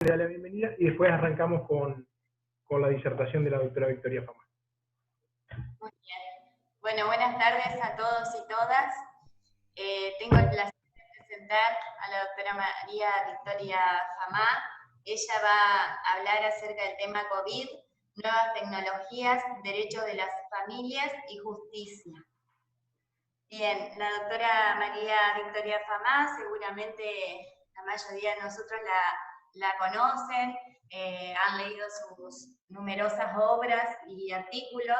le da la bienvenida y después arrancamos con la disertación de la doctora Victoria Fama. Muy bien. Bueno, buenas tardes a todos y todas. Tengo el placer de presentar a la doctora María Victoria Fama. Ella va a hablar acerca del tema COVID, nuevas tecnologías, derechos de las familias y justicia. Bien, la doctora María Victoria Fama, seguramente la mayoría de nosotros la conocen, han leído sus numerosas obras y artículos,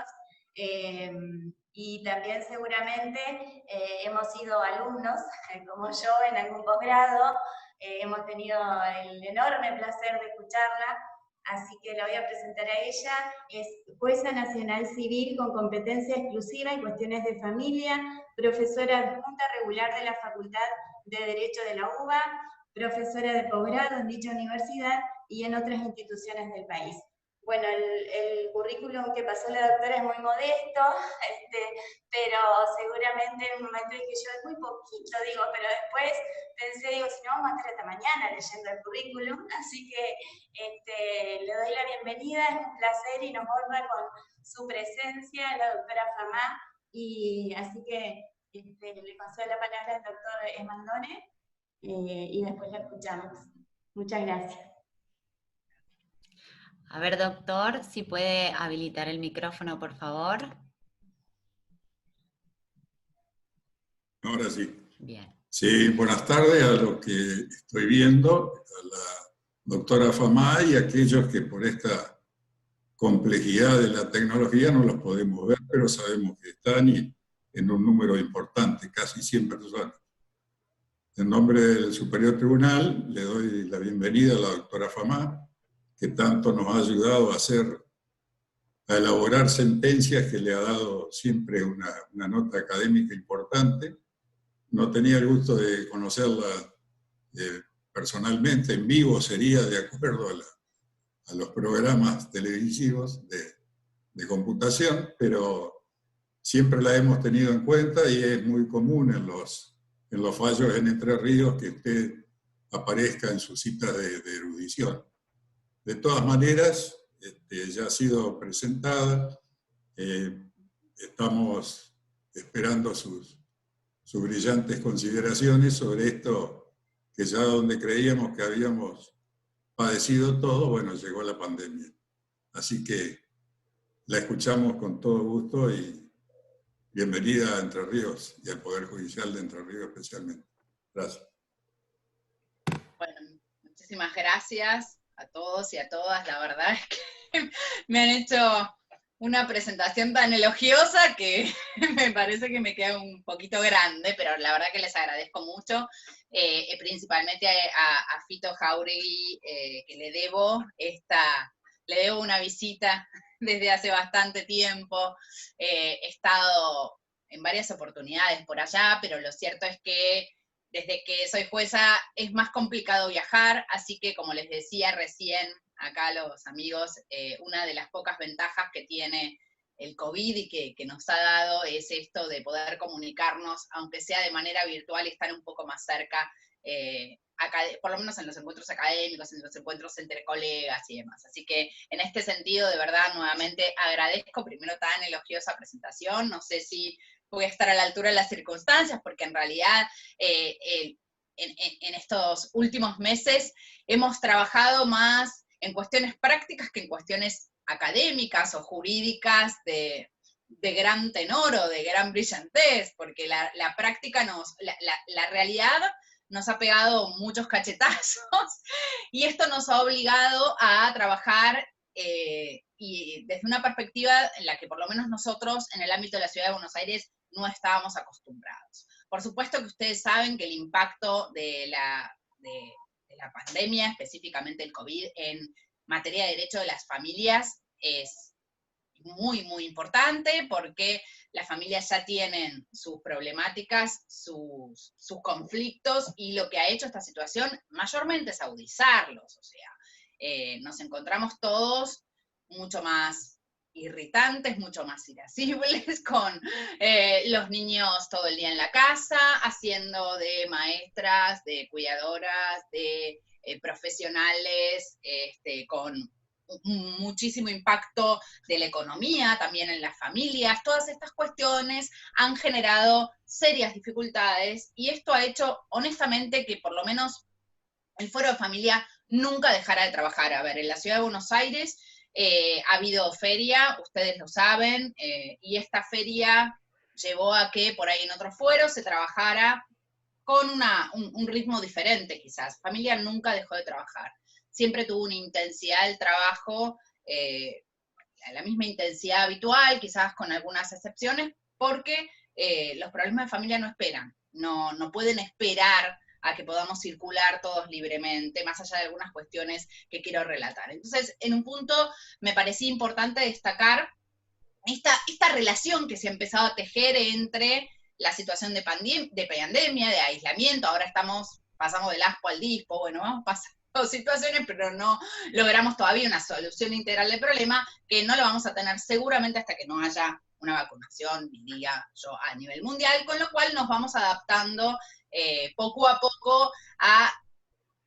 y también seguramente hemos sido alumnos, como yo, en algún posgrado. Hemos tenido el enorme placer de escucharla, así que la voy a presentar a ella. Es jueza nacional civil con competencia exclusiva en cuestiones de familia, profesora adjunta regular de la Facultad de Derecho de la UBA, profesora de posgrado en dicha universidad y en otras instituciones del país. Bueno, el currículum que pasó la doctora es muy modesto, pero seguramente en un momento dije yo, es muy poquito, digo, pero después pensé, digo, si no vamos a estar hasta mañana leyendo el currículum, así que le doy la bienvenida, es un placer y nos honra con su presencia, la doctora Fama, y así que le paso la palabra al doctor Esmandone, y después la escuchamos. Muchas gracias. A ver, doctor, si puede habilitar el micrófono, por favor. Ahora sí. Bien. Sí, buenas tardes a los que estoy viendo, a la doctora Fama y a aquellos que por esta complejidad de la tecnología no los podemos ver, pero sabemos que están y en un número importante, casi 100 personas. En nombre del Superior Tribunal le doy la bienvenida a la doctora Fama, que tanto nos ha ayudado a elaborar sentencias, que le ha dado siempre una nota académica importante. No tenía el gusto de conocerla personalmente, en vivo sería de acuerdo a los programas televisivos de computación, pero siempre la hemos tenido en cuenta y es muy común en los fallos en Entre Ríos que usted aparezca en sus citas de erudición. De todas maneras, ya ha sido presentada, estamos esperando sus brillantes consideraciones sobre esto, que ya donde creíamos que habíamos padecido todo, bueno, llegó la pandemia. Así que la escuchamos con todo gusto y bienvenida a Entre Ríos y al Poder Judicial de Entre Ríos especialmente. Gracias. Bueno, muchísimas gracias a todos y a todas. La verdad es que me han hecho una presentación tan elogiosa que me parece que me queda un poquito grande, pero la verdad que les agradezco mucho, principalmente a Fito Jauregui, que le debo una visita desde hace bastante tiempo. He estado en varias oportunidades por allá, pero lo cierto es que desde que soy jueza es más complicado viajar, así que como les decía recién acá a los amigos, una de las pocas ventajas que tiene el COVID y que nos ha dado es esto de poder comunicarnos, aunque sea de manera virtual, y estar un poco más cerca, por lo menos en los encuentros académicos, en los encuentros entre colegas y demás. Así que en este sentido, de verdad, nuevamente agradezco primero tan elogiosa presentación. No sé si voy a estar a la altura de las circunstancias, porque en realidad en estos últimos meses hemos trabajado más en cuestiones prácticas que en cuestiones académicas o jurídicas de gran tenor o de gran brillantez, porque la práctica la realidad nos ha pegado muchos cachetazos y esto nos ha obligado a trabajar y desde una perspectiva en la que por lo menos nosotros en el ámbito de la Ciudad de Buenos Aires no estábamos acostumbrados. Por supuesto que ustedes saben que el impacto de la pandemia, específicamente el COVID, en materia de derecho de las familias es muy, muy importante, porque las familias ya tienen sus problemáticas, sus conflictos, y lo que ha hecho esta situación mayormente es agudizarlos. O sea, nos encontramos todos mucho más irritantes, mucho más irascibles, con los niños todo el día en la casa, haciendo de maestras, de cuidadoras, de profesionales con muchísimo impacto de la economía, también en las familias. Todas estas cuestiones han generado serias dificultades y esto ha hecho, honestamente, que por lo menos el Foro de Familia nunca dejara de trabajar. A ver, en la Ciudad de Buenos Aires ha habido feria, ustedes lo saben, y esta feria llevó a que por ahí en otros fueros se trabajara con un ritmo diferente quizás. Familia nunca dejó de trabajar. Siempre tuvo una intensidad del trabajo, la misma intensidad habitual, quizás con algunas excepciones, porque los problemas de familia no esperan, no pueden esperar a que podamos circular todos libremente, más allá de algunas cuestiones que quiero relatar. Entonces, en un punto me parecía importante destacar esta relación que se ha empezado a tejer entre la situación de pandemia, de aislamiento, ahora pasamos del aspo al dispo, bueno, vamos pasando situaciones, pero no logramos todavía una solución integral del problema, que no lo vamos a tener seguramente hasta que no haya una vacunación, diría yo, a nivel mundial, con lo cual nos vamos adaptando poco a poco a,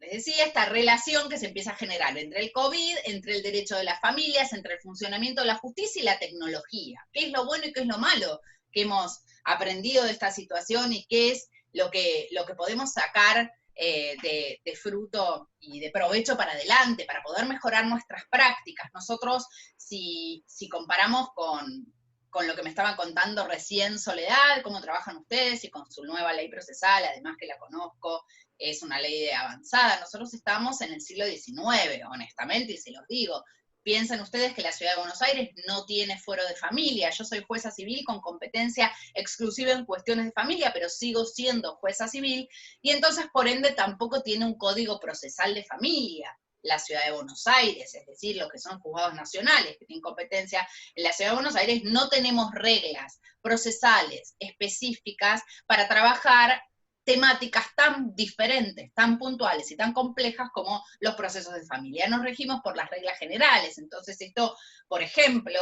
les decía, esta relación que se empieza a generar entre el COVID, entre el derecho de las familias, entre el funcionamiento de la justicia y la tecnología. ¿Qué es lo bueno y qué es lo malo que hemos aprendido de esta situación y qué es lo que podemos sacar de fruto y de provecho para adelante, para poder mejorar nuestras prácticas? Nosotros, si comparamos con lo que me estaba contando recién Soledad, cómo trabajan ustedes y con su nueva ley procesal, además que la conozco, es una ley avanzada. Nosotros estamos en el siglo XIX, honestamente, y se los digo. Piensen ustedes que la Ciudad de Buenos Aires no tiene fuero de familia. Yo soy jueza civil con competencia exclusiva en cuestiones de familia, pero sigo siendo jueza civil, y entonces, por ende, tampoco tiene un código procesal de familia la Ciudad de Buenos Aires, es decir, los que son juzgados nacionales, que tienen competencia en la Ciudad de Buenos Aires, no tenemos reglas procesales específicas para trabajar temáticas tan diferentes, tan puntuales y tan complejas como los procesos de familia. Nos regimos por las reglas generales, entonces esto, por ejemplo,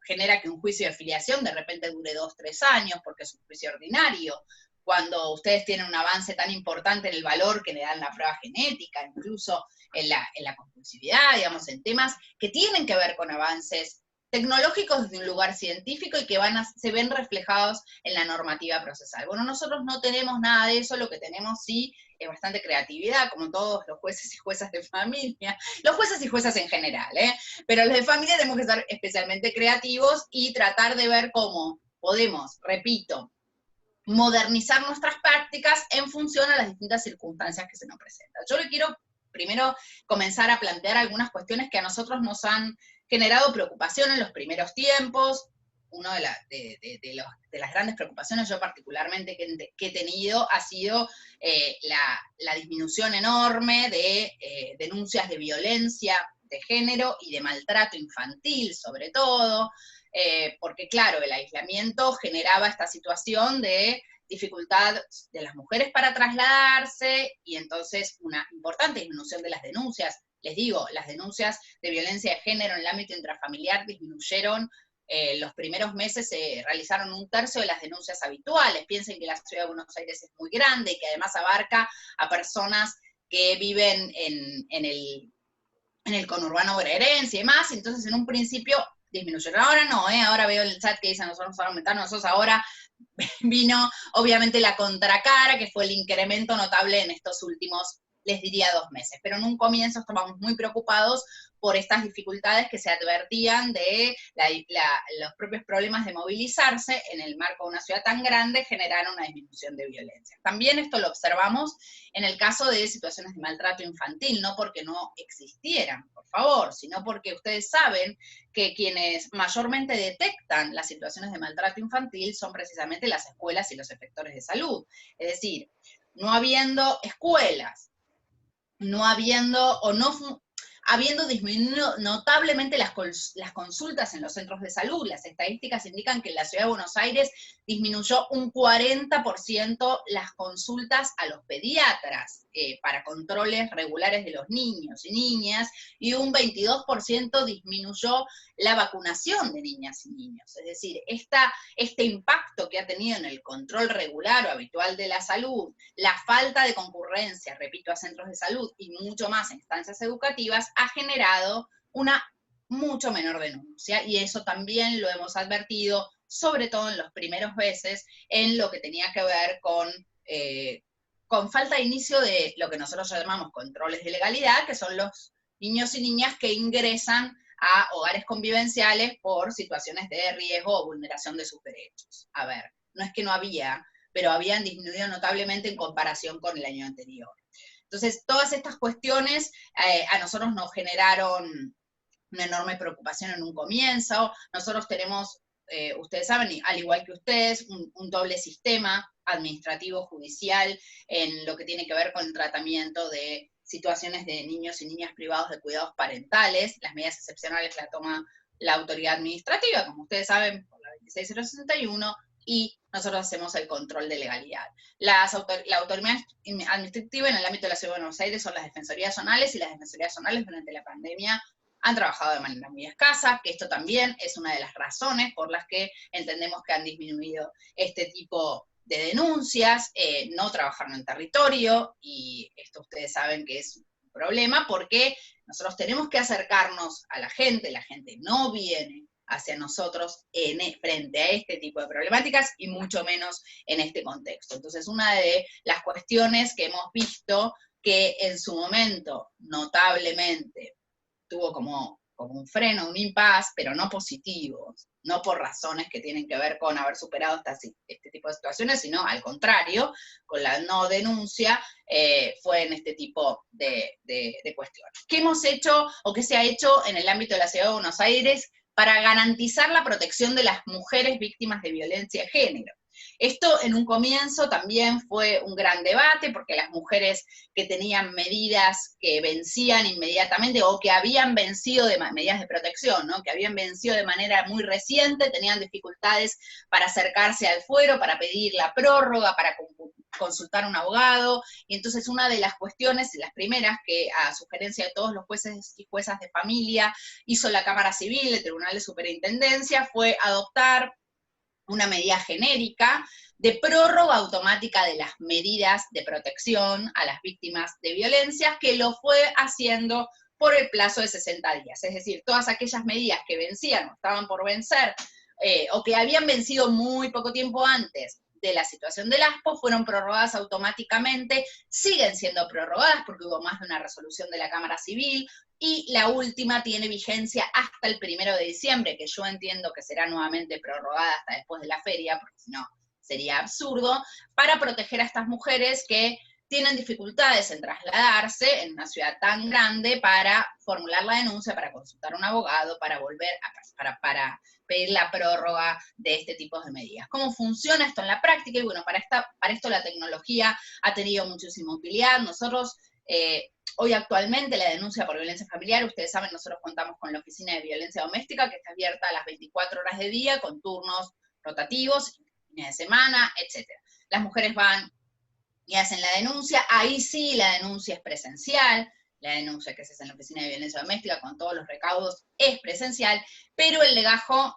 genera que un juicio de filiación de repente dure 2 o 3 años, porque es un juicio ordinario, cuando ustedes tienen un avance tan importante en el valor que le dan la prueba genética, incluso en la compulsividad, digamos, en temas que tienen que ver con avances tecnológicos desde un lugar científico y que se ven reflejados en la normativa procesal. Bueno, nosotros no tenemos nada de eso, lo que tenemos sí es bastante creatividad, como todos los jueces y juezas de familia, los jueces y juezas en general, pero los de familia tenemos que ser especialmente creativos y tratar de ver cómo podemos, repito, modernizar nuestras prácticas en función a las distintas circunstancias que se nos presentan. Yo le quiero primero comenzar a plantear algunas cuestiones que a nosotros nos han generado preocupación en los primeros tiempos. Una de las grandes preocupaciones, yo particularmente que he tenido, ha sido la disminución enorme de denuncias de violencia de género y de maltrato infantil, sobre todo, porque claro, el aislamiento generaba esta situación de dificultad de las mujeres para trasladarse, y entonces una importante disminución de las denuncias. Les digo, las denuncias de violencia de género en el ámbito intrafamiliar disminuyeron. Los primeros meses se realizaron 1/3 de las denuncias habituales. Piensen que la Ciudad de Buenos Aires es muy grande y que además abarca a personas que viven en el conurbano bonaerense y demás, entonces en un principio disminuyeron. Ahora no, ahora veo el chat que dice nosotros vamos a aumentar, nosotros ahora vino obviamente la contracara, que fue el incremento notable en estos últimos, les diría, 2 meses. Pero en un comienzo estábamos muy preocupados por estas dificultades que se advertían de los propios problemas de movilizarse en el marco de una ciudad tan grande, generaron una disminución de violencia. También esto lo observamos en el caso de situaciones de maltrato infantil, no porque no existieran, por favor, sino porque ustedes saben que quienes mayormente detectan las situaciones de maltrato infantil son precisamente las escuelas y los efectores de salud. Es decir, no habiendo escuelas, no habiendo o no habiendo disminuido notablemente las consultas en los centros de salud. Las estadísticas indican que en la Ciudad de Buenos Aires disminuyó un 40% las consultas a los pediatras. para controles regulares de los niños y niñas, y un 22% disminuyó la vacunación de niñas y niños. Es decir, este impacto que ha tenido en el control regular o habitual de la salud, la falta de concurrencia, repito, a centros de salud y mucho más a instancias educativas, ha generado una mucho menor denuncia, y eso también lo hemos advertido, sobre todo en los primeros meses, en lo que tenía que ver con falta de inicio de lo que nosotros llamamos controles de legalidad, que son los niños y niñas que ingresan a hogares convivenciales por situaciones de riesgo o vulneración de sus derechos. A ver, no es que no había, pero habían disminuido notablemente en comparación con el año anterior. Entonces, todas estas cuestiones a nosotros nos generaron una enorme preocupación en un comienzo. Nosotros tenemos, ustedes saben, al igual que ustedes, un doble sistema administrativo judicial en lo que tiene que ver con el tratamiento de situaciones de niños y niñas privados de cuidados parentales. Las medidas excepcionales las toma la autoridad administrativa, como ustedes saben, por la 26061, y nosotros hacemos el control de legalidad. La autoridad administrativa en el ámbito de la Ciudad de Buenos Aires son las defensorías zonales, y las defensorías zonales durante la pandemia han trabajado de manera muy escasa, que esto también es una de las razones por las que entendemos que han disminuido este tipo de denuncias. No trabajaron en territorio, y esto ustedes saben que es un problema, porque nosotros tenemos que acercarnos a la gente no viene hacia nosotros frente a este tipo de problemáticas, y mucho menos en este contexto. Entonces, una de las cuestiones que hemos visto que en su momento notablemente tuvo como un freno, un impasse, pero no positivo, no por razones que tienen que ver con haber superado este tipo de situaciones, sino al contrario, con la no denuncia, fue en este tipo de cuestiones. ¿Qué hemos hecho o qué se ha hecho en el ámbito de la Ciudad de Buenos Aires para garantizar la protección de las mujeres víctimas de violencia de género? Esto en un comienzo también fue un gran debate, porque las mujeres que tenían medidas que vencían inmediatamente, o que habían vencido medidas de protección, ¿no?, que habían vencido de manera muy reciente, tenían dificultades para acercarse al fuero, para pedir la prórroga, para consultar a un abogado. Y entonces una de las cuestiones, las primeras, que a sugerencia de todos los jueces y juezas de familia hizo la Cámara Civil, el Tribunal de Superintendencia, fue adoptar una medida genérica de prórroga automática de las medidas de protección a las víctimas de violencia, que lo fue haciendo por el plazo de 60 días. Es decir, todas aquellas medidas que vencían o estaban por vencer, o que habían vencido muy poco tiempo antes de la situación del ASPO, fueron prorrogadas automáticamente, siguen siendo prorrogadas porque hubo más de una resolución de la Cámara Civil, y la última tiene vigencia hasta el 1 de diciembre, que yo entiendo que será nuevamente prorrogada hasta después de la feria, porque si no sería absurdo, para proteger a estas mujeres que tienen dificultades en trasladarse en una ciudad tan grande para formular la denuncia, para consultar a un abogado, para volver para pedir la prórroga de este tipo de medidas. ¿Cómo funciona esto en la práctica? Y bueno, para esto la tecnología ha tenido muchísima utilidad. Nosotros, hoy actualmente la denuncia por violencia familiar, ustedes saben, nosotros contamos con la Oficina de Violencia Doméstica, que está abierta a las 24 horas del día, con turnos rotativos, fines de semana, etc. Las mujeres van y hacen la denuncia. Ahí sí la denuncia es presencial, la denuncia que se hace en la Oficina de Violencia Doméstica con todos los recaudos es presencial, pero el legajo,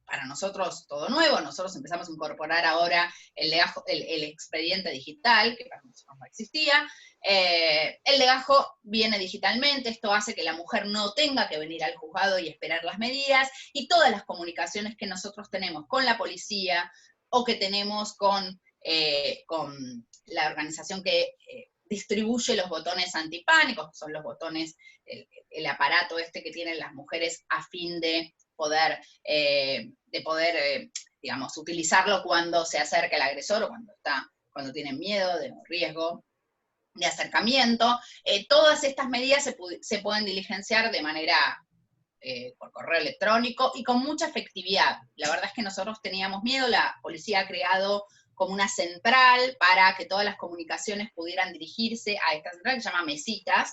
para nosotros todo nuevo, nosotros empezamos a incorporar ahora el legajo, el expediente digital, que para nosotros no existía. El legajo viene digitalmente, esto hace que la mujer no tenga que venir al juzgado y esperar las medidas, y todas las comunicaciones que nosotros tenemos con la policía, o que tenemos con la organización que distribuye los botones antipánicos, son los botones, el aparato este que tienen las mujeres a fin de poder, digamos, utilizarlo cuando se acerca el agresor, o cuando tienen miedo de riesgo de acercamiento. Todas estas medidas se pueden diligenciar de manera por correo electrónico y con mucha efectividad. La verdad es que nosotros teníamos miedo, la policía ha creado como una central para que todas las comunicaciones pudieran dirigirse a esta central que se llama mesitas,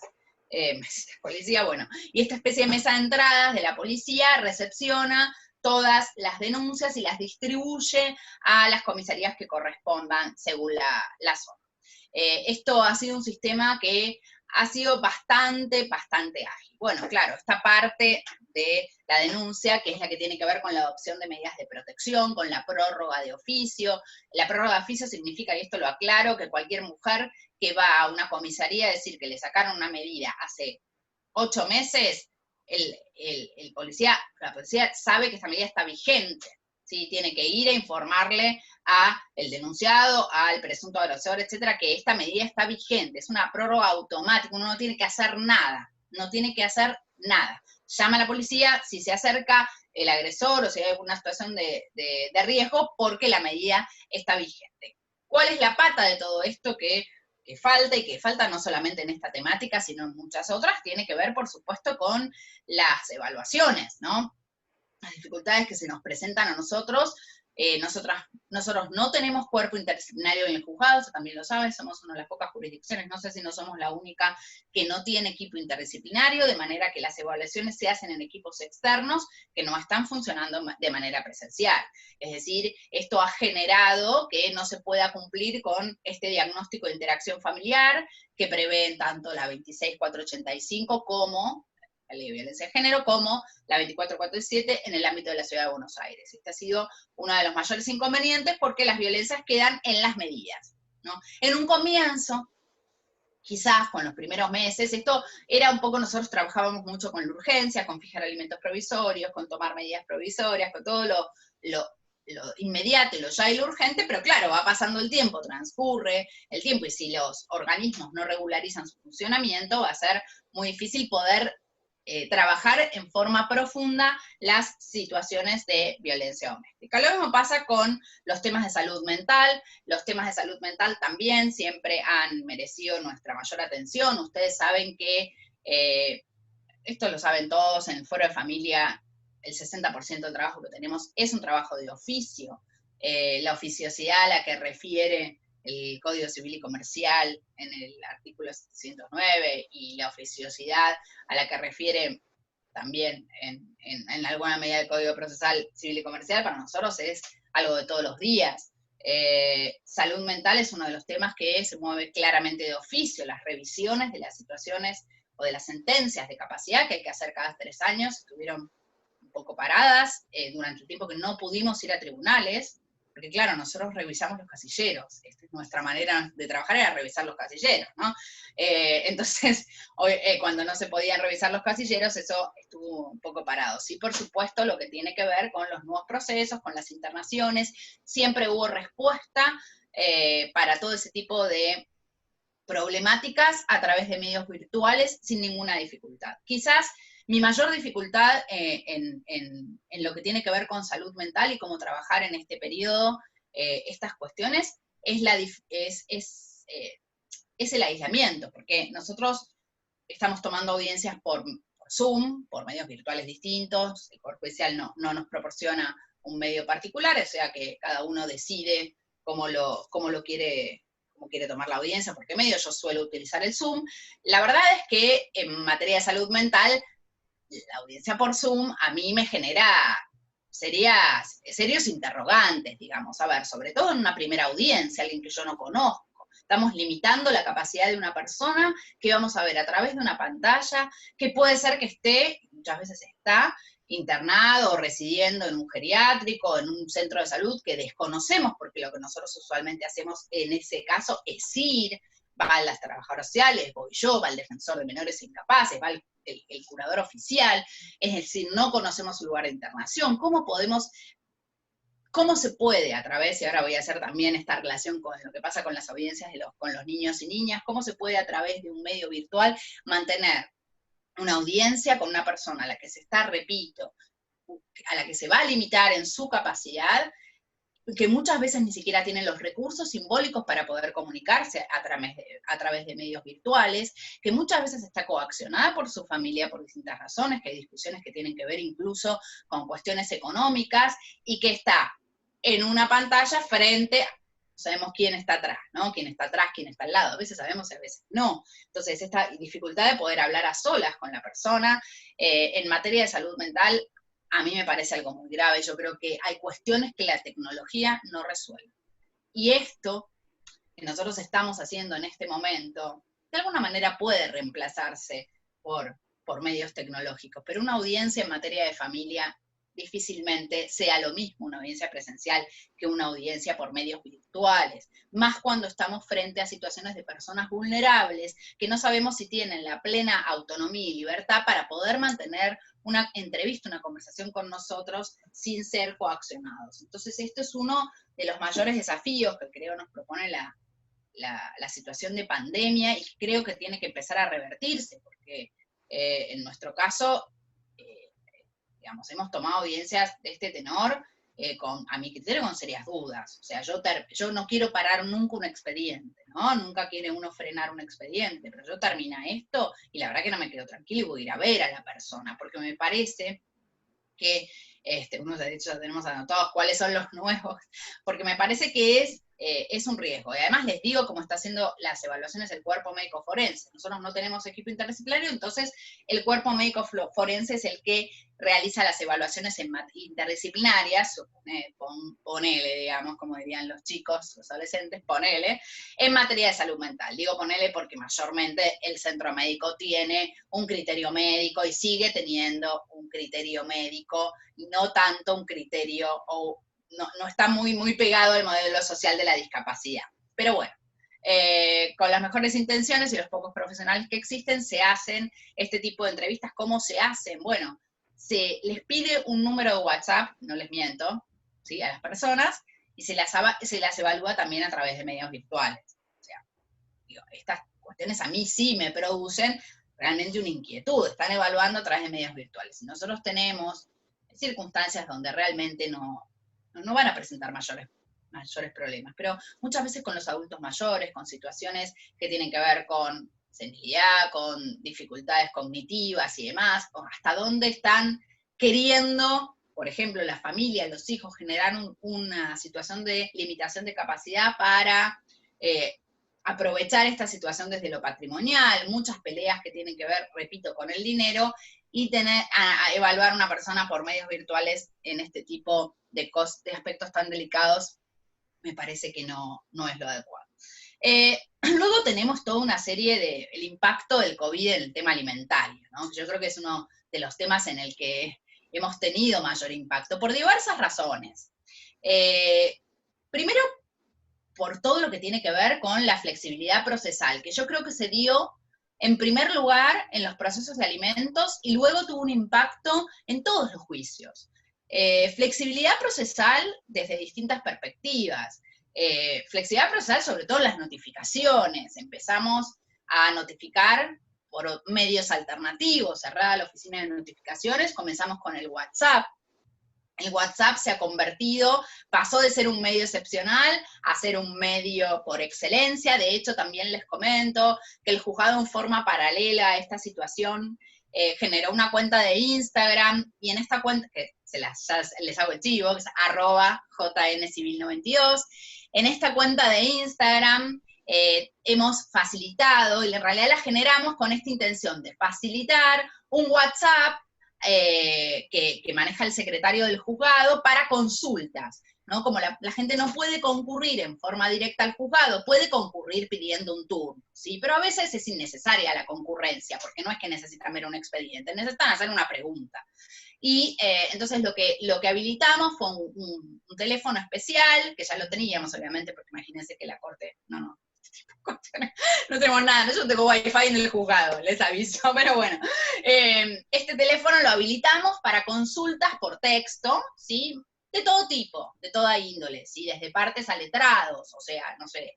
policía, bueno, y esta especie de mesa de entradas de la policía recepciona todas las denuncias y las distribuye a las comisarías que correspondan según la zona. Esto ha sido un sistema que ha sido bastante ágil. Bueno, claro, esta parte de la denuncia, que es la que tiene que ver con la adopción de medidas de protección, con la prórroga de oficio. La prórroga de oficio significa, y esto lo aclaro, que cualquier mujer que va a una comisaría a decir que le sacaron una medida hace 8 meses, la policía sabe que esta medida está vigente. ¿Sí? Tiene que ir a informarle al denunciado, al presunto agresor, etcétera, que esta medida está vigente. Es una prórroga automática, uno no tiene que hacer nada, no tiene que hacer nada. Llama a la policía si se acerca el agresor o si hay alguna situación de riesgo, porque la medida está vigente. ¿Cuál es la pata de todo esto que falta, y que falta no solamente en esta temática, sino en muchas otras? Tiene que ver, por supuesto, con las evaluaciones, ¿no? Las dificultades que se nos presentan a nosotros. Nosotros no tenemos cuerpo interdisciplinario en el juzgado, eso también lo sabes, somos una de las pocas jurisdicciones, no sé si no somos la única que no tiene equipo interdisciplinario, de manera que las evaluaciones se hacen en equipos externos que no están funcionando de manera presencial. Es decir, esto ha generado que no se pueda cumplir con este diagnóstico de interacción familiar que prevén tanto la 26485 como la Ley de Violencia de Género, como la 24447 en el ámbito de la Ciudad de Buenos Aires. Este ha sido uno de los mayores inconvenientes, porque las violencias quedan en las medidas, ¿no? En un comienzo, quizás con los primeros meses, esto era un poco, nosotros trabajábamos mucho con la urgencia, con fijar alimentos provisorios, con tomar medidas provisorias, con todo lo inmediato y lo ya y lo urgente, pero claro, va pasando el tiempo, transcurre el tiempo, y si los organismos no regularizan su funcionamiento, va a ser muy difícil poder trabajar en forma profunda las situaciones de violencia doméstica. Lo mismo pasa con los temas de salud mental. Los temas de salud mental también siempre han merecido nuestra mayor atención. Ustedes saben que, esto lo saben todos, en el Foro de Familia el 60% del trabajo que tenemos es un trabajo de oficio. La oficiosidad a la que refiere el Código Civil y Comercial en el artículo 709, y la oficiosidad a la que refiere también en alguna medida el Código Procesal Civil y Comercial, para nosotros es algo de todos los días. Salud mental es uno de los temas que se mueve claramente de oficio. Las revisiones de las situaciones o de las sentencias de capacidad que hay que hacer cada 3 años estuvieron un poco paradas durante el tiempo que no pudimos ir a tribunales, porque claro, nosotros revisamos los casilleros. Esta es nuestra manera de trabajar, era revisar los casilleros, ¿no? Entonces, cuando no se podían revisar los casilleros, eso estuvo un poco parado. Sí, por supuesto, lo que tiene que ver con los nuevos procesos, con las internaciones, siempre hubo respuesta para todo ese tipo de problemáticas a través de medios virtuales sin ninguna dificultad. Quizás mi mayor dificultad en lo que tiene que ver con salud mental y cómo trabajar en este periodo estas cuestiones es el aislamiento, porque nosotros estamos tomando audiencias por Zoom, por medios virtuales distintos. El Poder Judicial no nos proporciona un medio particular, o sea que cada uno decide cómo quiere tomar la audiencia, por qué medio. Yo suelo utilizar el Zoom. La verdad es que en materia de salud mental, la audiencia por Zoom a mí me genera serios interrogantes, digamos. A ver, sobre todo en una primera audiencia, alguien que yo no conozco. Estamos limitando la capacidad de una persona que vamos a ver a través de una pantalla, que puede ser que esté, muchas veces está, internado o residiendo en un geriátrico, en un centro de salud que desconocemos, porque lo que nosotros usualmente hacemos en ese caso es ir, van las trabajadoras sociales, voy yo, va el defensor de menores incapaces, va el curador oficial, es decir, no conocemos su lugar de internación. ¿Cómo se puede a través, y ahora voy a hacer también esta relación con lo que pasa con las audiencias con los niños y niñas, cómo se puede a través de un medio virtual mantener una audiencia con una persona a la que se está, repito, a la que se va a limitar en su capacidad, que muchas veces ni siquiera tienen los recursos simbólicos para poder comunicarse a través de medios virtuales, que muchas veces está coaccionada por su familia por distintas razones, que hay discusiones que tienen que ver incluso con cuestiones económicas, y que está en una pantalla frente a, sabemos quién está atrás, ¿no? Quién está atrás, quién está al lado. A veces sabemos y a veces no. Entonces, esta dificultad de poder hablar a solas con la persona, en materia de salud mental, a mí me parece algo muy grave. Yo creo que hay cuestiones que la tecnología no resuelve. Y esto que nosotros estamos haciendo en este momento, de alguna manera puede reemplazarse por medios tecnológicos, pero una audiencia en materia de familia difícilmente sea lo mismo una audiencia presencial que una audiencia por medios virtuales, más cuando estamos frente a situaciones de personas vulnerables que no sabemos si tienen la plena autonomía y libertad para poder mantener una entrevista, una conversación con nosotros sin ser coaccionados. Entonces, esto es uno de los mayores desafíos que creo nos propone la situación de pandemia, y creo que tiene que empezar a revertirse, porque en nuestro caso, digamos, hemos tomado audiencias de este tenor a mi criterio con serias dudas. O sea, yo no quiero parar nunca un expediente, ¿no? Nunca quiere uno frenar un expediente, pero yo termina esto y la verdad que no me quedo tranquilo y voy a ir a ver a la persona, porque me parece que, unos de hecho ya tenemos anotados cuáles son los nuevos, porque me parece que es un riesgo. Y además les digo cómo está haciendo las evaluaciones el cuerpo médico forense. Nosotros no tenemos equipo interdisciplinario, entonces el cuerpo médico forense es el que realiza las evaluaciones interdisciplinarias, ponele, digamos, como dirían los chicos, los adolescentes, ponele, en materia de salud mental. Digo ponele porque mayormente el centro médico tiene un criterio médico y sigue teniendo un criterio médico, y no tanto un criterio, o no está muy pegado al modelo social de la discapacidad. Pero bueno, con las mejores intenciones y los pocos profesionales que existen, se hacen este tipo de entrevistas. ¿Cómo se hacen? Bueno, se les pide un número de WhatsApp, no les miento, ¿sí?, a las personas, y se las evalúa también a través de medios virtuales. O sea, digo, estas cuestiones a mí sí me producen realmente una inquietud. Están evaluando a través de medios virtuales. Y nosotros tenemos circunstancias donde realmente no van a presentar mayores problemas, pero muchas veces con los adultos mayores, con situaciones que tienen que ver con senilidad, con dificultades cognitivas y demás, o hasta dónde están queriendo, por ejemplo, la familia, los hijos, generar una situación de limitación de capacidad para aprovechar esta situación desde lo patrimonial, muchas peleas que tienen que ver, repito, con el dinero, y a evaluar a una persona por medios virtuales en este tipo de aspectos tan delicados, me parece que no es lo adecuado. Luego tenemos toda una serie el impacto del COVID en el tema alimentario, ¿no? Yo creo que es uno de los temas en el que hemos tenido mayor impacto, por diversas razones. Primero, por todo lo que tiene que ver con la flexibilidad procesal, que yo creo que se dio en primer lugar en los procesos de alimentos y luego tuvo un impacto en todos los juicios. Flexibilidad procesal desde distintas perspectivas. Flexibilidad procesal sobre todo en las notificaciones. Empezamos a notificar por medios alternativos, cerrada la oficina de notificaciones, comenzamos con el WhatsApp. El WhatsApp se ha pasó de ser un medio excepcional a ser un medio por excelencia. De hecho, también les comento que el juzgado, en forma paralela a esta situación, generó una cuenta de Instagram, y en esta cuenta, que ya les hago el chivo, que es @jncivil92, en esta cuenta de Instagram hemos facilitado, y en realidad la generamos con esta intención de facilitar un WhatsApp que maneja el secretario del juzgado para consultas, ¿no? Como la gente no puede concurrir en forma directa al juzgado, puede concurrir pidiendo un turno, ¿sí? Pero a veces es innecesaria la concurrencia, porque no es que necesitan ver un expediente, necesitan hacer una pregunta. Y entonces lo que habilitamos fue un teléfono especial, que ya lo teníamos, obviamente, porque imagínense que la Corte, no tenemos nada, yo tengo wifi en el juzgado, les aviso, pero bueno. Este teléfono lo habilitamos para consultas por texto, ¿sí? De todo tipo, de toda índole, ¿sí? Desde partes a letrados, o sea, no sé,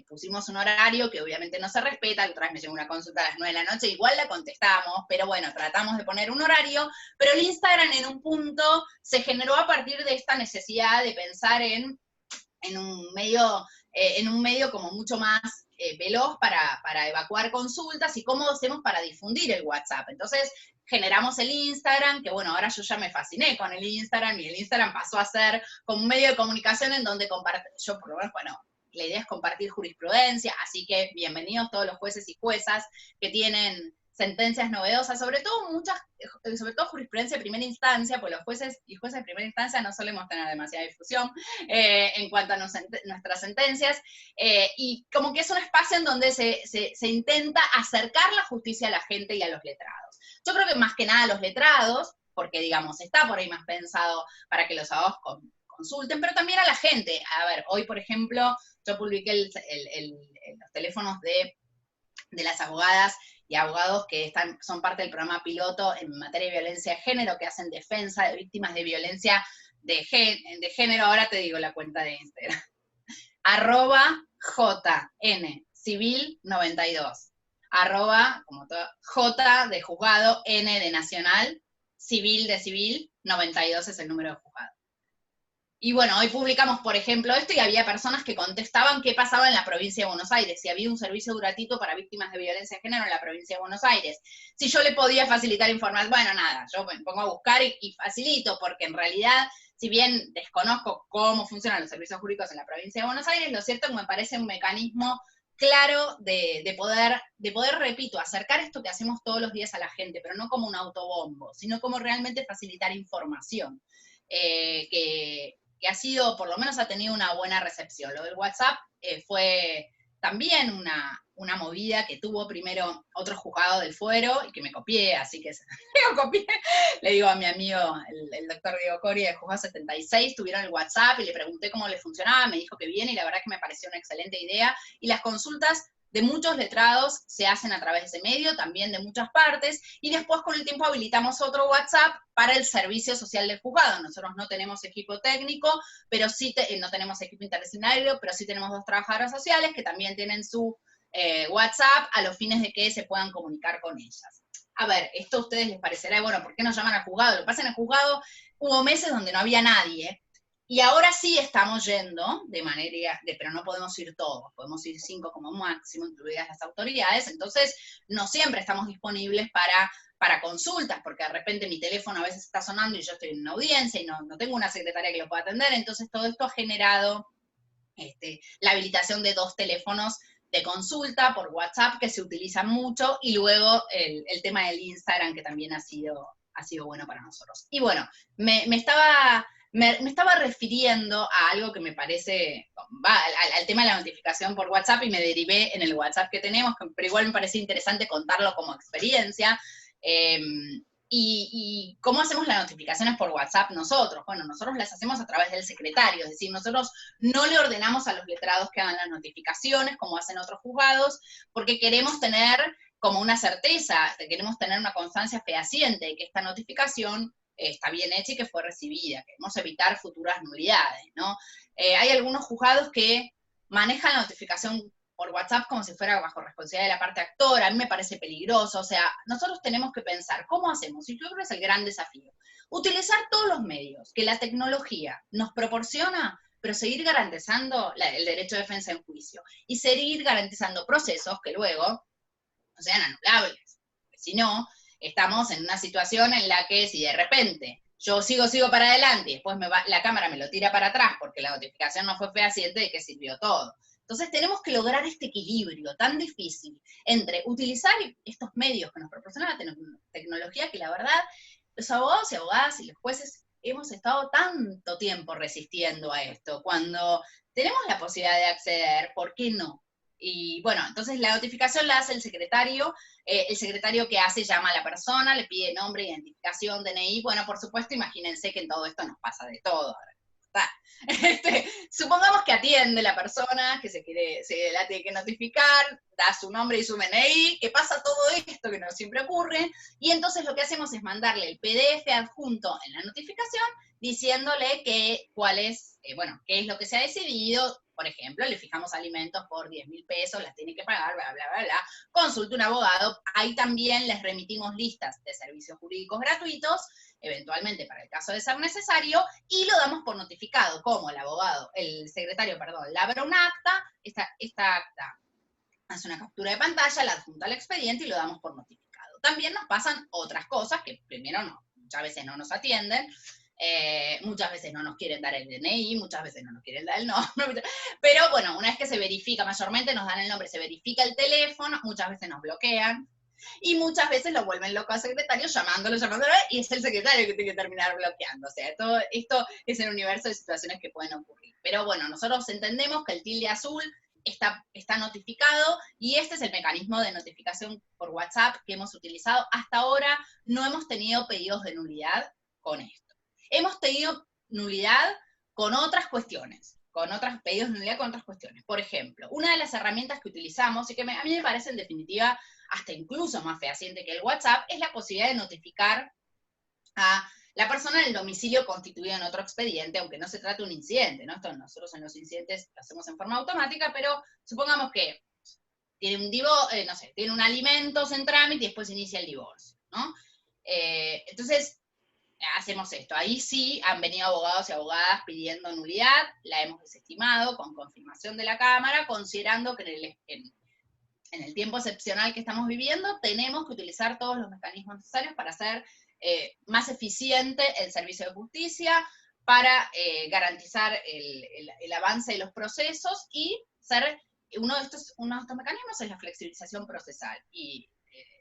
pusimos un horario que obviamente no se respeta. La otra vez me llegó una consulta a las 9 de la noche, igual la contestamos, pero bueno, tratamos de poner un horario, pero el Instagram en un punto se generó a partir de esta necesidad de pensar en un medio como mucho más veloz para evacuar consultas, y cómo hacemos para difundir el WhatsApp. Entonces generamos el Instagram, que bueno, ahora yo ya me fasciné con el Instagram, y el Instagram pasó a ser como un medio de comunicación en donde yo por lo menos, bueno, la idea es compartir jurisprudencia, así que bienvenidos todos los jueces y juezas que tienen sentencias novedosas, sobre todo jurisprudencia de primera instancia, pues los jueces y jueces de primera instancia no solemos tener demasiada difusión en cuanto a nuestras sentencias, y como que es un espacio en donde se intenta acercar la justicia a la gente y a los letrados. Yo creo que más que nada a los letrados, porque digamos, está por ahí más pensado para que los abogados consulten, pero también a la gente. A ver, hoy por ejemplo, yo publiqué los teléfonos de las abogadas y abogados que son parte del programa piloto en materia de violencia de género, que hacen defensa de víctimas de violencia de género. Ahora te digo la cuenta de Instagram. @JNCivil92. Como todo, J de juzgado, N de nacional, civil de civil, 92 es el número de juzgado. Y bueno, hoy publicamos, por ejemplo, esto, y había personas que contestaban qué pasaba en la provincia de Buenos Aires, si había un servicio gratuito para víctimas de violencia de género en la provincia de Buenos Aires, si yo le podía facilitar información. Bueno, nada, yo me pongo a buscar y facilito, porque en realidad, si bien desconozco cómo funcionan los servicios jurídicos en la provincia de Buenos Aires, lo cierto es que me parece un mecanismo claro de poder, repito, acercar esto que hacemos todos los días a la gente, pero no como un autobombo, sino como realmente facilitar información, que ha sido, por lo menos ha tenido una buena recepción. Lo del WhatsApp fue también una movida que tuvo primero otro juzgado del Fuero, y que me copié, así que le digo a mi amigo, el doctor Diego Cori, de Juzgado 76, tuvieron el WhatsApp, y le pregunté cómo le funcionaba, me dijo que bien, y la verdad que me pareció una excelente idea, y las consultas de muchos letrados se hacen a través de ese medio, también de muchas partes, y después con el tiempo habilitamos otro WhatsApp para el servicio social del juzgado. Nosotros no tenemos equipo técnico, pero sí no tenemos equipo interdisciplinario, pero sí tenemos 2 trabajadoras sociales que también tienen su WhatsApp a los fines de que se puedan comunicar con ellas. A ver, esto a ustedes les parecerá, bueno, ¿por qué nos llaman al juzgado? Lo que pasa en el juzgado, hubo meses donde no había nadie, y ahora sí estamos yendo pero no podemos ir todos, podemos ir 5 como máximo, incluidas las autoridades, entonces no siempre estamos disponibles para consultas, porque de repente mi teléfono a veces está sonando y yo estoy en una audiencia y no tengo una secretaria que lo pueda atender, entonces todo esto ha generado la habilitación de 2 teléfonos de consulta por WhatsApp que se utilizan mucho, y luego el tema del Instagram, que también ha sido bueno para nosotros. Y bueno, me estaba refiriendo a algo que me parece, al tema de la notificación por WhatsApp, y me derivé en el WhatsApp que tenemos, pero igual me parece interesante contarlo como experiencia. Y ¿cómo hacemos las notificaciones por WhatsApp nosotros? Bueno, nosotros las hacemos a través del secretario, es decir, nosotros no le ordenamos a los letrados que hagan las notificaciones, como hacen otros juzgados, porque queremos tener como una certeza, queremos tener una constancia fehaciente de que esta notificación está bien hecha y que fue recibida. Queremos evitar futuras nulidades, ¿no? Hay algunos juzgados que manejan la notificación por WhatsApp como si fuera bajo responsabilidad de la parte actora. A mí me parece peligroso. O sea, nosotros tenemos que pensar, ¿cómo hacemos? Y yo creo que es el gran desafío. Utilizar todos los medios que la tecnología nos proporciona, pero seguir garantizando el derecho de defensa en juicio, y seguir garantizando procesos que luego no sean anulables. Porque si no, estamos en una situación en la que si de repente yo sigo para adelante y después la cámara me lo tira para atrás porque la notificación no fue fehaciente, ¿de qué sirvió todo? Entonces tenemos que lograr este equilibrio tan difícil entre utilizar estos medios que nos proporciona la tecnología, que la verdad los abogados y abogadas y los jueces hemos estado tanto tiempo resistiendo a esto. Cuando tenemos la posibilidad de acceder, ¿por qué no? Y bueno, entonces la notificación la hace el secretario que hace, llama a la persona, le pide nombre, identificación, DNI. Bueno, por supuesto, imagínense que en todo esto nos pasa de todo. Supongamos que atiende la persona que se la tiene que notificar, da su nombre y su DNI, que pasa todo esto que no siempre ocurre, y entonces lo que hacemos es mandarle el PDF adjunto en la notificación, diciéndole qué es lo que se ha decidido. Por ejemplo, le fijamos alimentos por 10.000 pesos, las tiene que pagar, bla, bla, bla, bla. Consulte un abogado. Ahí también les remitimos listas de servicios jurídicos gratuitos, eventualmente para el caso de ser necesario, y lo damos por notificado, como el secretario, labra un acta, esta acta hace una captura de pantalla, la adjunta al expediente y lo damos por notificado. También nos pasan otras cosas que primero muchas veces no nos atienden, muchas veces no nos quieren dar el DNI, muchas veces no nos quieren dar el nombre, pero bueno, una vez que se verifica, mayormente nos dan el nombre, se verifica el teléfono, muchas veces nos bloquean. Y muchas veces lo vuelven loco al secretario llamándolo, y es el secretario que tiene que terminar bloqueando. O sea, todo esto es el universo de situaciones que pueden ocurrir. Pero bueno, nosotros entendemos que el tilde azul está notificado, y este es el mecanismo de notificación por WhatsApp que hemos utilizado. Hasta ahora no hemos tenido pedidos de nulidad con esto. Hemos tenido nulidad con otras cuestiones, pedidos de nulidad con otras cuestiones. Por ejemplo, una de las herramientas que utilizamos, y que a mí me parece en definitiva hasta incluso más fehaciente que el WhatsApp, es la posibilidad de notificar a la persona en el domicilio constituido en otro expediente, aunque no se trate de un incidente, ¿no? Esto nosotros en los incidentes lo hacemos en forma automática, pero supongamos que tiene tiene un alimentos en trámite y después inicia el divorcio, ¿no? Entonces, hacemos esto. Ahí sí han venido abogados y abogadas pidiendo nulidad, la hemos desestimado con confirmación de la Cámara, considerando que en el tiempo excepcional que estamos viviendo tenemos que utilizar todos los mecanismos necesarios para hacer más eficiente el servicio de justicia, para garantizar el avance de los procesos, y uno de estos mecanismos es la flexibilización procesal. Y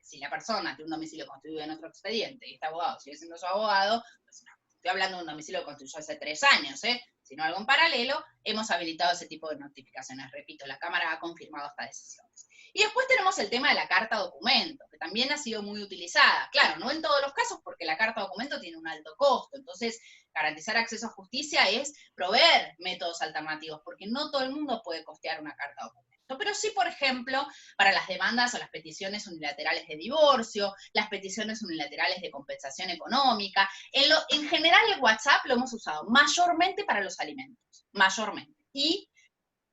si la persona tiene un domicilio constituido en otro expediente y este abogado sigue siendo su abogado, pues no, estoy hablando de un domicilio constituido hace 3 años, sino algo en paralelo, hemos habilitado ese tipo de notificaciones. Repito, la Cámara ha confirmado esta decisión. Y después tenemos el tema de la carta documento, que también ha sido muy utilizada. Claro, no en todos los casos, porque la carta documento tiene un alto costo. Entonces, garantizar acceso a justicia es proveer métodos alternativos, porque no todo el mundo puede costear una carta documento. Pero sí, por ejemplo, para las demandas o las peticiones unilaterales de divorcio, las peticiones unilaterales de compensación económica. En general, el WhatsApp lo hemos usado mayormente para los alimentos, mayormente. Y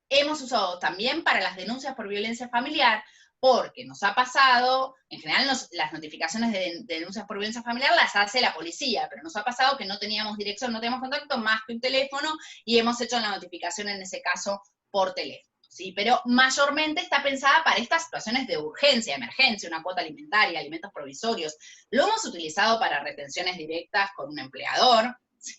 hemos usado también para las denuncias por violencia familiar, porque nos ha pasado, en general las notificaciones de denuncias por violencia familiar las hace la policía, pero nos ha pasado que no teníamos dirección, no teníamos contacto más que un teléfono, y hemos hecho la notificación en ese caso por teléfono. ¿Sí? Pero mayormente está pensada para estas situaciones de urgencia, emergencia, una cuota alimentaria, alimentos provisorios. Lo hemos utilizado para retenciones directas con un empleador. ¿Sí?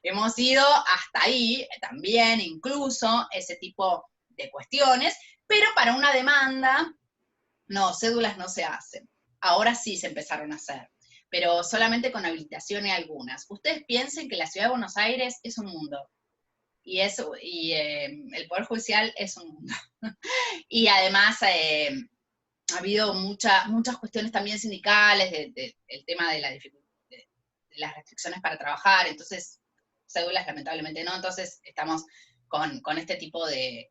Hemos ido hasta ahí también, incluso ese tipo de cuestiones, pero para una demanda, no, cédulas no se hacen. Ahora sí se empezaron a hacer, pero solamente con habilitaciones algunas. Ustedes piensen que la Ciudad de Buenos Aires es un mundo, y el Poder Judicial es un mundo. Y además ha habido muchas cuestiones también sindicales, del tema de las restricciones para trabajar, entonces cédulas lamentablemente no, entonces estamos con este tipo de...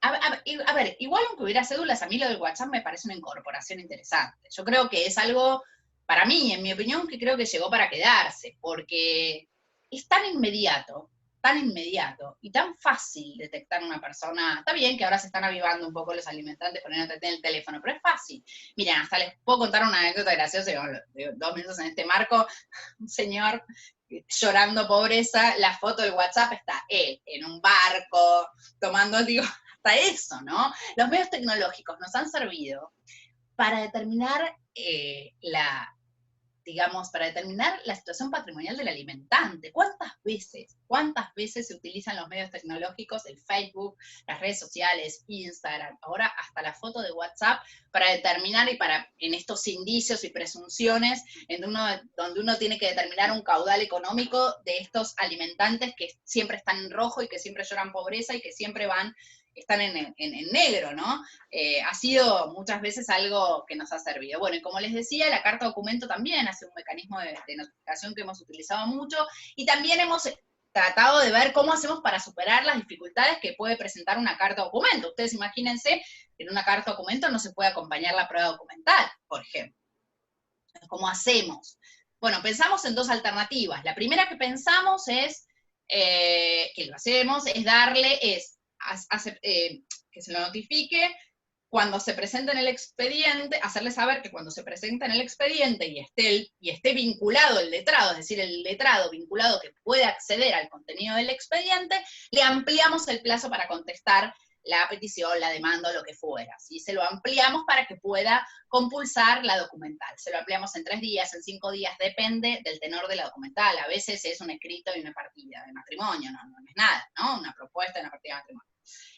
A ver, igual aunque hubiera cédulas, a mí lo del WhatsApp me parece una incorporación interesante. Yo creo que es algo, para mí, en mi opinión, que creo que llegó para quedarse, porque es tan inmediato y tan fácil detectar una persona. Está bien que ahora se están avivando un poco los alimentantes poniéndote en el teléfono, pero es fácil. Miren, hasta les puedo contar una anécdota graciosa, de 2 minutos en este marco. Un señor llorando pobreza, la foto del WhatsApp está él en un barco, tomando, digo, hasta eso, ¿no? Los medios tecnológicos nos han servido para determinar para determinar la situación patrimonial del alimentante. ¿Cuántas veces se utilizan los medios tecnológicos, el Facebook, las redes sociales, Instagram, ahora hasta la foto de WhatsApp, para determinar en estos indicios y presunciones, donde uno tiene que determinar un caudal económico de estos alimentantes que siempre están en rojo y que siempre lloran pobreza y que siempre están en negro, ¿no? Ha sido muchas veces algo que nos ha servido. Bueno, y como les decía, la carta documento también hace un mecanismo de notificación que hemos utilizado mucho, y también hemos tratado de ver cómo hacemos para superar las dificultades que puede presentar una carta documento. Ustedes imagínense que en una carta documento no se puede acompañar la prueba documental, por ejemplo. ¿Cómo hacemos? Bueno, pensamos en 2 alternativas. La primera que pensamos es, que lo hacemos, es que se lo notifique cuando se presenta en el expediente, hacerle saber que cuando se presenta en el expediente y esté vinculado el letrado, es decir, el letrado vinculado que puede acceder al contenido del expediente, le ampliamos el plazo para contestar la petición, la demanda o lo que fuera, ¿sí? Se lo ampliamos para que pueda compulsar la documental. Se lo ampliamos en 3 días, en 5 días, depende del tenor de la documental. A veces es un escrito y una partida de matrimonio, no es nada, ¿no? Una propuesta de una partida de matrimonio.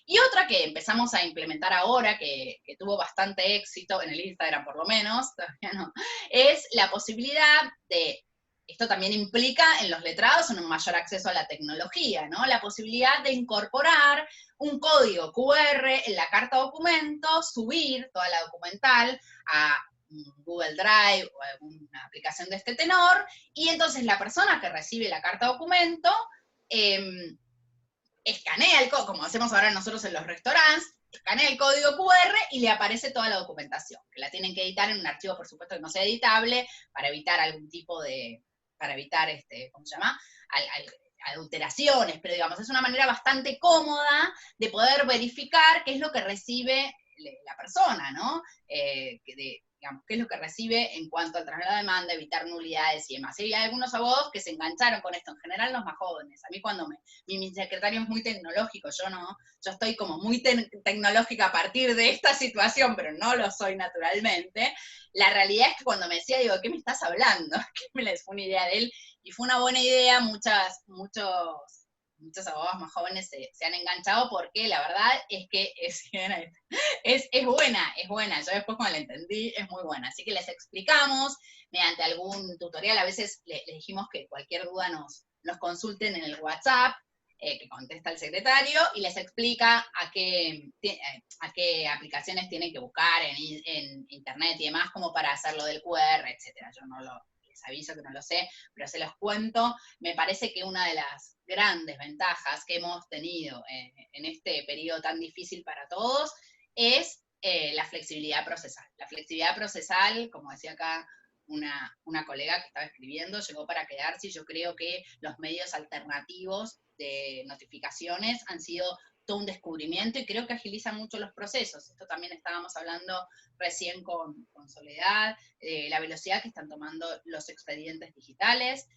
Y otra que empezamos a implementar ahora, que tuvo bastante éxito, en el Instagram por lo menos, todavía no, es la posibilidad de, esto también implica en los letrados un mayor acceso a la tecnología, ¿no? La posibilidad de incorporar un código QR en la carta documento, subir toda la documental a Google Drive o alguna aplicación de este tenor, y entonces la persona que recibe la carta documento escanea el código, como hacemos ahora nosotros en los restaurantes, escanea el código QR y le aparece toda la documentación, que la tienen que editar en un archivo, por supuesto, que no sea editable, para evitar algún tipo de, ¿cómo se llama? Adulteraciones, pero digamos, es una manera bastante cómoda de poder verificar qué es lo que recibe la persona, ¿no? Digamos, qué es lo que recibe en cuanto al traslado de demanda, evitar nulidades y demás. Y hay algunos abogados que se engancharon con esto, en general los más jóvenes. A mí cuando mi secretario es muy tecnológico, yo no, yo estoy como muy tecnológica a partir de esta situación, pero no lo soy naturalmente. La realidad es que cuando me decía, digo, ¿qué me estás hablando? Que me les fue una idea de él, y fue una buena idea, muchos abogados más jóvenes se han enganchado, porque la verdad es que es buena, yo después cuando la entendí, es muy buena. Así que les explicamos, mediante algún tutorial, a veces les dijimos que cualquier duda nos consulten en el WhatsApp, que contesta el secretario, y les explica a qué aplicaciones tienen que buscar en internet y demás, como para hacer lo del QR, etcétera. Yo les aviso que no lo sé, pero se los cuento. Me parece que una de las grandes ventajas que hemos tenido en este periodo tan difícil para todos es la flexibilidad procesal. La flexibilidad procesal, como decía acá una colega que estaba escribiendo, llegó para quedarse, y yo creo que los medios alternativos de notificaciones han sido todo un descubrimiento, y creo que agiliza mucho los procesos. Esto también estábamos hablando recién con Soledad, la velocidad que están tomando los expedientes digitales,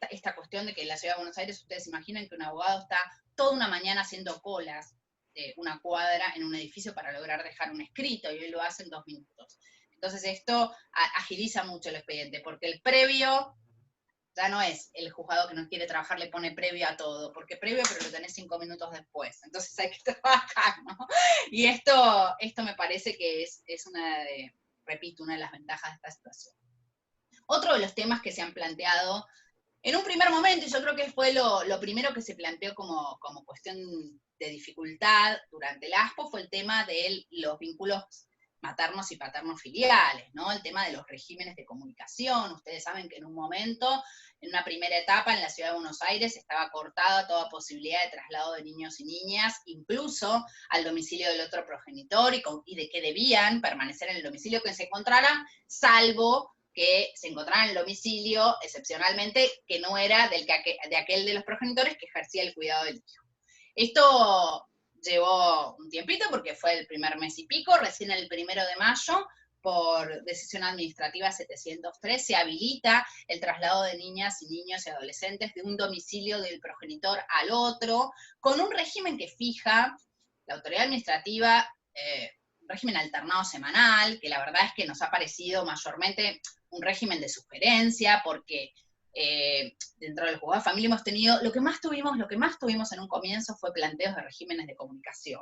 esta cuestión de que en la Ciudad de Buenos Aires, ustedes imaginan que un abogado está toda una mañana haciendo colas de una cuadra en un edificio para lograr dejar un escrito, y hoy lo hace en 2 minutos. Entonces esto agiliza mucho el expediente, porque el previo ya no es el juzgado que no quiere trabajar, le pone previo a todo, porque previo, pero lo tenés 5 minutos después, entonces hay que trabajar, ¿no? Y esto me parece que es una de las ventajas de esta situación. Otro de los temas que se han planteado en un primer momento, y yo creo que fue lo primero que se planteó como cuestión de dificultad durante el ASPO, fue el tema de los vínculos maternos y paternos filiales, ¿no? El tema de los regímenes de comunicación. Ustedes saben que en un momento, en una primera etapa en la Ciudad de Buenos Aires, estaba cortada toda posibilidad de traslado de niños y niñas, incluso al domicilio del otro progenitor, y de que debían permanecer en el domicilio que se encontraran, salvo que se encontraran en el domicilio, excepcionalmente, que no era de aquel de los progenitores que ejercía el cuidado del hijo. Esto llevó un tiempito, porque fue el primer mes y pico. Recién el 1 de mayo, por decisión administrativa 703, se habilita el traslado de niñas y niños y adolescentes de un domicilio del progenitor al otro, con un régimen que fija la autoridad administrativa, un régimen alternado semanal, que la verdad es que nos ha parecido mayormente un régimen de sugerencia, porque dentro del juzgado de familia hemos tenido, lo que más tuvimos en un comienzo fue planteos de regímenes de comunicación,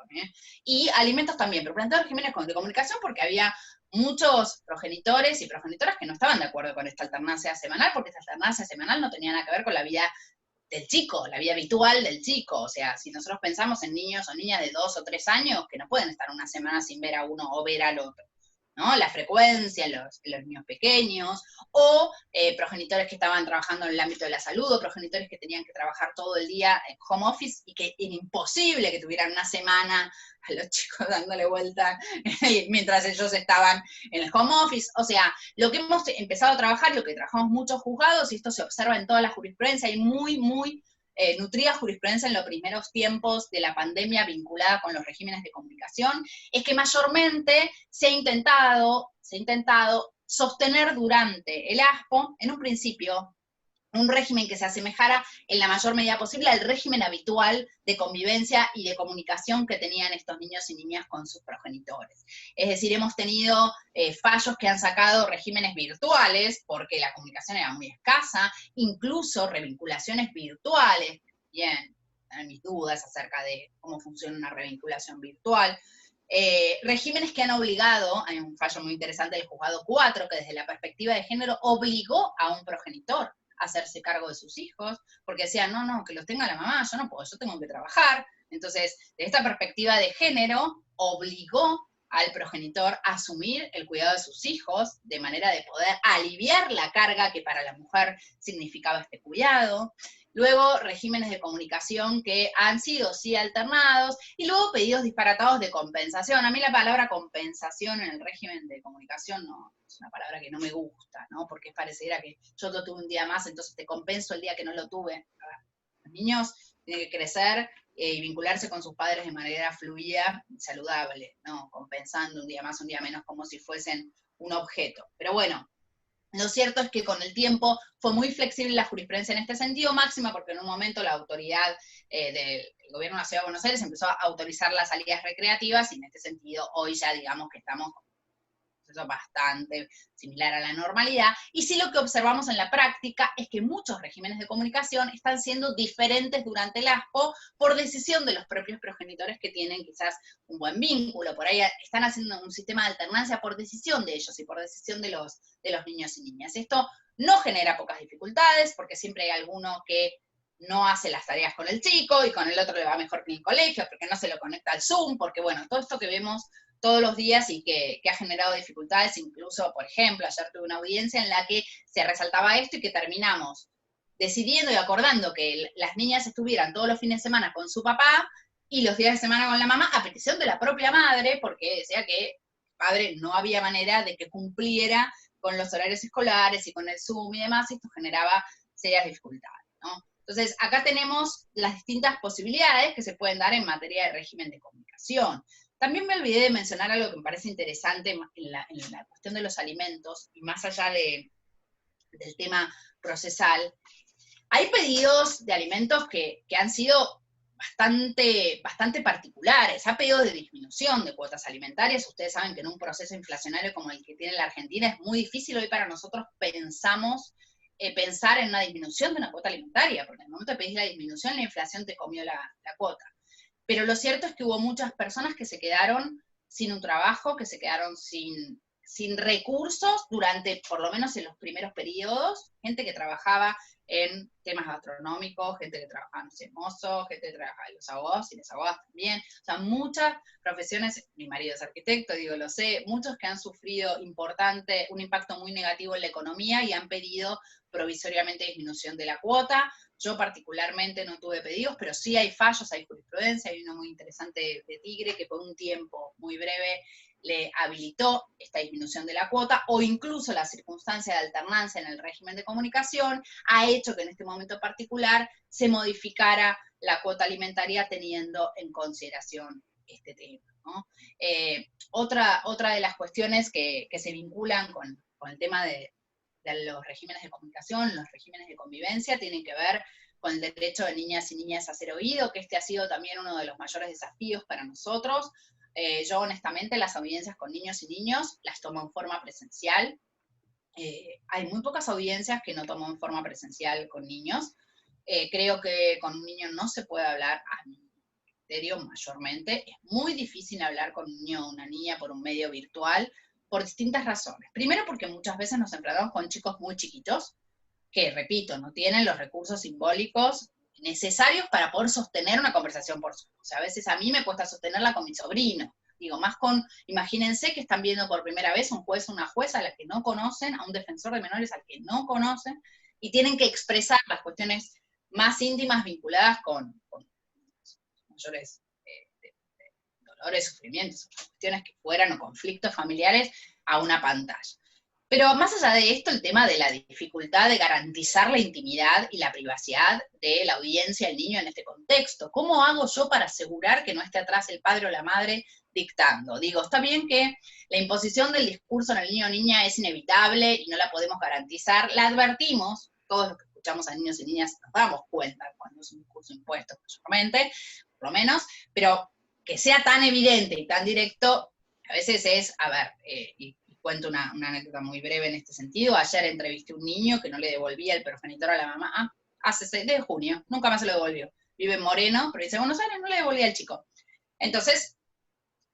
y alimentos también, pero planteos de regímenes de comunicación, porque había muchos progenitores y progenitoras que no estaban de acuerdo con esta alternancia semanal, porque esta alternancia semanal no tenía nada que ver con la vida del chico, la vida habitual del chico. O sea, si nosotros pensamos en niños o niñas de 2 o 3 años, que no pueden estar una semana sin ver a uno o ver al otro, ¿no? La frecuencia en los niños pequeños, o progenitores que estaban trabajando en el ámbito de la salud, o progenitores que tenían que trabajar todo el día en home office, y que era imposible que tuvieran una semana a los chicos dándole vuelta mientras ellos estaban en el home office. O sea, lo que hemos empezado a trabajar, lo que trabajamos muchos juzgados, y esto se observa en toda la jurisprudencia, hay muy nutrida jurisprudencia en los primeros tiempos de la pandemia vinculada con los regímenes de comunicación, es que mayormente se ha intentado sostener durante el ASPO, en un principio, un régimen que se asemejara en la mayor medida posible al régimen habitual de convivencia y de comunicación que tenían estos niños y niñas con sus progenitores. Es decir, hemos tenido fallos que han sacado regímenes virtuales, porque la comunicación era muy escasa, incluso revinculaciones virtuales. Bien, tener mis dudas acerca de cómo funciona una revinculación virtual. Regímenes que han obligado, hay un fallo muy interesante del juzgado 4, que desde la perspectiva de género obligó a un progenitor a hacerse cargo de sus hijos, porque decían, no, que los tenga la mamá, yo no puedo, yo tengo que trabajar. Entonces, desde esta perspectiva de género, obligó al progenitor a asumir el cuidado de sus hijos, de manera de poder aliviar la carga que para la mujer significaba este cuidado. Luego, regímenes de comunicación que han sido, sí, alternados, y luego pedidos disparatados de compensación. A mí la palabra compensación en el régimen de comunicación no, es una palabra que no me gusta, ¿no? Porque pareciera que yo lo tuve un día más, entonces te compenso el día que no lo tuve. A ver, los niños tienen que crecer y vincularse con sus padres de manera fluida, saludable, ¿no? Compensando un día más, un día menos, como si fuesen un objeto. Pero bueno, lo cierto es que con el tiempo fue muy flexible la jurisprudencia en este sentido, máxima porque en un momento la autoridad del gobierno de la Ciudad de Buenos Aires empezó a autorizar las salidas recreativas, y en este sentido hoy ya digamos que estamos con un proceso bastante similar a la normalidad. Y sí, lo que observamos en la práctica es que muchos regímenes de comunicación están siendo diferentes durante el ASPO por decisión de los propios progenitores, que tienen quizás un buen vínculo, por ahí están haciendo un sistema de alternancia por decisión de ellos y por decisión de los niños y niñas. Esto no genera pocas dificultades, porque siempre hay alguno que no hace las tareas con el chico y con el otro le va mejor que en el colegio, porque no se lo conecta al Zoom, porque bueno, todo esto que vemos todos los días y que ha generado dificultades. Incluso, por ejemplo, ayer tuve una audiencia en la que se resaltaba esto y que terminamos decidiendo y acordando que las niñas estuvieran todos los fines de semana con su papá y los días de semana con la mamá, a petición de la propia madre, porque decía que el padre no había manera de que cumpliera con los horarios escolares y con el Zoom y demás, y esto generaba serias dificultades, ¿no? Entonces, acá tenemos las distintas posibilidades que se pueden dar en materia de régimen de comunicación. También me olvidé de mencionar algo que me parece interesante en la cuestión de los alimentos, y más allá del tema procesal. Hay pedidos de alimentos que han sido bastante particulares. Ha pedido de disminución de cuotas alimentarias. Ustedes saben que en un proceso inflacionario como el que tiene la Argentina es muy difícil hoy para nosotros pensar en una disminución de una cuota alimentaria, porque en el momento de pedir la disminución, la inflación te comió la cuota. Pero lo cierto es que hubo muchas personas que se quedaron sin un trabajo, que se quedaron sin recursos durante, por lo menos en los primeros periodos, gente que trabajaba en temas gastronómicos, gente que trabajaba, no sé, mozo, gente que trabajaba en los abogados y las abogadas también. O sea, muchas profesiones, mi marido es arquitecto, digo, lo sé, muchos que han sufrido un impacto muy negativo en la economía y han pedido provisoriamente disminución de la cuota. Yo particularmente no tuve pedidos, pero sí hay fallos, hay jurisprudencia, hay uno muy interesante de Tigre que por un tiempo muy breve le habilitó esta disminución de la cuota, o incluso la circunstancia de alternancia en el régimen de comunicación ha hecho que en este momento particular se modificara la cuota alimentaria teniendo en consideración este tema, ¿no? Otra de las cuestiones que se vinculan con el tema de los regímenes de comunicación, los regímenes de convivencia, tienen que ver con el derecho de niñas y niñas a ser oído, que este ha sido también uno de los mayores desafíos para nosotros. Yo honestamente las audiencias con niños y niños las tomo en forma presencial. Hay muy pocas audiencias que no tomo en forma presencial con niños. Creo que con un niño no se puede hablar, a mi criterio mayormente. Es muy difícil hablar con un niño o una niña por un medio virtual, por distintas razones. Primero, porque muchas veces nos enfrentamos con chicos muy chiquitos, que, repito, no tienen los recursos simbólicos necesarios para poder sostener una conversación por Zoom. O sea, a veces a mí me cuesta sostenerla con mi sobrino. Digo, más imagínense que están viendo por primera vez un juez o una jueza a la que no conocen, a un defensor de menores al que no conocen, y tienen que expresar las cuestiones más íntimas vinculadas con mayores dolores, sufrimientos, cuestiones que fueran, o conflictos familiares, a una pantalla. Pero más allá de esto, el tema de la dificultad de garantizar la intimidad y la privacidad de la audiencia del niño en este contexto. ¿Cómo hago yo para asegurar que no esté atrás el padre o la madre dictando? Digo, está bien que la imposición del discurso en el niño o niña es inevitable y no la podemos garantizar. La advertimos, todos los que escuchamos a niños y niñas nos damos cuenta cuando es un discurso impuesto mayormente, por lo menos, pero que sea tan evidente y tan directo, a veces es, y cuento una anécdota muy breve en este sentido. Ayer entrevisté a un niño que no le devolvía el progenitor a la mamá, desde junio, nunca más se lo devolvió. vive en Moreno, provincia de Buenos Aires, no le devolvía al chico. Entonces,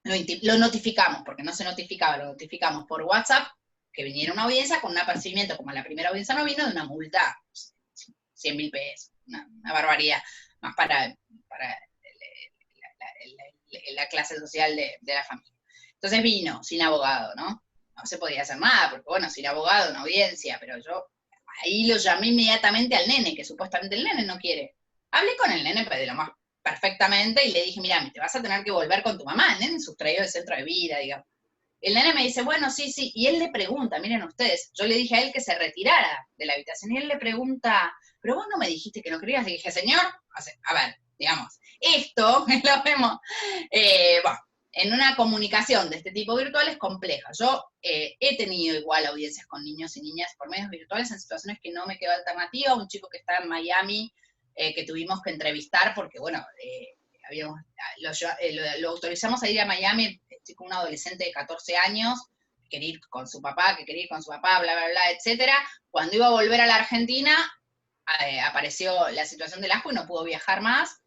lo notificamos, porque no se notificaba, lo notificamos por WhatsApp, que viniera una audiencia con un apercibimiento, como la primera audiencia no vino, de una multa, 100.000 pesos, una barbaridad, más para la clase social de la familia. Entonces vino, sin abogado, ¿no? No se podía hacer nada, porque bueno, sin abogado, una audiencia, pero yo ahí lo llamé inmediatamente al nene, que supuestamente el nene no quiere. Hablé con el nene de lo más perfectamente y le dije, mira, te vas a tener que volver con tu mamá, el nene sustraído del centro de vida, digamos. El nene me dice, bueno, sí, y él le pregunta, miren ustedes, yo le dije a él que se retirara de la habitación, y él le pregunta, pero vos no me dijiste que no querías. Le dije, señor, a ver, digamos, esto lo vemos, bueno, en una comunicación de este tipo virtual es compleja. Yo he tenido igual audiencias con niños y niñas por medios virtuales en situaciones que no me quedó alternativa. Un chico que está en Miami, que tuvimos que entrevistar porque, bueno, lo autorizamos a ir a Miami, chico, un adolescente de 14 años, que quería ir con su papá, bla, bla, bla, etcétera. Cuando iba a volver a la Argentina, apareció la situación del ASCO y no pudo viajar más.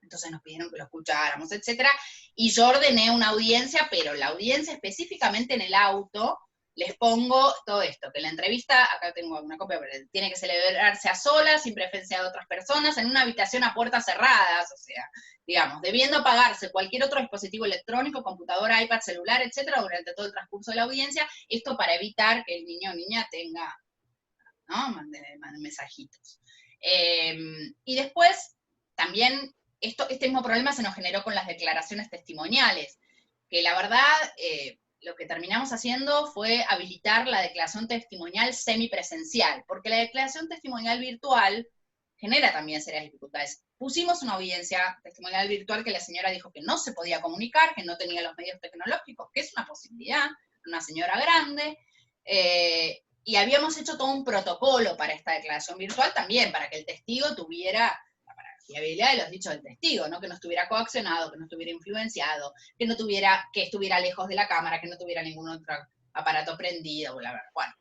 Entonces nos pidieron que lo escucháramos, etcétera, y yo ordené una audiencia, pero la audiencia específicamente en el auto, les pongo todo esto, que la entrevista, acá tengo una copia, pero tiene que celebrarse a solas, sin presencia de otras personas, en una habitación a puertas cerradas, o sea, digamos, debiendo apagarse cualquier otro dispositivo electrónico, computadora, iPad, celular, etcétera, durante todo el transcurso de la audiencia, esto para evitar que el niño o niña tenga, ¿no?, mande mensajitos. Y después, también, este mismo problema se nos generó con las declaraciones testimoniales, que la verdad, lo que terminamos haciendo fue habilitar la declaración testimonial semipresencial, porque la declaración testimonial virtual genera también serias dificultades. Pusimos una audiencia testimonial virtual que la señora dijo que no se podía comunicar, que no tenía los medios tecnológicos, que es una posibilidad, una señora grande, y habíamos hecho todo un protocolo para esta declaración virtual también, para que el testigo tuviera fiabilidad de los dichos del testigo, ¿no? Que no estuviera coaccionado, que no estuviera influenciado, que estuviera lejos de la cámara, que no tuviera ningún otro aparato prendido, bla, bla. Bueno,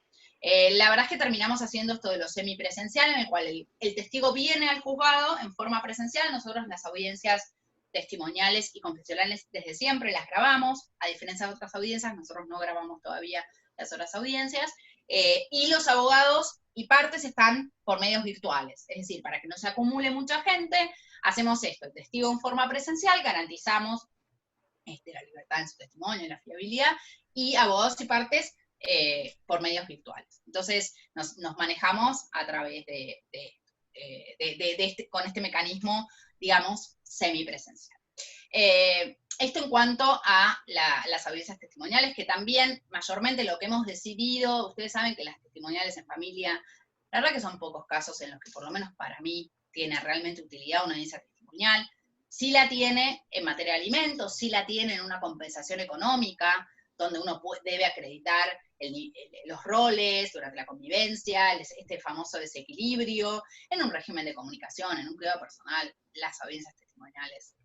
la verdad es que terminamos haciendo esto de lo semipresencial, en el cual el testigo viene al juzgado en forma presencial. Nosotros las audiencias testimoniales y confesionales desde siempre las grabamos, a diferencia de otras audiencias, nosotros no grabamos todavía las otras audiencias, y los abogados y partes están por medios virtuales, es decir, para que no se acumule mucha gente, hacemos esto, el testigo en forma presencial, garantizamos la libertad en su testimonio, la fiabilidad, y abogados y partes por medios virtuales. Entonces, nos manejamos a través con este mecanismo, digamos, semipresencial. Esto en cuanto a las audiencias testimoniales, que también mayormente lo que hemos decidido, ustedes saben que las testimoniales en familia, la verdad que son pocos casos en los que por lo menos para mí tiene realmente utilidad una audiencia testimonial. Sí la tiene en materia de alimentos, sí la tiene en una compensación económica, donde uno debe acreditar los roles durante la convivencia, este famoso desequilibrio, en un régimen de comunicación, en un cuidado personal. Las audiencias testimoniales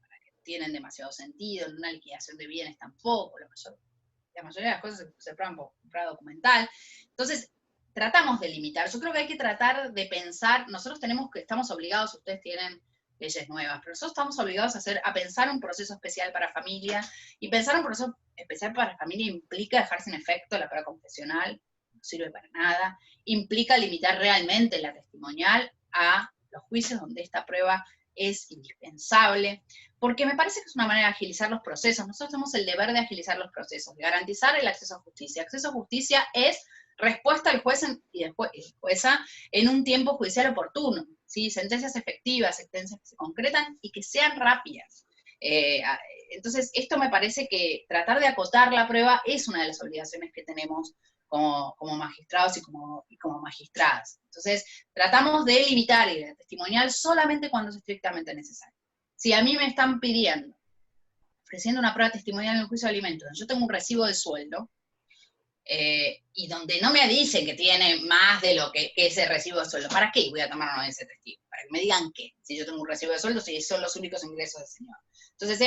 tienen demasiado sentido, en una liquidación de bienes tampoco, la mayoría de las cosas se prueban por documental. Entonces, tratamos de limitar. Yo creo que hay que tratar de pensar, nosotros estamos obligados, ustedes tienen leyes nuevas, pero nosotros estamos obligados a pensar un proceso especial para familia, y pensar un proceso especial para familia implica dejar sin efecto la prueba confesional, no sirve para nada, implica limitar realmente la testimonial a los juicios donde esta prueba es indispensable, porque me parece que es una manera de agilizar los procesos. Nosotros tenemos el deber de agilizar los procesos, de garantizar el acceso a justicia. Acceso a justicia es respuesta al juez y jueza en un tiempo judicial oportuno, ¿sí? Sentencias efectivas, sentencias que se concretan y que sean rápidas. Entonces, esto me parece que tratar de acotar la prueba es una de las obligaciones que tenemos como magistrados y como magistradas. Entonces, tratamos de limitar y de testimonial solamente cuando es estrictamente necesario. Si a mí me están pidiendo, ofreciendo una prueba testimonial en el juicio de alimentos, yo tengo un recibo de sueldo, y donde no me dicen que tiene más de lo que ese recibo de sueldo, ¿para qué voy a tomar uno de ese testigo? Para que me digan qué, si yo tengo un recibo de sueldo, si son los únicos ingresos del señor. Entonces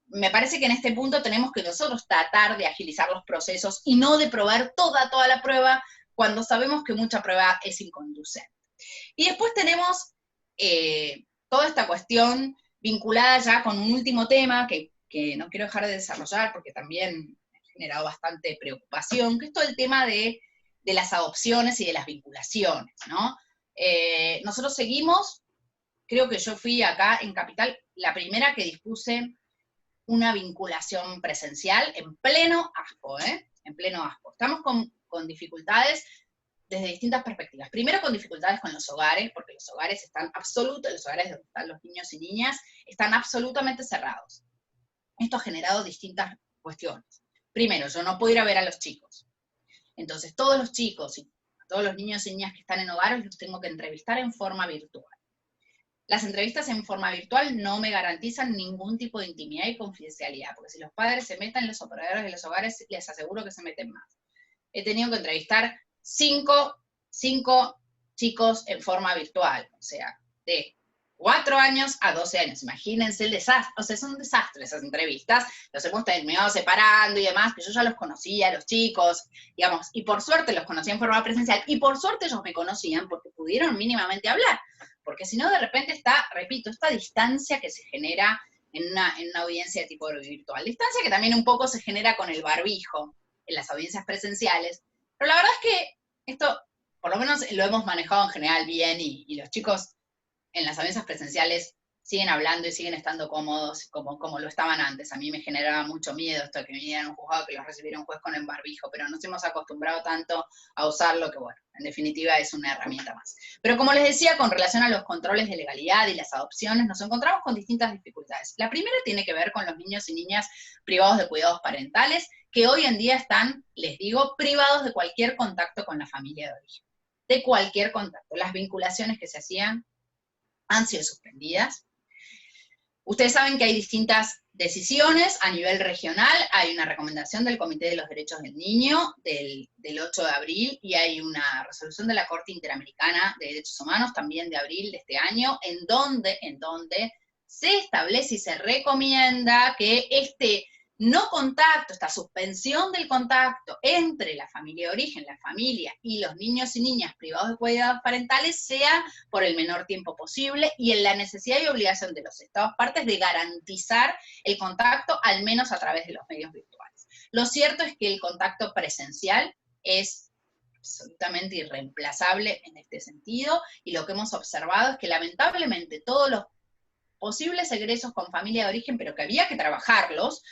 me parece que en este punto tenemos que nosotros tratar de agilizar los procesos y no de probar toda la prueba cuando sabemos que mucha prueba es inconducente. Y después tenemos toda esta cuestión vinculada ya con un último tema que no quiero dejar de desarrollar porque también ha generado bastante preocupación, que es todo el tema de las adopciones y de las vinculaciones, ¿no? Nosotros seguimos, creo que yo fui acá en Capital la primera que dispuse una vinculación presencial en pleno ASPO, en pleno ASPO. Estamos con dificultades desde distintas perspectivas. Primero con dificultades con los hogares, porque los hogares los hogares donde están los niños y niñas, están absolutamente cerrados. Esto ha generado distintas cuestiones. Primero, yo no puedo ir a ver a los chicos. Entonces, todos los chicos y todos los niños y niñas que están en hogares los tengo que entrevistar en forma virtual. Las entrevistas en forma virtual no me garantizan ningún tipo de intimidad y confidencialidad, porque si los padres se meten, los operadores de los hogares, les aseguro que se meten más. He tenido que entrevistar 5 chicos en forma virtual, o sea, de 4 años a 12 años. Imagínense el desastre, o sea, es un desastre esas entrevistas, los hemos terminado separando y demás, que yo ya los conocía, los chicos, digamos, y por suerte los conocí en forma presencial, y por suerte ellos me conocían porque pudieron mínimamente hablar, porque si no de repente está, repito, esta distancia que se genera en una audiencia de tipo virtual, distancia que también un poco se genera con el barbijo en las audiencias presenciales, pero la verdad es que esto, por lo menos lo hemos manejado en general bien, y los chicos en las audiencias presenciales siguen hablando y siguen estando cómodos como lo estaban antes. A mí me generaba mucho miedo esto de que vinieran a un juzgado, que los recibiera un juez con el barbijo, pero nos hemos acostumbrado tanto a usarlo que, bueno, en definitiva es una herramienta más. Pero como les decía, con relación a los controles de legalidad y las adopciones, nos encontramos con distintas dificultades. La primera tiene que ver con los niños y niñas privados de cuidados parentales, que hoy en día están, les digo, privados de cualquier contacto con la familia de origen. De cualquier contacto. Las vinculaciones que se hacían han sido suspendidas. Ustedes saben que hay distintas decisiones a nivel regional, hay una recomendación del Comité de los Derechos del Niño del 8 de abril, y hay una resolución de la Corte Interamericana de Derechos Humanos también de abril de este año, en donde se establece y se recomienda que este no contacto, esta suspensión del contacto entre la familia de origen, la familia y los niños y niñas privados de cuidados parentales sea por el menor tiempo posible, y en la necesidad y obligación de los Estados partes de garantizar el contacto, al menos a través de los medios virtuales. Lo cierto es que el contacto presencial es absolutamente irreemplazable en este sentido, y lo que hemos observado es que lamentablemente todos los posibles egresos con familia de origen, pero que había que trabajarlos,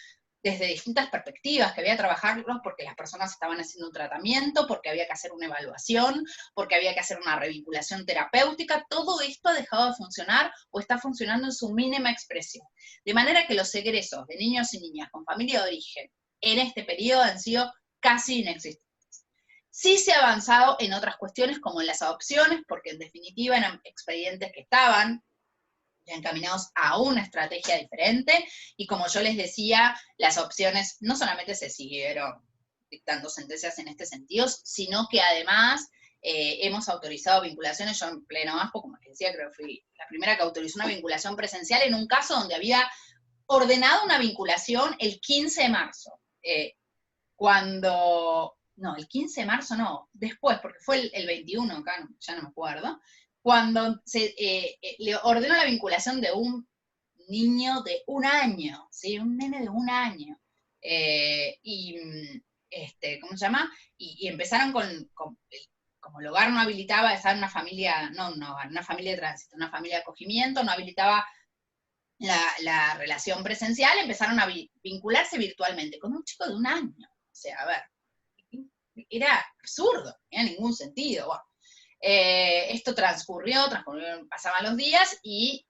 desde distintas perspectivas, que había que trabajarlos porque las personas estaban haciendo un tratamiento, porque había que hacer una evaluación, porque había que hacer una revinculación terapéutica, todo esto ha dejado de funcionar o está funcionando en su mínima expresión. De manera que los egresos de niños y niñas con familia de origen en este periodo han sido casi inexistentes. Sí se ha avanzado en otras cuestiones como en las adopciones, porque en definitiva eran expedientes que estaban encaminados a una estrategia diferente, y como yo les decía, las opciones no solamente se siguieron dictando sentencias en este sentido, sino que además hemos autorizado vinculaciones. Yo en pleno ASPO, como les decía, creo que fui la primera que autorizó una vinculación presencial en un caso donde había ordenado una vinculación el 15 de marzo, no, el 15 de marzo no, después, porque fue el 21, acá ya no me acuerdo, cuando se le ordenó la vinculación de un niño de 1 año, ¿sí? Un nene de 1 año. ¿Cómo se llama? Y empezaron como el hogar no habilitaba estar en una familia, una familia de tránsito, una familia de acogimiento, no habilitaba la relación presencial, empezaron a vincularse virtualmente con un chico de 1 año. O sea, a ver, era absurdo, no tenía ningún sentido. Bueno, esto pasaban los días y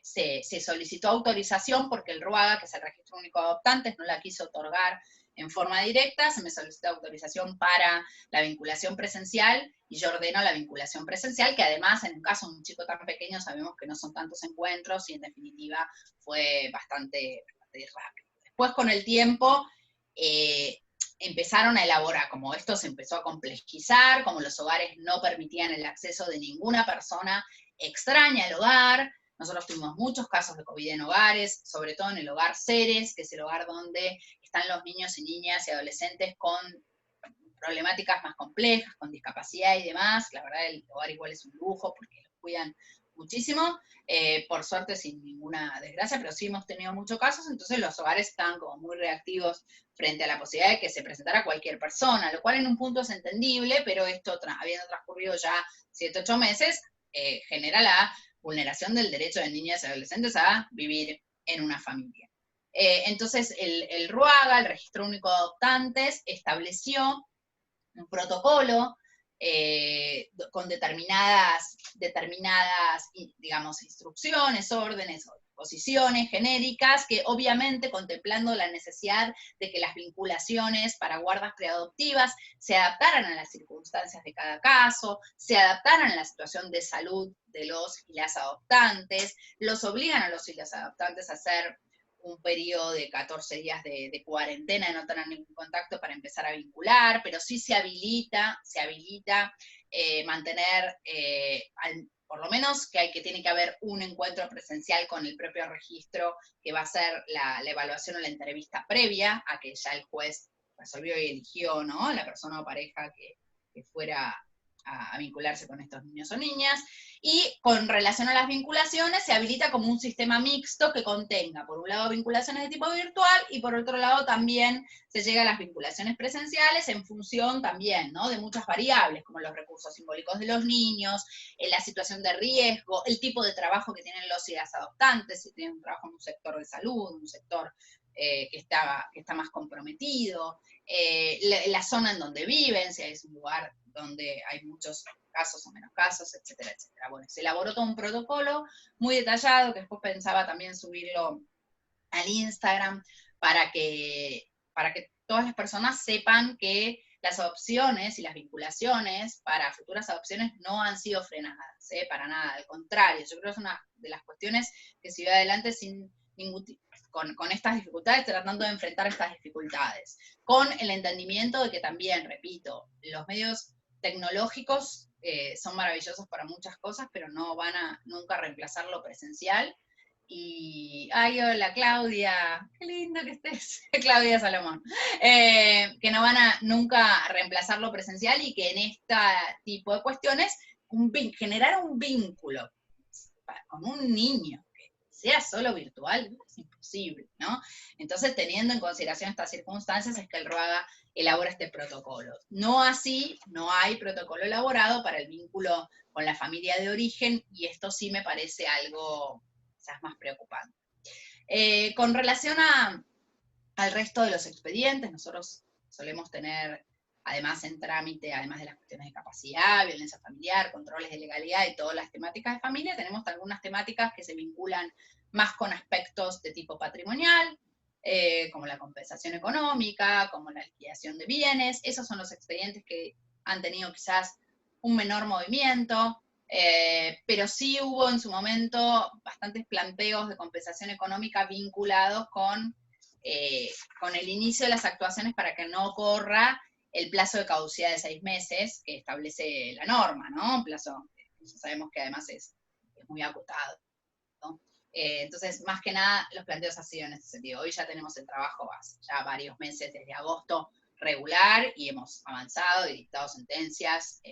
se solicitó autorización porque el RUAGA, que es el Registro Único de Adoptantes, no la quiso otorgar en forma directa. Se me solicitó autorización para la vinculación presencial y yo ordeno la vinculación presencial, que además en un caso de un chico tan pequeño sabemos que no son tantos encuentros y en definitiva fue bastante rápido. Después con el tiempo empezaron a elaborar, como esto se empezó a complejizar, como los hogares no permitían el acceso de ninguna persona extraña al hogar. Nosotros tuvimos muchos casos de COVID en hogares, sobre todo en el hogar Ceres, que es el hogar donde están los niños y niñas y adolescentes con problemáticas más complejas, con discapacidad y demás. La verdad, el hogar igual es un lujo porque los cuidan muchísimo, por suerte sin ninguna desgracia, pero sí hemos tenido muchos casos, entonces los hogares estaban como muy reactivos frente a la posibilidad de que se presentara cualquier persona, lo cual en un punto es entendible, pero esto, habiendo transcurrido ya 7, 8 meses, genera la vulneración del derecho de niñas y adolescentes a vivir en una familia. Entonces el RUAGA, el Registro Único de Adoptantes, estableció un protocolo con determinadas, digamos, instrucciones, órdenes, posiciones genéricas, que obviamente contemplando la necesidad de que las vinculaciones para guardas preadoptivas se adaptaran a las circunstancias de cada caso, se adaptaran a la situación de salud de los y las adoptantes, los obligan a los y las adoptantes a hacer un periodo de 14 días de cuarentena, de no tener ningún contacto para empezar a vincular, pero sí se habilita mantener, por lo menos que tiene que haber un encuentro presencial con el propio registro, que va a ser la evaluación o la entrevista previa a que ya el juez resolvió y eligió, ¿no?, la persona o pareja que fuera a vincularse con estos niños o niñas, y con relación a las vinculaciones se habilita como un sistema mixto que contenga, por un lado, vinculaciones de tipo virtual, y por otro lado también se llega a las vinculaciones presenciales en función también, ¿no?, de muchas variables, como los recursos simbólicos de los niños, la situación de riesgo, el tipo de trabajo que tienen los y las adoptantes, si tienen un trabajo en un sector de salud, un sector que está más comprometido, la zona en donde viven, si es un lugar donde hay muchos casos o menos casos, etcétera, etcétera. Bueno, se elaboró todo un protocolo muy detallado, que después pensaba también subirlo al Instagram, para que todas las personas sepan que las adopciones y las vinculaciones para futuras adopciones no han sido frenadas, para nada, al contrario, yo creo que es una de las cuestiones que se va adelante sin con estas dificultades, tratando de enfrentar estas dificultades, con el entendimiento de que también, repito, los medios tecnológicos son maravillosos para muchas cosas, pero no van a nunca reemplazar lo presencial. Y, ay, hola Claudia, qué lindo que estés, Claudia Salomón, que no van a nunca reemplazar lo presencial, y que en este tipo de cuestiones generar un vínculo con un niño que sea solo virtual es imposible, ¿no? Entonces, teniendo en consideración estas circunstancias, es que el RUAGA elabora este protocolo. No así, no hay protocolo elaborado para el vínculo con la familia de origen, y esto sí me parece algo quizás más preocupante. Con relación al resto de los expedientes, nosotros solemos tener, además en trámite, además de las cuestiones de capacidad, violencia familiar, controles de legalidad y todas las temáticas de familia, tenemos algunas temáticas que se vinculan más con aspectos de tipo patrimonial, como la compensación económica, como la liquidación de bienes. Esos son los expedientes que han tenido quizás un menor movimiento, pero sí hubo en su momento bastantes planteos de compensación económica vinculados con el inicio de las actuaciones para que no corra el plazo de caducidad de 6 meses que establece la norma, ¿no? Un plazo que sabemos que además es muy acotado, ¿no? Entonces, más que nada, los planteos han sido en ese sentido. Hoy ya tenemos el trabajo hace ya varios meses, desde agosto, regular, y hemos avanzado y dictado sentencias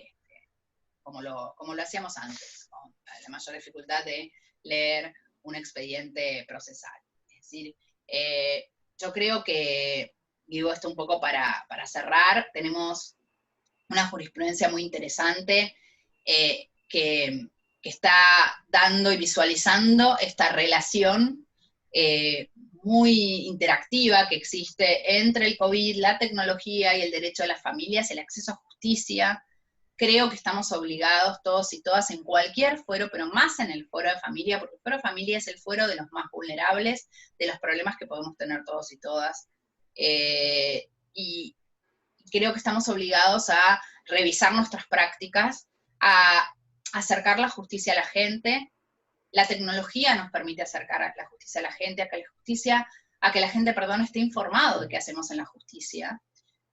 como lo hacíamos antes, con la mayor dificultad de leer un expediente procesal. Es decir, yo creo que, digo esto un poco para cerrar, tenemos una jurisprudencia muy interesante que está dando y visualizando esta relación muy interactiva que existe entre el COVID, la tecnología y el derecho de las familias, el acceso a justicia. Creo que estamos obligados todos y todas en cualquier fuero, pero más en el foro de familia, porque el foro de familia es el fuero de los más vulnerables, de los problemas que podemos tener todos y todas. Y creo que estamos obligados a revisar nuestras prácticas, a acercar la justicia a la gente. La tecnología nos permite acercar a la justicia a la gente, a que la gente, esté informado de qué hacemos en la justicia,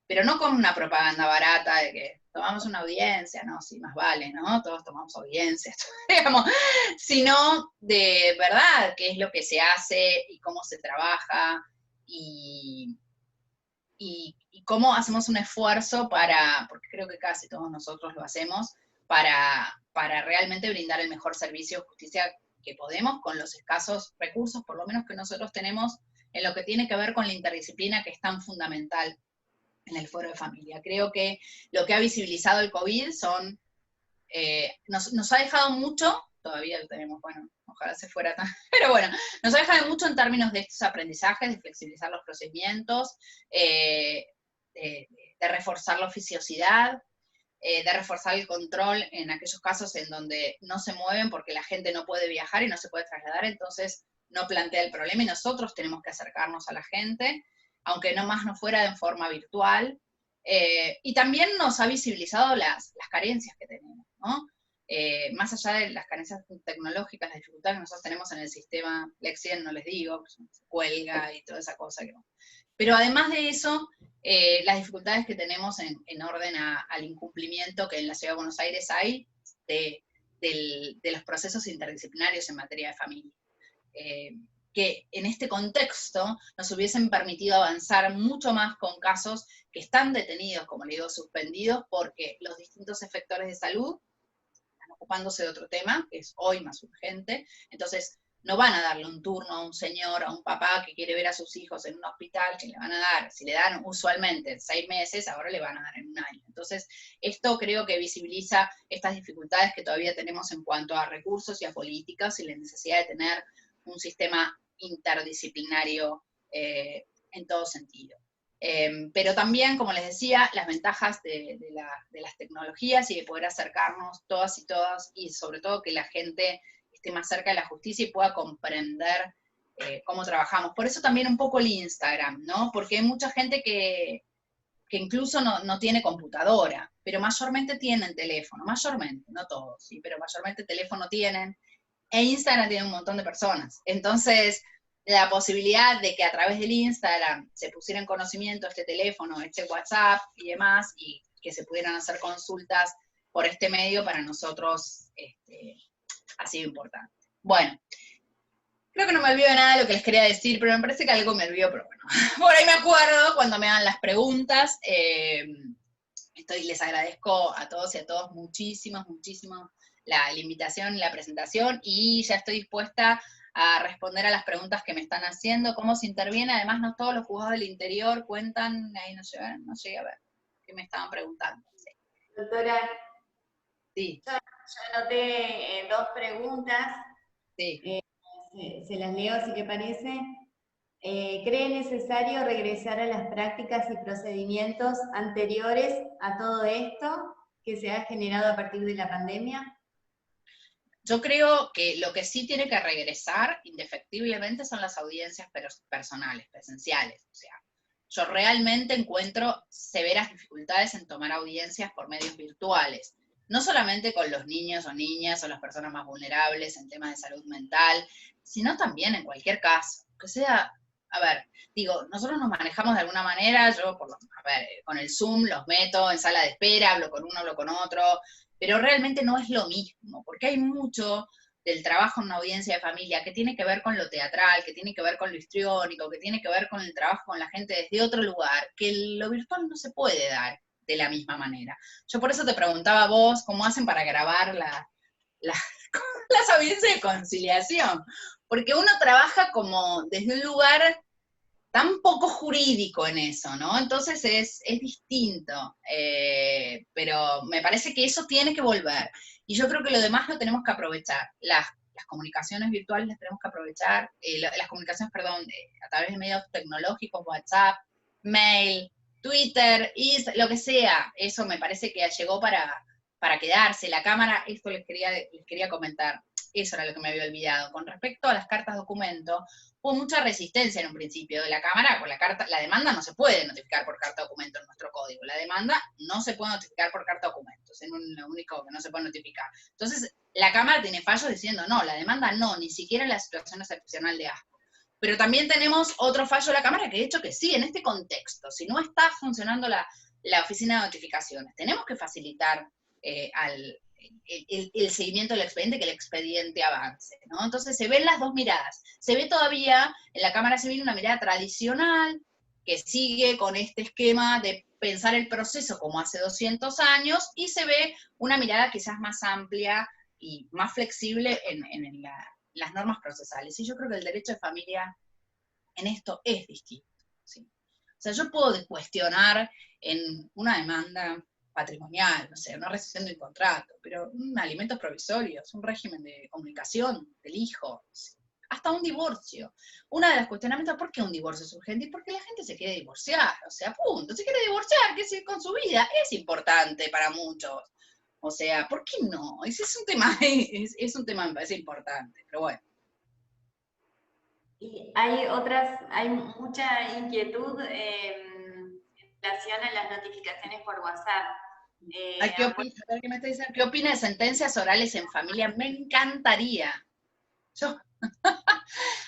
pero no con una propaganda barata de que tomamos una audiencia, no, sí, más vale, ¿no? Todos tomamos audiencias, digamos, sino de verdad qué es lo que se hace y cómo se trabaja, y cómo hacemos un esfuerzo porque creo que casi todos nosotros lo hacemos, para realmente brindar el mejor servicio de justicia que podemos con los escasos recursos, por lo menos que nosotros tenemos, en lo que tiene que ver con la interdisciplina que es tan fundamental en el foro de familia. Creo que lo que ha visibilizado el COVID son, nos ha dejado mucho, todavía lo tenemos, bueno, ojalá se fuera tan, pero bueno, nos ha dejado mucho en términos de estos aprendizajes, de flexibilizar los procedimientos, de reforzar la oficiosidad, de reforzar el control en aquellos casos en donde no se mueven porque la gente no puede viajar y no se puede trasladar, entonces no plantea el problema y nosotros tenemos que acercarnos a la gente, aunque no más no fuera en forma virtual, y también nos ha visibilizado las carencias que tenemos, ¿no? Más allá de las carencias tecnológicas, las dificultades que nosotros tenemos en el sistema Lexien, no les digo, se cuelga y toda esa cosa. Pero además de eso, las dificultades que tenemos en orden al incumplimiento que en la Ciudad de Buenos Aires hay de los procesos interdisciplinarios en materia de familia. Que en este contexto nos hubiesen permitido avanzar mucho más con casos que están detenidos, como le digo, suspendidos, porque los distintos efectores de salud están ocupándose de otro tema, que es hoy más urgente, entonces no van a darle un turno a un señor, a un papá que quiere ver a sus hijos en un hospital, que le van a dar, si le dan usualmente 6 meses, ahora le van a dar en 1 año. Entonces, esto creo que visibiliza estas dificultades que todavía tenemos en cuanto a recursos y a políticas y la necesidad de tener un sistema interdisciplinario en todo sentido. Pero también, como les decía, las ventajas de las tecnologías y de poder acercarnos todas y sobre todo que la gente esté más cerca de la justicia y pueda comprender cómo trabajamos. Por eso también un poco el Instagram, ¿no? Porque hay mucha gente que incluso no tiene computadora, pero mayormente tienen teléfono, mayormente, no todos, ¿sí? Pero mayormente teléfono tienen, e Instagram tiene un montón de personas. Entonces, la posibilidad de que a través del Instagram se pusiera en conocimiento este teléfono, este WhatsApp y demás, y que se pudieran hacer consultas por este medio, para nosotros ha sido importante. Bueno, creo que no me olvido de nada de lo que les quería decir, pero me parece que algo me olvidó, pero bueno, por ahí me acuerdo cuando me hagan las preguntas. Les agradezco a todos y a todas muchísimo la invitación y la presentación, y ya estoy dispuesta a responder a las preguntas que me están haciendo. ¿Cómo se interviene? Además, no todos los juzgados del interior cuentan, ahí no llegué a ver qué me estaban preguntando. Sí. Doctora, sí. Yo anoté 2 preguntas. Sí. Se las leo, si te parece. ¿Cree necesario regresar a las prácticas y procedimientos anteriores a todo esto que se ha generado a partir de la pandemia? Yo creo que lo que sí tiene que regresar indefectiblemente son las audiencias personales, presenciales. O sea, yo realmente encuentro severas dificultades en tomar audiencias por medios virtuales. No solamente con los niños o niñas o las personas más vulnerables en temas de salud mental, sino también en cualquier caso. Que sea, a ver, digo, nosotros nos manejamos de alguna manera, yo con el Zoom los meto en sala de espera, hablo con uno, hablo con otro, pero realmente no es lo mismo, porque hay mucho del trabajo en una audiencia de familia que tiene que ver con lo teatral, que tiene que ver con lo histriónico, que tiene que ver con el trabajo con la gente desde otro lugar, que lo virtual no se puede dar de la misma manera. Yo por eso te preguntaba a vos, ¿cómo hacen para grabar las audiencias de conciliación? Porque uno trabaja como desde un lugar tan poco jurídico en eso, ¿no? Entonces es distinto, pero me parece que eso tiene que volver. Y yo creo que lo demás lo tenemos que aprovechar. Las comunicaciones virtuales las tenemos que aprovechar, las comunicaciones, perdón, a través de medios tecnológicos, WhatsApp, mail, Twitter, lo que sea. Eso me parece que llegó para quedarse. La cámara, esto les quería comentar, eso era lo que me había olvidado. Con respecto a las cartas documento, hubo mucha resistencia en un principio de la Cámara, con la demanda no se puede notificar por carta documento en nuestro código, la demanda no se puede notificar por carta documento, es lo único que no se puede notificar. Entonces, la Cámara tiene fallos diciendo, no, la demanda no, ni siquiera en la situación excepcional de asco. Pero también tenemos otro fallo de la Cámara que ha dicho que sí, en este contexto, si no está funcionando la oficina de notificaciones, tenemos que facilitar el seguimiento del expediente, que el expediente avance, ¿no? Entonces se ven las dos miradas. Se ve todavía en la Cámara Civil una mirada tradicional, que sigue con este esquema de pensar el proceso como hace 200 años, y se ve una mirada quizás más amplia y más flexible en las normas procesales. Y yo creo que el derecho de familia en esto es distinto, ¿sí? O sea, yo puedo cuestionar en una demanda patrimonial, no sé, una rescisión del contrato, pero alimentos provisorios, un régimen de comunicación del hijo, ¿sí? Hasta un divorcio. Una de las cuestionamientos, ¿por qué un divorcio es urgente? Y porque la gente se quiere divorciar, o sea, punto, se quiere divorciar, qué hacer con su vida, es importante para muchos. O sea, ¿por qué no? Ese es un tema, es un tema, me parece importante, pero bueno. Y hay mucha inquietud en relación a las notificaciones por WhatsApp. ¿Qué opina? A ver, ¿qué me está diciendo? ¿Qué opina de sentencias orales en familia? Me encantaría.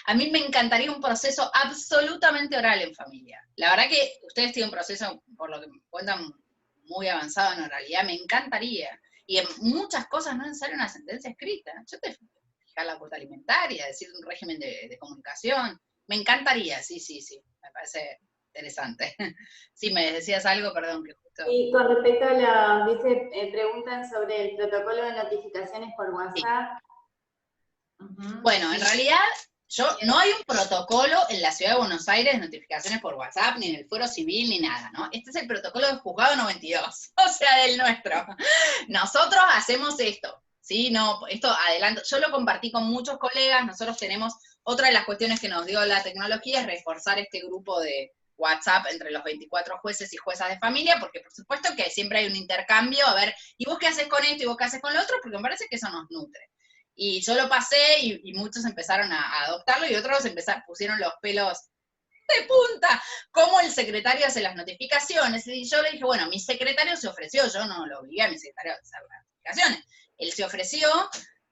A mí me encantaría un proceso absolutamente oral en familia. La verdad que ustedes tienen un proceso, por lo que me cuentan, muy avanzado en oralidad, me encantaría. Y en muchas cosas no es necesaria una sentencia escrita. Yo te fijar la cuota alimentaria, decir un régimen de comunicación. Me encantaría, sí, me parece interesante. Sí, me decías algo, perdón, que justo... Y con respecto a preguntan sobre el protocolo de notificaciones por WhatsApp. Sí. Bueno, en realidad, no hay un protocolo en la Ciudad de Buenos Aires de notificaciones por WhatsApp, ni en el Fuero Civil, ni nada, ¿no? Este es el protocolo del Juzgado 92, o sea, del nuestro. Nosotros hacemos esto, ¿sí? No, esto adelanto, yo lo compartí con muchos colegas, nosotros tenemos, otra de las cuestiones que nos dio la tecnología es reforzar este grupo de WhatsApp entre los 24 jueces y juezas de familia, porque por supuesto que siempre hay un intercambio, a ver, ¿y vos qué haces con esto? ¿Y vos qué haces con lo otro? Porque me parece que eso nos nutre. Y yo lo pasé y muchos empezaron a adoptarlo y otros pusieron los pelos de punta, cómo el secretario hace las notificaciones. Y yo le dije, bueno, mi secretario se ofreció, yo no lo obligué a mi secretario a hacer las notificaciones. Él se ofreció,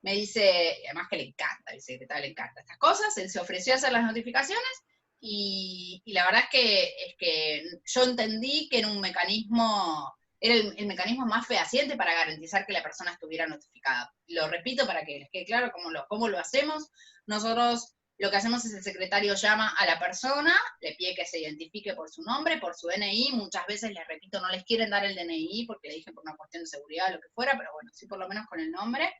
me dice, además que le encanta, el secretario le encanta estas cosas, él se ofreció a hacer las notificaciones y la verdad es que yo entendí que era un mecanismo... Era el mecanismo más fehaciente para garantizar que la persona estuviera notificada. Lo repito para que les quede claro cómo lo hacemos. Nosotros lo que hacemos es el secretario llama a la persona, le pide que se identifique por su nombre, por su DNI, muchas veces, les repito, no les quieren dar el DNI porque le dije por una cuestión de seguridad o lo que fuera, pero bueno, sí por lo menos con el nombre.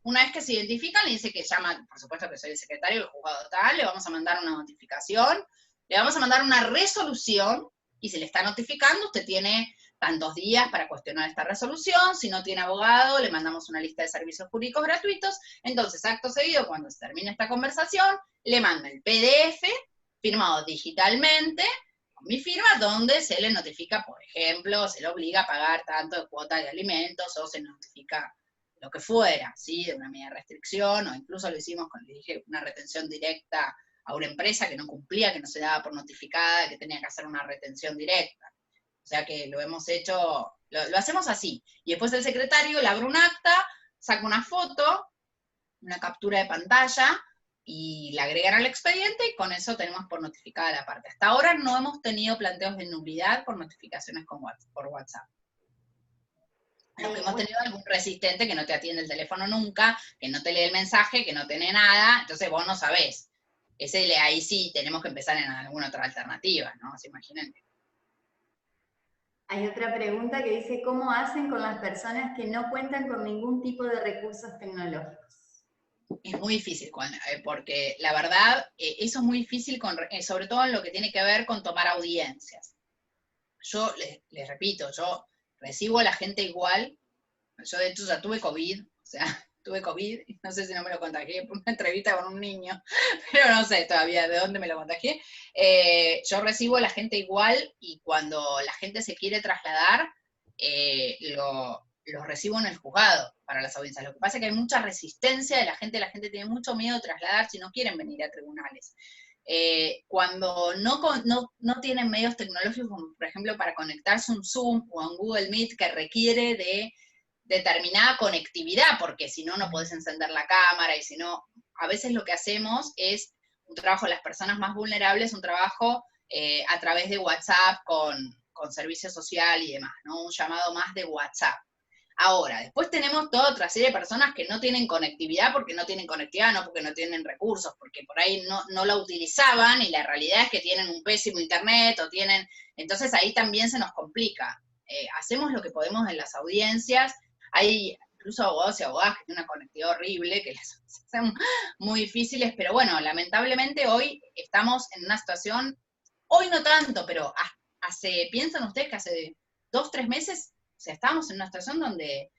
Una vez que se identifican, le dice que llama, por supuesto que soy el secretario del juzgado tal, le vamos a mandar una notificación, le vamos a mandar una resolución, y se le está notificando, usted tiene tantos días para cuestionar esta resolución, si no tiene abogado, le mandamos una lista de servicios jurídicos gratuitos, entonces acto seguido, cuando se termine esta conversación, le manda el PDF, firmado digitalmente, con mi firma, donde se le notifica, por ejemplo, se le obliga a pagar tanto de cuota de alimentos, o se notifica lo que fuera, ¿sí? De una medida de restricción, o incluso lo hicimos con, le dije, una retención directa a una empresa que no cumplía, que no se daba por notificada, que tenía que hacer una retención directa. O sea que lo hemos hecho, lo hacemos así. Y después el secretario le abre un acta, saca una foto, una captura de pantalla, y la agregan al expediente, y con eso tenemos por notificada la parte. Hasta ahora no hemos tenido planteos de nulidad por notificaciones por WhatsApp. Lo que hemos tenido algún resistente que no te atiende el teléfono nunca, que no te lee el mensaje, que no tiene nada, entonces vos no sabés. Ahí sí tenemos que empezar en alguna otra alternativa, ¿no? ¿Se imaginan? Hay otra pregunta que dice, ¿cómo hacen con las personas que no cuentan con ningún tipo de recursos tecnológicos? Es muy difícil, porque la verdad, eso es muy difícil, sobre todo en lo que tiene que ver con tomar audiencias. Yo les repito, yo recibo a la gente igual, yo de hecho ya tuve COVID, o sea, tuve COVID, no sé si no me lo contagié por una entrevista con un niño, pero no sé todavía de dónde me lo contagié. Yo recibo a la gente igual, y cuando la gente se quiere trasladar, lo recibo en el juzgado para las audiencias. Lo que pasa es que hay mucha resistencia de la gente tiene mucho miedo de trasladarse y no quieren venir a tribunales. Cuando no tienen medios tecnológicos, como por ejemplo para conectarse a un Zoom o a un Google Meet que requiere de determinada conectividad, porque si no, no podés encender la cámara, y si no, a veces lo que hacemos es un trabajo, las personas más vulnerables, un trabajo a través de WhatsApp con servicio social y demás, ¿no? Un llamado más de WhatsApp. Ahora, después tenemos toda otra serie de personas que no tienen conectividad porque no tienen conectividad, no porque no tienen recursos, porque por ahí no la utilizaban y la realidad es que tienen un pésimo internet o tienen... Entonces ahí también se nos complica. Hacemos lo que podemos en las audiencias. Hay incluso abogados y abogadas que tienen una conectividad horrible, que les hacen muy difíciles, pero bueno, lamentablemente hoy estamos en una situación, hoy no tanto, pero piensan ustedes que hace 2, 3 meses, o sea, estábamos en una situación donde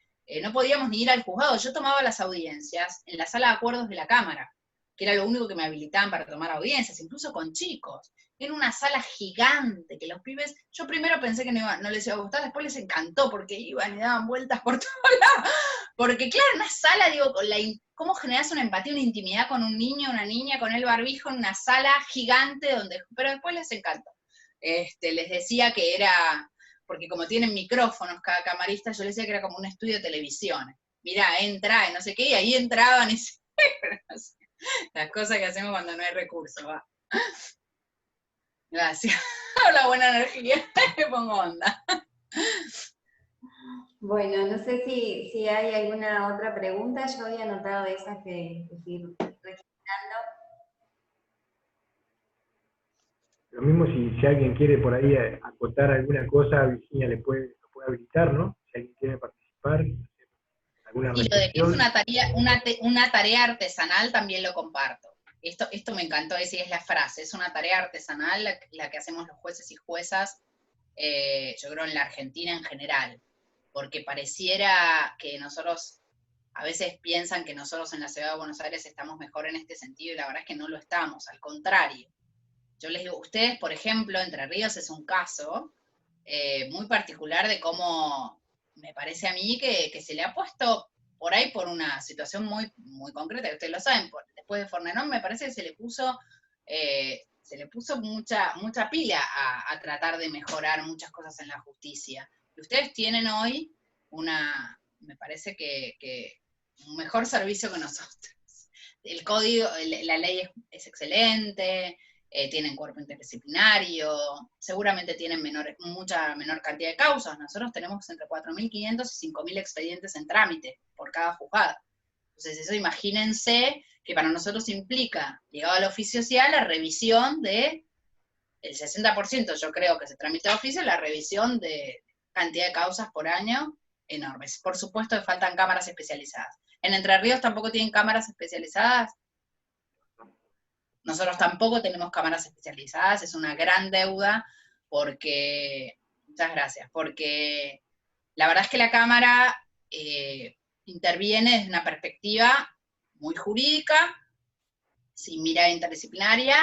no podíamos ni ir al juzgado. Yo tomaba las audiencias en la sala de acuerdos de la Cámara, que era lo único que me habilitaban para tomar audiencias, incluso con chicos. Era una sala gigante, que los pibes, yo primero pensé que no les iba a gustar, después les encantó, porque iban y daban vueltas por todos lados. Porque claro, una sala, digo, ¿cómo generas una empatía, una intimidad con un niño, una niña, con el barbijo, en una sala gigante, pero después les encantó. Les decía que era, porque como tienen micrófonos cada camarista, yo les decía que era como un estudio de televisión. Mirá, entra, y no sé qué, y ahí entraban, y no sé, las cosas que hacemos cuando no hay recursos, va. Gracias. La buena energía, me pongo onda. Bueno, no sé si hay alguna otra pregunta. Yo había anotado esas que estoy registrando. Lo mismo si alguien quiere por ahí acotar alguna cosa, Virginia lo puede habilitar, ¿no? Si alguien quiere participar, alguna Y lo de que es reflexión. una tarea artesanal también lo comparto. Esto me encantó, es la frase, es una tarea artesanal la que hacemos los jueces y juezas, yo creo en la Argentina en general, porque pareciera que nosotros, a veces piensan que nosotros en la ciudad de Buenos Aires estamos mejor en este sentido, y la verdad es que no lo estamos, al contrario. Yo les digo, ustedes, por ejemplo, Entre Ríos es un caso muy particular de cómo me parece a mí que se le ha puesto por ahí por una situación muy, muy concreta, que ustedes lo saben, después de Fornelón me parece que se le puso mucha pila a tratar de mejorar muchas cosas en la justicia. Y ustedes tienen hoy me parece que un mejor servicio que nosotros. El código, la ley es excelente, tienen cuerpo interdisciplinario, seguramente tienen mucha menor cantidad de causas. Nosotros tenemos entre 4.500 y 5.000 expedientes en trámite por cada juzgado. Entonces eso imagínense que para nosotros implica, llegado al oficio social, la revisión de el 60%, yo creo que se tramita de oficio, la revisión de cantidad de causas por año enormes. Por supuesto que faltan cámaras especializadas. ¿En Entre Ríos tampoco tienen cámaras especializadas? Nosotros tampoco tenemos cámaras especializadas, es una gran deuda porque, muchas gracias, porque la verdad es que la cámara interviene desde una perspectiva muy jurídica, sin mirada interdisciplinaria,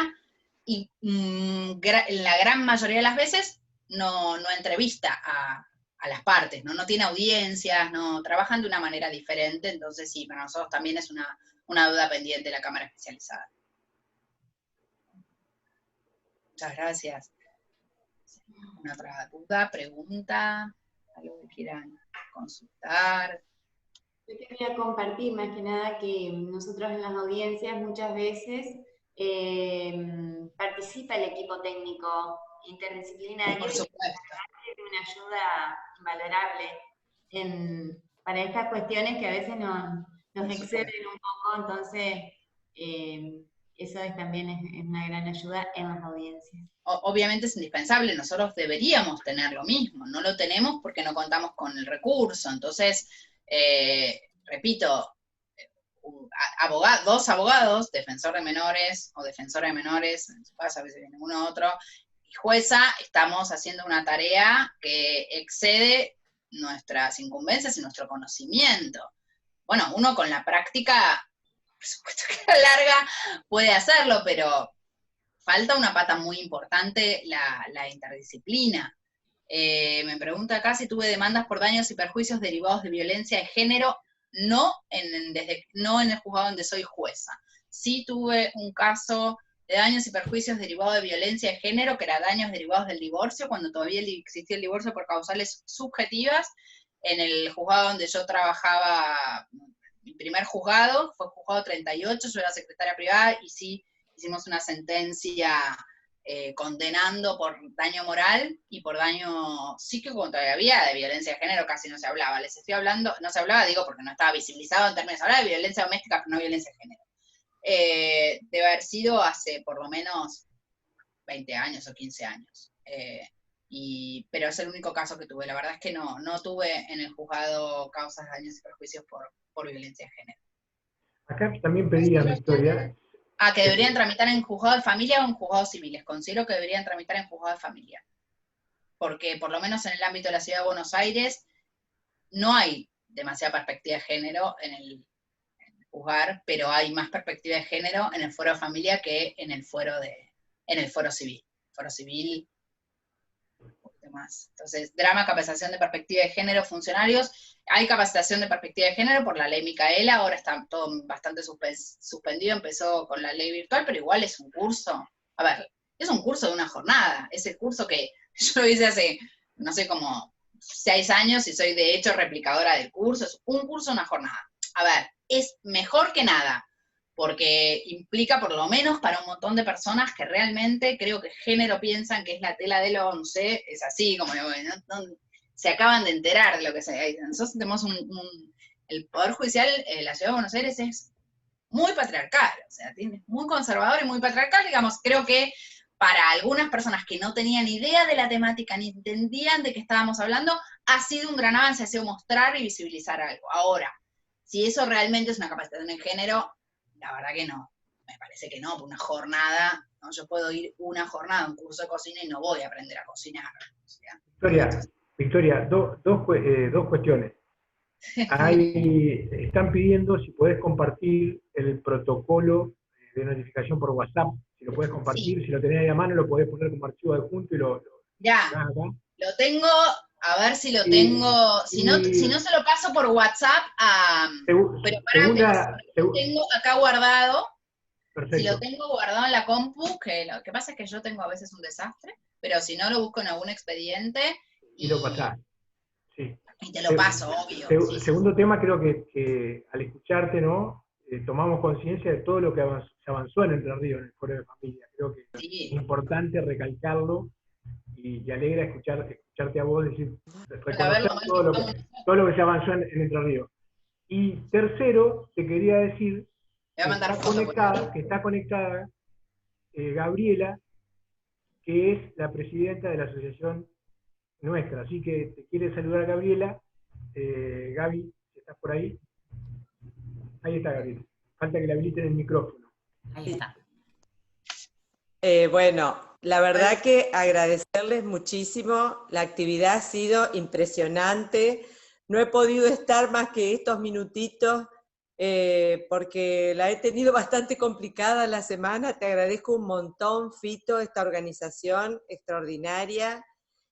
y la gran mayoría de las veces no entrevista a las partes, no tiene audiencias, no trabajan de una manera diferente, entonces sí, para nosotros también es una deuda pendiente la cámara especializada. Muchas gracias. ¿Alguna otra duda, pregunta? ¿Algo que quieran consultar? Yo quería compartir más que nada que nosotros en las audiencias muchas veces participa el equipo técnico interdisciplinario. Por supuesto. Y es una ayuda invalorable para estas cuestiones que a veces nos exceden un poco, entonces eso también es una gran ayuda en las audiencias. Obviamente es indispensable, nosotros deberíamos tener lo mismo, no lo tenemos porque no contamos con el recurso, entonces, repito, dos abogados, defensor de menores o defensora de menores, en su caso a veces viene uno u otro, y jueza, estamos haciendo una tarea que excede nuestras incumbencias y nuestro conocimiento. Bueno, uno con la práctica, por supuesto que a la larga puede hacerlo, pero falta una pata muy importante, la interdisciplina. Me pregunta acá si tuve demandas por daños y perjuicios derivados de violencia de género, no en el juzgado donde soy jueza. Sí tuve un caso de daños y perjuicios derivados de violencia de género, que era daños derivados del divorcio, cuando todavía existía el divorcio por causales subjetivas, en el juzgado donde yo trabajaba, mi primer juzgado, fue juzgado 38, yo era secretaria privada, y sí, hicimos una sentencia condenando por daño moral y por daño psíquico, cuando todavía había de violencia de género casi no se hablaba. Les estoy hablando, no se hablaba, digo, porque no estaba visibilizado en términos, hablaba de violencia doméstica, pero no violencia de género. Debe haber sido hace por lo menos 20 años o 15 años. Pero es el único caso que tuve. La verdad es que no tuve en el juzgado causas, daños y perjuicios por violencia de género. Acá también pedían, Victoria. Que deberían tramitar en juzgado de familia o en juzgados civiles. Considero que deberían tramitar en juzgado de familia. Porque por lo menos en el ámbito de la Ciudad de Buenos Aires no hay demasiada perspectiva de género en el juzgar, pero hay más perspectiva de género en el fuero de familia que en el fuero civil. Foro civil, un poquito más. Entonces, drama, capacitación de perspectiva de género, funcionarios. Hay capacitación de perspectiva de género por la ley Micaela, ahora está todo bastante suspendido, empezó con la ley virtual, pero igual es un curso. A ver, es un curso de una jornada, es el curso que yo hice hace, no sé, como 6 años y soy de hecho replicadora del curso, es un curso, una jornada. A ver, es mejor que nada, porque implica por lo menos para un montón de personas que realmente creo que género piensan que es la tela del 11, es así, como ¿no? Se acaban de enterar de lo que se dice. Nosotros tenemos el Poder Judicial de la Ciudad de Buenos Aires es muy patriarcal, o sea, es muy conservador y muy patriarcal, digamos, creo que para algunas personas que no tenían idea de la temática, ni entendían de qué estábamos hablando, ha sido un gran avance, ha sido mostrar y visibilizar algo. Ahora, si eso realmente es una capacitación en género, la verdad que no, me parece que no, por una jornada, ¿no? Yo puedo ir una jornada a un curso de cocina y no voy a aprender a cocinar. O sea, Victoria, dos cuestiones. Están pidiendo si podés compartir el protocolo de notificación por WhatsApp, si lo podés compartir, sí. Si lo tenés ahí a mano, lo podés poner como archivo adjunto y lo lo tengo, a ver si lo tengo, si no se lo paso por WhatsApp pero lo tengo acá guardado. Perfecto. Si lo tengo guardado en la compu, que lo que pasa es que yo tengo a veces un desastre, pero si no lo busco en algún expediente y lo pasás. Sí. Y te lo paso, obvio. Segundo tema, creo que al escucharte, ¿no? Tomamos conciencia de todo lo que se avanzó en Entre Ríos, en el foro de familia. Creo que es importante recalcarlo y alegra escucharte a vos decir, reconocer todo lo que se avanzó en Entre Ríos. Y tercero, te quería decir que está conectada Gabriela, que es la presidenta de la asociación nuestra, así que te quiere saludar Gabriela. Gaby, si estás por ahí. Ahí está Gabriela. Falta que le habiliten el micrófono. Ahí está. Bueno, la verdad que agradecerles muchísimo. La actividad ha sido impresionante. No he podido estar más que estos minutitos porque la he tenido bastante complicada la semana. Te agradezco un montón, Fito, esta organización extraordinaria,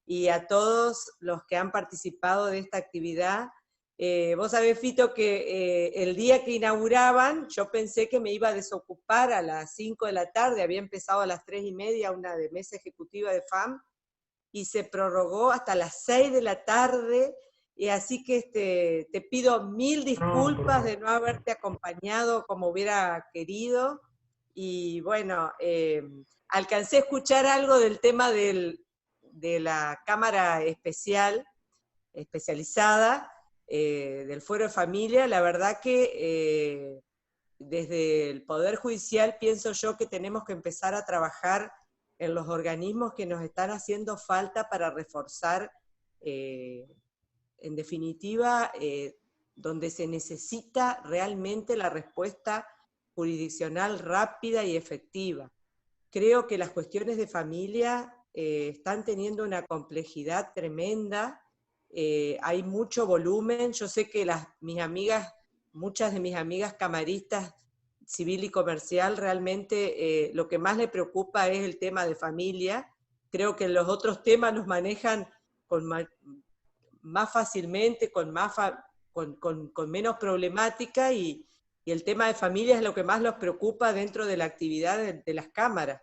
y a todos los que han participado de esta actividad. Vos sabés, Fito, que el día que inauguraban, yo pensé que me iba a desocupar a las 5 de la tarde, había empezado a las 3:30 una de mesa ejecutiva de FAM, y se prorrogó hasta las 6 de la tarde, y así que te pido 1000 disculpas de no haberte acompañado como hubiera querido, y bueno, alcancé a escuchar algo del tema de la Cámara especializada, del Fuero de Familia. La verdad que desde el Poder Judicial pienso yo que tenemos que empezar a trabajar en los organismos que nos están haciendo falta para reforzar, en definitiva, donde se necesita realmente la respuesta jurisdiccional rápida y efectiva. Creo que las cuestiones de familia están teniendo una complejidad tremenda, hay mucho volumen. Yo sé que muchas de mis amigas camaristas civil y comercial, realmente lo que más les preocupa es el tema de familia. Creo que los otros temas los manejan más fácilmente, con menos problemática, y el tema de familia es lo que más los preocupa dentro de la actividad de las cámaras.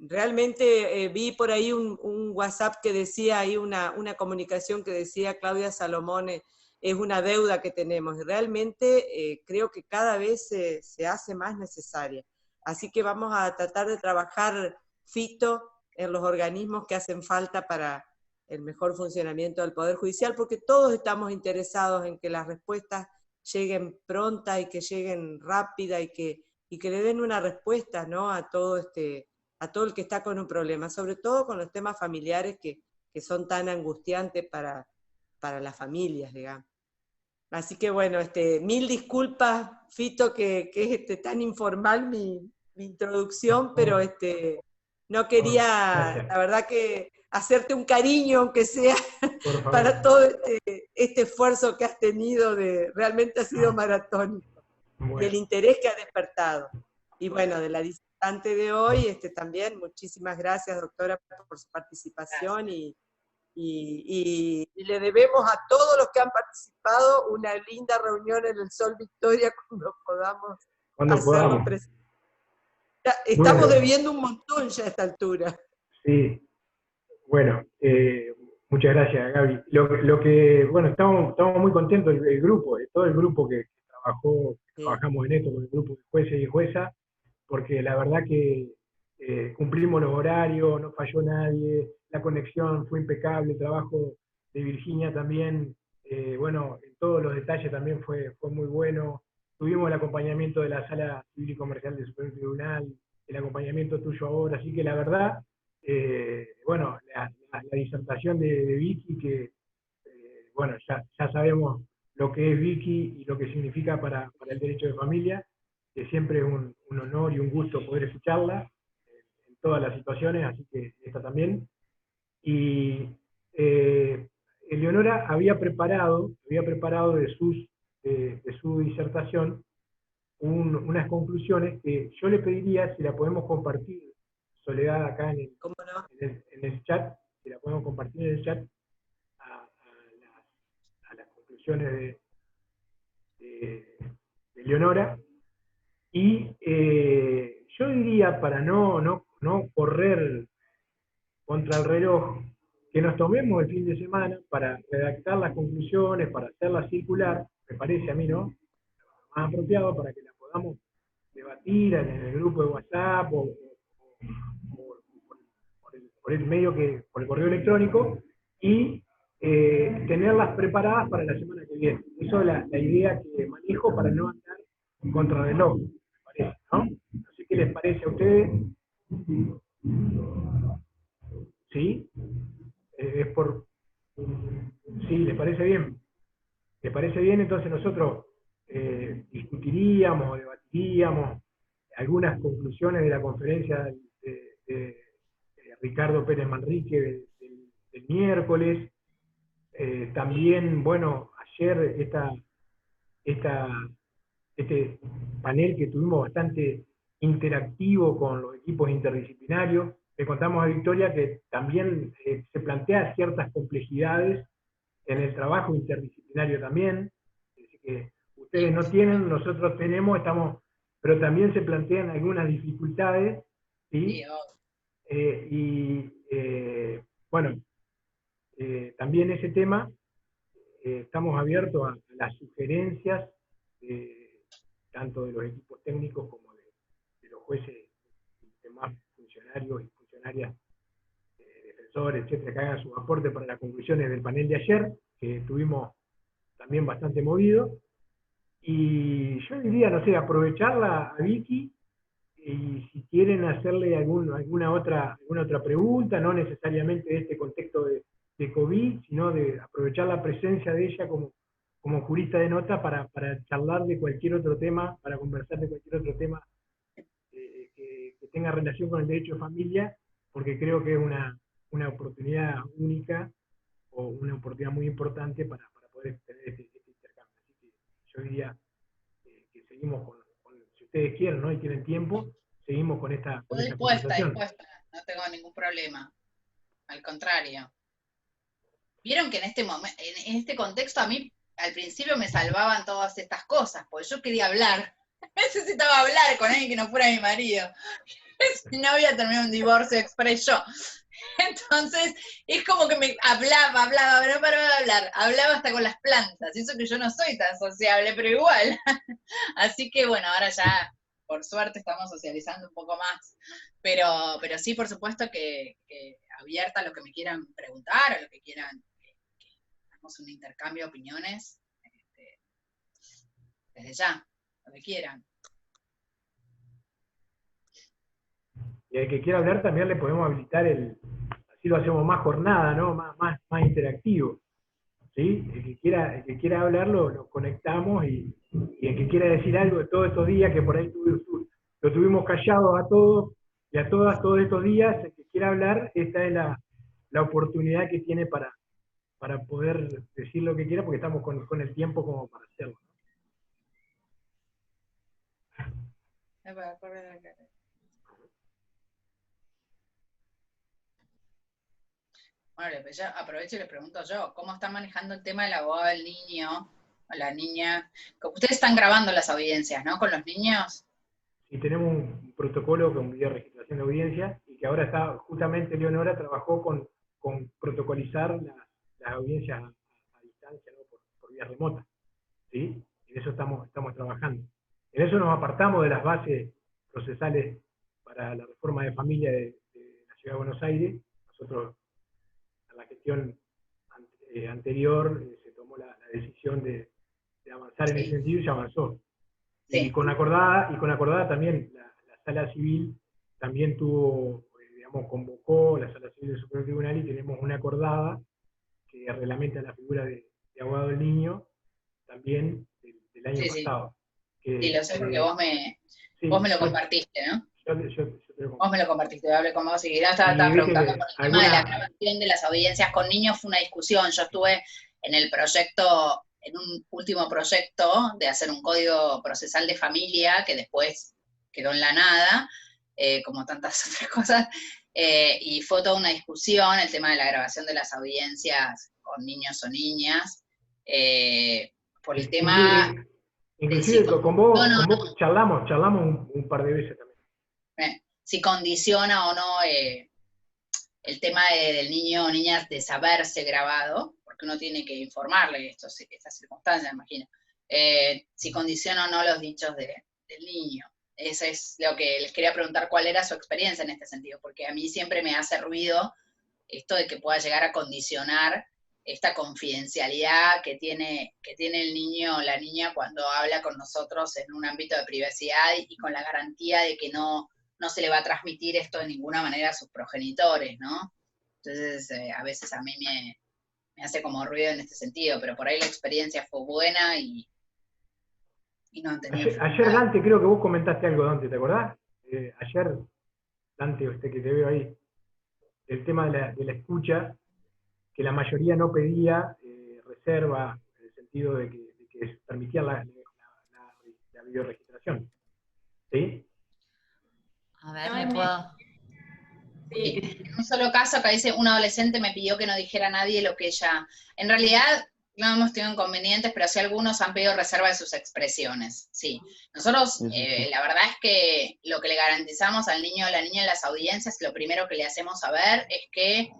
Realmente vi por ahí un WhatsApp que decía, ahí una comunicación que decía Claudia Salomón, es una deuda que tenemos, y realmente creo que cada vez se hace más necesaria. Así que vamos a tratar de trabajar, Fito, en los organismos que hacen falta para el mejor funcionamiento del Poder Judicial, porque todos estamos interesados en que las respuestas lleguen prontas y que lleguen rápidas y que le den una respuesta, ¿no?, a todo el que está con un problema, sobre todo con los temas familiares que son tan angustiantes para las familias, digamos. Así que bueno, mil disculpas, Fito, que es tan informal mi introducción, pero no quería, la verdad que hacerte un cariño, aunque sea para todo este esfuerzo que has tenido, realmente ha sido maratónico, y el interés que ha despertado. Y bueno, de la disertante de hoy, también, muchísimas gracias, doctora, por su participación, y le debemos a todos los que han participado una linda reunión en el Sol Victoria cuando podamos hacerlo presente. Estamos debiendo un montón ya a esta altura. Sí, bueno, muchas gracias, Gaby. Bueno, estamos muy contentos, el grupo, todo el grupo que trabajamos en esto con el grupo de jueces y juezas, porque la verdad que cumplimos los horarios, no falló nadie, la conexión fue impecable, el trabajo de Virginia también, bueno, en todos los detalles también fue muy bueno. Tuvimos el acompañamiento de la Sala Civil y Comercial del Supremo Tribunal, el acompañamiento tuyo ahora, así que la verdad, bueno, la disertación de Vicky, que bueno, ya sabemos lo que es Vicky y lo que significa para el derecho de familia, que siempre es un honor y un gusto poder escucharla en todas las situaciones, así que esta también. Y Eleonora había preparado de su disertación unas conclusiones que yo le pediría si la podemos compartir, Soledad, acá en el chat, si la podemos compartir en el chat, a las conclusiones de Eleonora. Y yo diría, para no correr contra el reloj, que nos tomemos el fin de semana para redactar las conclusiones, para hacerlas circular, me parece a mí, ¿no?, más apropiado, para que la podamos debatir en el grupo de WhatsApp o por el medio por el correo electrónico, y tenerlas preparadas para la semana que viene. Eso es la idea que manejo para no andar contra el reloj, me parece, ¿no? No sé qué les parece a ustedes. ¿Sí? Sí, ¿les parece bien? ¿Les parece bien? Entonces nosotros discutiríamos, debatiríamos algunas conclusiones de la conferencia de Ricardo Pérez Manrique del miércoles. También, bueno, ayer este panel que tuvimos bastante interactivo con los equipos interdisciplinarios. Le contamos a Victoria que también se plantea ciertas complejidades en el trabajo interdisciplinario también, es decir, que ustedes no tienen, nosotros tenemos, pero también se plantean algunas dificultades, ¿sí? Bueno, también ese tema, estamos abiertos a las sugerencias, tanto de los equipos técnicos como de los jueces y demás funcionarios y funcionarias, defensores, etcétera, que hagan sus aportes para las conclusiones del panel de ayer, que tuvimos también bastante movido. Y yo diría, no sé, aprovecharla a Vicky, y si quieren hacerle alguna otra pregunta, no necesariamente de este contexto de COVID, sino de aprovechar la presencia de ella como jurista de nota para charlar de cualquier otro tema, para conversar de cualquier otro tema que tenga relación con el derecho de familia, porque creo que es una oportunidad única, o una oportunidad muy importante para poder tener este intercambio. Así que yo diría que seguimos si ustedes quieren, ¿no?, y tienen tiempo, seguimos con esta conversación. Dispuesta, no tengo ningún problema. Al contrario. Vieron que en este contexto a mí al principio me salvaban todas estas cosas, porque yo quería hablar. Necesitaba hablar con alguien que no fuera mi marido. Si no, había terminado un divorcio express yo. Entonces, es como que me hablaba, pero no paraba de hablar. Hablaba hasta con las plantas. Y eso que yo no soy tan sociable, pero igual. Así que bueno, ahora ya por suerte estamos socializando un poco más, pero sí, por supuesto que abierta a lo que me quieran preguntar, a lo que quieran, que hagamos un intercambio de opiniones, desde ya, lo que quieran. Y al que quiera hablar también le podemos habilitar así lo hacemos más jornada, ¿no? Más interactivo. ¿Sí? El que quiera hablarlo, lo conectamos y el que quiera decir algo de todos estos días, que por ahí lo tuvimos callados a todos y a todas todos estos días, el que quiera hablar, esta es la oportunidad que tiene para poder decir lo que quiera, porque estamos con el tiempo como para hacerlo. Bueno, pues ya aprovecho y le pregunto yo, ¿cómo están manejando el tema del abogado del niño o la niña? Ustedes están grabando las audiencias, ¿no? Con los niños. Y tenemos un protocolo con video registración de audiencia, y que ahora está, justamente Leonora trabajó con protocolizar las audiencias a distancia, ¿no? por vía remota. ¿Sí? En eso estamos trabajando. En eso nos apartamos de las bases procesales para la reforma de familia de la Ciudad de Buenos Aires. Nosotros, en la gestión anterior, se tomó la decisión de avanzar en ese sentido y se avanzó. Sí. Y con acordada también, la Sala Civil también tuvo, digamos, convocó la Sala Civil del Supremo Tribunal, y tenemos una acordada que reglamenta la figura de abogado del niño, también del año pasado. Sí, lo sé porque vos me lo compartiste, ¿no? Vos me lo compartiste, yo hablé con vos y estaba preguntando por el tema de la grabación de las audiencias con niños. Fue una discusión. Yo estuve en el proyecto, en un último proyecto de hacer un código procesal de familia, que después quedó en la nada, como tantas otras cosas, y fue toda una discusión el tema de la grabación de las audiencias con niños o niñas, por el tema... Inclusive con vos charlamos un par de veces también. Si condiciona o no el tema del niño o niña de saberse grabado, porque uno tiene que informarle estas circunstancias, imagino. Si condiciona o no los dichos del niño. Eso es lo que les quería preguntar, cuál era su experiencia en este sentido, porque a mí siempre me hace ruido esto de que pueda llegar a condicionar esta confidencialidad que tiene el niño o la niña cuando habla con nosotros en un ámbito de privacidad, y con la garantía de que no se le va a transmitir esto de ninguna manera a sus progenitores, ¿no? Entonces, a veces a mí me hace como ruido en este sentido, pero por ahí la experiencia fue buena y no han tenido... Ayer, Dante, creo que vos comentaste algo, Dante, ¿te acordás? Ayer, Dante, usted que te veo ahí, el tema de la escucha, que la mayoría no pedía reserva, en el sentido de que se permitía la videoregistración. ¿Sí? A ver, ¿me puedo...? Sí, en un solo caso acá dice, un adolescente me pidió que no dijera a nadie lo que ella... En realidad no hemos tenido inconvenientes, pero sí algunos han pedido reserva de sus expresiones, sí. Nosotros, la verdad es que lo que le garantizamos al niño o a la niña en las audiencias, lo primero que le hacemos saber es que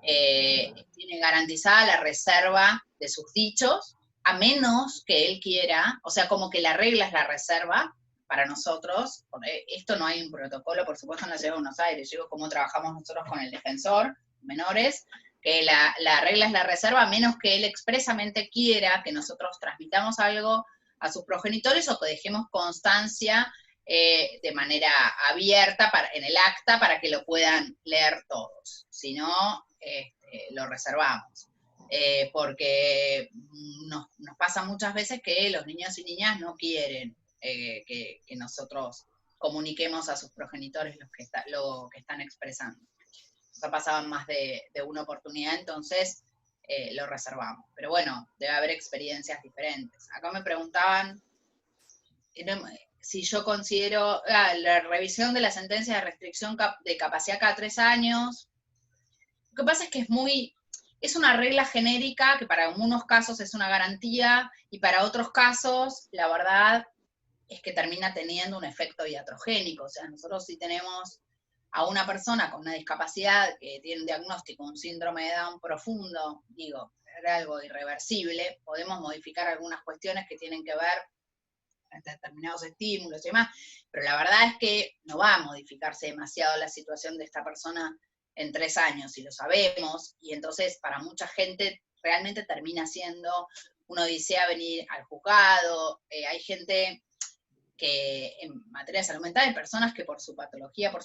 tiene garantizada la reserva de sus dichos, a menos que él quiera, o sea, como que la regla es la reserva para nosotros. Esto no hay un protocolo, por supuesto, en la Ciudad de Buenos Aires. Yo digo cómo trabajamos nosotros con el defensor, menores, que la regla es la reserva, a menos que él expresamente quiera que nosotros transmitamos algo a sus progenitores o que dejemos constancia de manera abierta en el acta para que lo puedan leer todos. Si no, lo reservamos. Porque nos pasa muchas veces que los niños y niñas no quieren que nosotros comuniquemos a sus progenitores lo que están expresando. Nos ha pasado en más de una oportunidad, entonces lo reservamos. Pero bueno, debe haber experiencias diferentes. Acá me preguntaban si yo considero la revisión de la sentencia de restricción de capacidad cada 3 años. Lo que pasa es que es una regla genérica que para algunos casos es una garantía y para otros casos, la verdad, es que termina teniendo un efecto iatrogénico. O sea, nosotros si tenemos a una persona con una discapacidad que tiene un diagnóstico, un síndrome de Down profundo, digo, era algo irreversible, podemos modificar algunas cuestiones que tienen que ver determinados estímulos y demás, pero la verdad es que no va a modificarse demasiado la situación de esta persona en 3 años, y lo sabemos, y entonces para mucha gente realmente termina siendo una odisea venir al juzgado. Hay gente que en materia de salud mental, hay personas que por su patología, por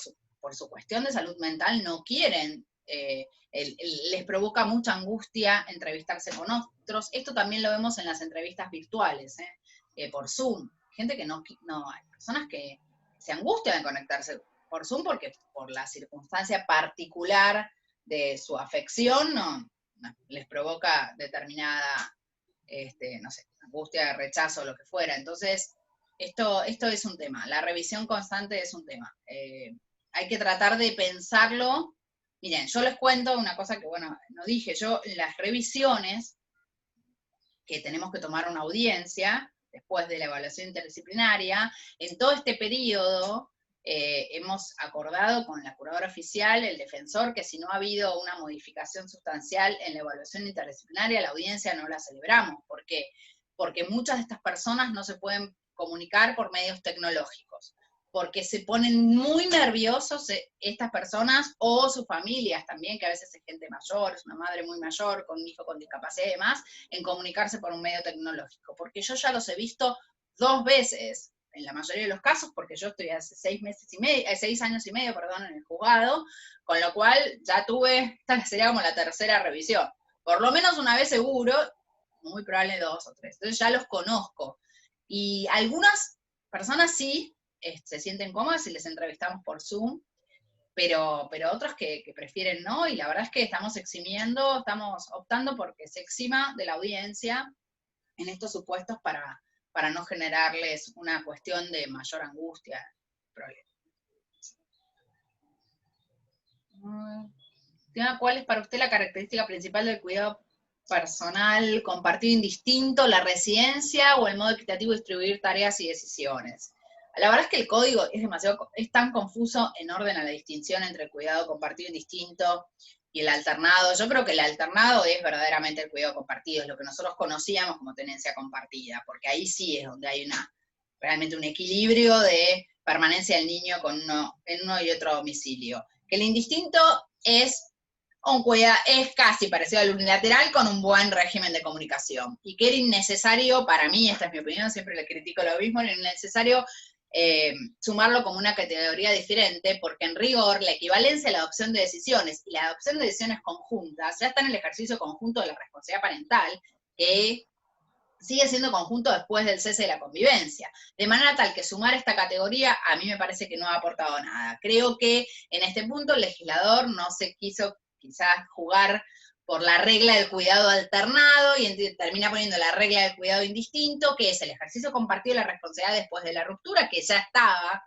su cuestión de salud mental, no quieren, les provoca mucha angustia entrevistarse con otros. Esto también lo vemos en las entrevistas virtuales, por Zoom. Gente que no, hay personas que se angustian de conectarse por Zoom porque por la circunstancia particular de su afección no, les provoca determinada, no sé, angustia, rechazo, lo que fuera. Entonces, esto es un tema, la revisión constante es un tema. Hay que tratar de pensarlo. Miren, yo les cuento una cosa que, bueno, no dije, yo las revisiones, que tenemos que tomar una audiencia, después de la evaluación interdisciplinaria, en todo este periodo, hemos acordado con la curadora oficial, el defensor, que si no ha habido una modificación sustancial en la evaluación interdisciplinaria, la audiencia no la celebramos. ¿Por qué? Porque muchas de estas personas no se pueden comunicar por medios tecnológicos, porque se ponen muy nerviosos estas personas, o sus familias también, que a veces es gente mayor, es una madre muy mayor, con un hijo con discapacidad y demás, en comunicarse por un medio tecnológico. Porque yo ya los he visto 2 veces, en la mayoría de los casos, porque yo estoy hace 6 años y medio, en el juzgado, con lo cual ya tuve, esta sería como la 3ª revisión. Por lo menos una vez seguro, muy probable 2 o 3. Entonces ya los conozco. Y algunas personas sí se sienten cómodas si les entrevistamos por Zoom, pero otros que prefieren no, y la verdad es que estamos optando porque se exima de la audiencia en estos supuestos para no generarles una cuestión de mayor angustia. ¿Cuál es para usted la característica principal del cuidado personal compartido indistinto, la residencia o el modo equitativo de distribuir tareas y decisiones? La verdad es que el código es tan confuso en orden a la distinción entre el cuidado compartido indistinto y el alternado. Yo creo que el alternado es verdaderamente el cuidado compartido, es lo que nosotros conocíamos como tenencia compartida, porque ahí sí es donde hay realmente un equilibrio de permanencia del niño en uno y otro domicilio. Que el indistinto es casi parecido al unilateral, con un buen régimen de comunicación, y que era innecesario, para mí, esta es mi opinión, siempre le critico lo mismo, era innecesario sumarlo como una categoría diferente, porque en rigor la equivalencia a la adopción de decisiones y la adopción de decisiones conjuntas ya está en el ejercicio conjunto de la responsabilidad parental, que sigue siendo conjunto después del cese de la convivencia. De manera tal que sumar esta categoría a mí me parece que no ha aportado nada. Creo que en este punto el legislador no se quiso quizás jugar por la regla del cuidado alternado y termina poniendo la regla del cuidado indistinto, que es el ejercicio compartido de la responsabilidad después de la ruptura, que ya está,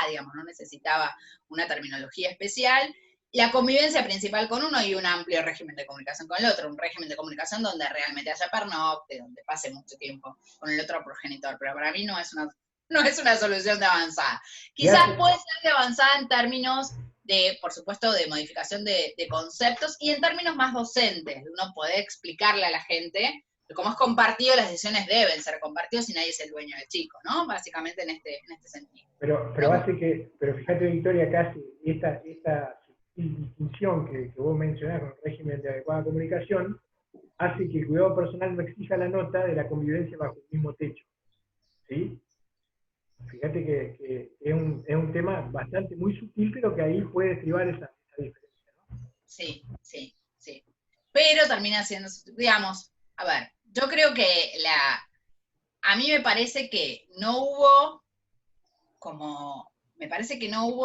digamos, no necesitaba una terminología especial, la convivencia principal con uno y un amplio régimen de comunicación con el otro, un régimen de comunicación donde realmente haya pernocte, donde pase mucho tiempo con el otro progenitor, pero para mí no es una solución de avanzada. Quizás puede ser de avanzada en términos de, por supuesto, de modificación de conceptos, y en términos más docentes, uno puede explicarle a la gente que como es compartido, las decisiones deben ser compartidas y nadie es el dueño del chico, ¿no? Básicamente en este sentido. Pero fíjate, Victoria, casi esta distinción que vos mencionás con el régimen de adecuada comunicación hace que el cuidado personal no exija la nota de la convivencia bajo el mismo techo, ¿sí? Fíjate que es un tema bastante muy sutil, pero que ahí puede estribar esa diferencia, ¿no? Sí. Pero termina siendo, digamos, a ver, yo creo que a mí me parece que no hubo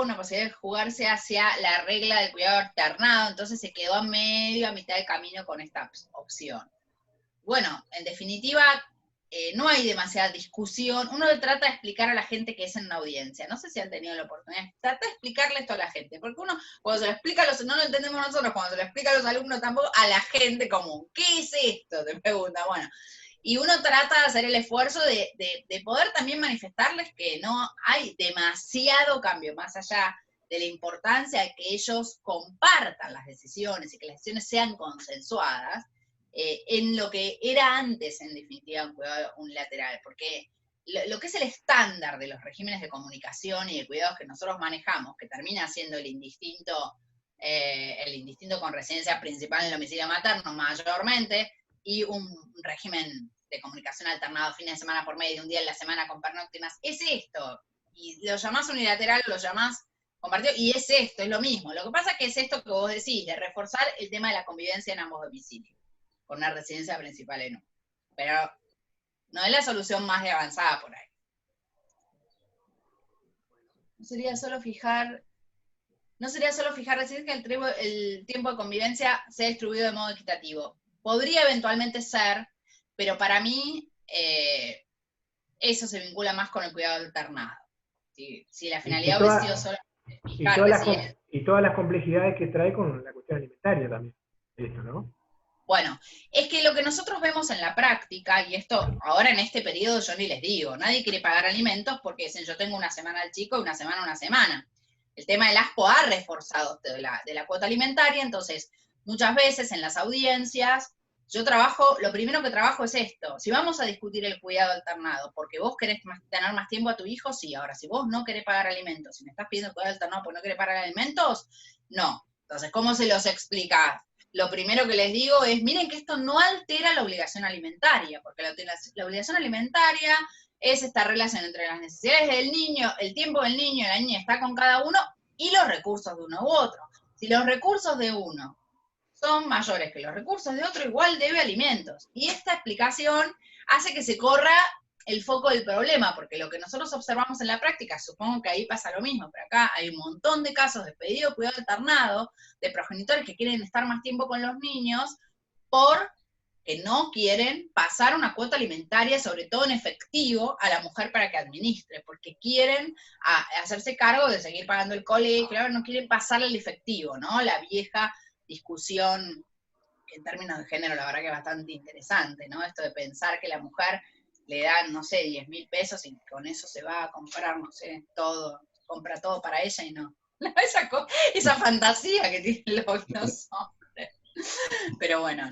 una posibilidad de jugarse hacia la regla del cuidado alternado, entonces se quedó a mitad de camino con esta opción. Bueno, en definitiva, no hay demasiada discusión. Uno trata de explicar a la gente que es en una audiencia. No sé si han tenido la oportunidad. Trata de explicarle esto a la gente, porque uno, cuando se lo explica no lo entendemos nosotros, cuando se lo explica a los alumnos tampoco, a la gente común. ¿Qué es esto? Te pregunta. Bueno, y uno trata de hacer el esfuerzo de poder también manifestarles que no hay demasiado cambio, más allá de la importancia de que ellos compartan las decisiones y que las decisiones sean consensuadas, en lo que era antes, en definitiva, un cuidado unilateral, porque lo que es el estándar de los regímenes de comunicación y de cuidados que nosotros manejamos, que termina siendo el indistinto con residencia principal en el domicilio materno mayormente, y un régimen de comunicación alternado fines de semana por medio, un día en la semana con pernoctas, es esto. Y lo llamás unilateral, lo llamás compartido, y es esto, es lo mismo. Lo que pasa es que es esto que vos decís, de reforzar el tema de la convivencia en ambos domicilios, con una residencia principal en uno. Pero no es la solución más avanzada por ahí. No sería solo fijar residencia que el tiempo de convivencia sea distribuido de modo equitativo. Podría eventualmente ser, pero para mí eso se vincula más con el cuidado alternado. Si la finalidad hubiese sido solo fijar residencia. Y todas las complejidades que trae con la cuestión alimentaria también, esto, ¿no? Bueno, es que lo que nosotros vemos en la práctica, y esto ahora en este periodo yo ni les digo, nadie quiere pagar alimentos porque dicen yo tengo una semana al chico y una semana. El tema del ASPO ha reforzado de la cuota alimentaria, entonces muchas veces en las audiencias yo lo primero que trabajo es esto. Si vamos a discutir el cuidado alternado porque vos querés tener más tiempo a tu hijo, sí. Ahora, si vos no querés pagar alimentos, si me estás pidiendo cuidado alternado porque no querés pagar alimentos, no. Entonces, ¿cómo se los explicás? Lo primero que les digo es, miren que esto no altera la obligación alimentaria, porque la obligación alimentaria es esta relación entre las necesidades del niño, el tiempo del niño y la niña está con cada uno, y los recursos de uno u otro. Si los recursos de uno son mayores que los recursos de otro, igual debe alimentos. Y esta explicación hace que se corra el foco del problema, porque lo que nosotros observamos en la práctica, supongo que ahí pasa lo mismo, pero acá hay un montón de casos de pedido de cuidado alternado, de progenitores que quieren estar más tiempo con los niños, porque no quieren pasar una cuota alimentaria, sobre todo en efectivo, a la mujer para que administre, porque quieren hacerse cargo de seguir pagando el colegio, no quieren pasarle el efectivo, ¿no? La vieja discusión, en términos de género, la verdad que es bastante interesante, ¿no? Esto de pensar que la mujer le dan, no sé, 10.000 pesos y con eso se va a comprar, no sé, todo, compra todo para ella y no. Esa fantasía que tienen los hombres. Pero bueno,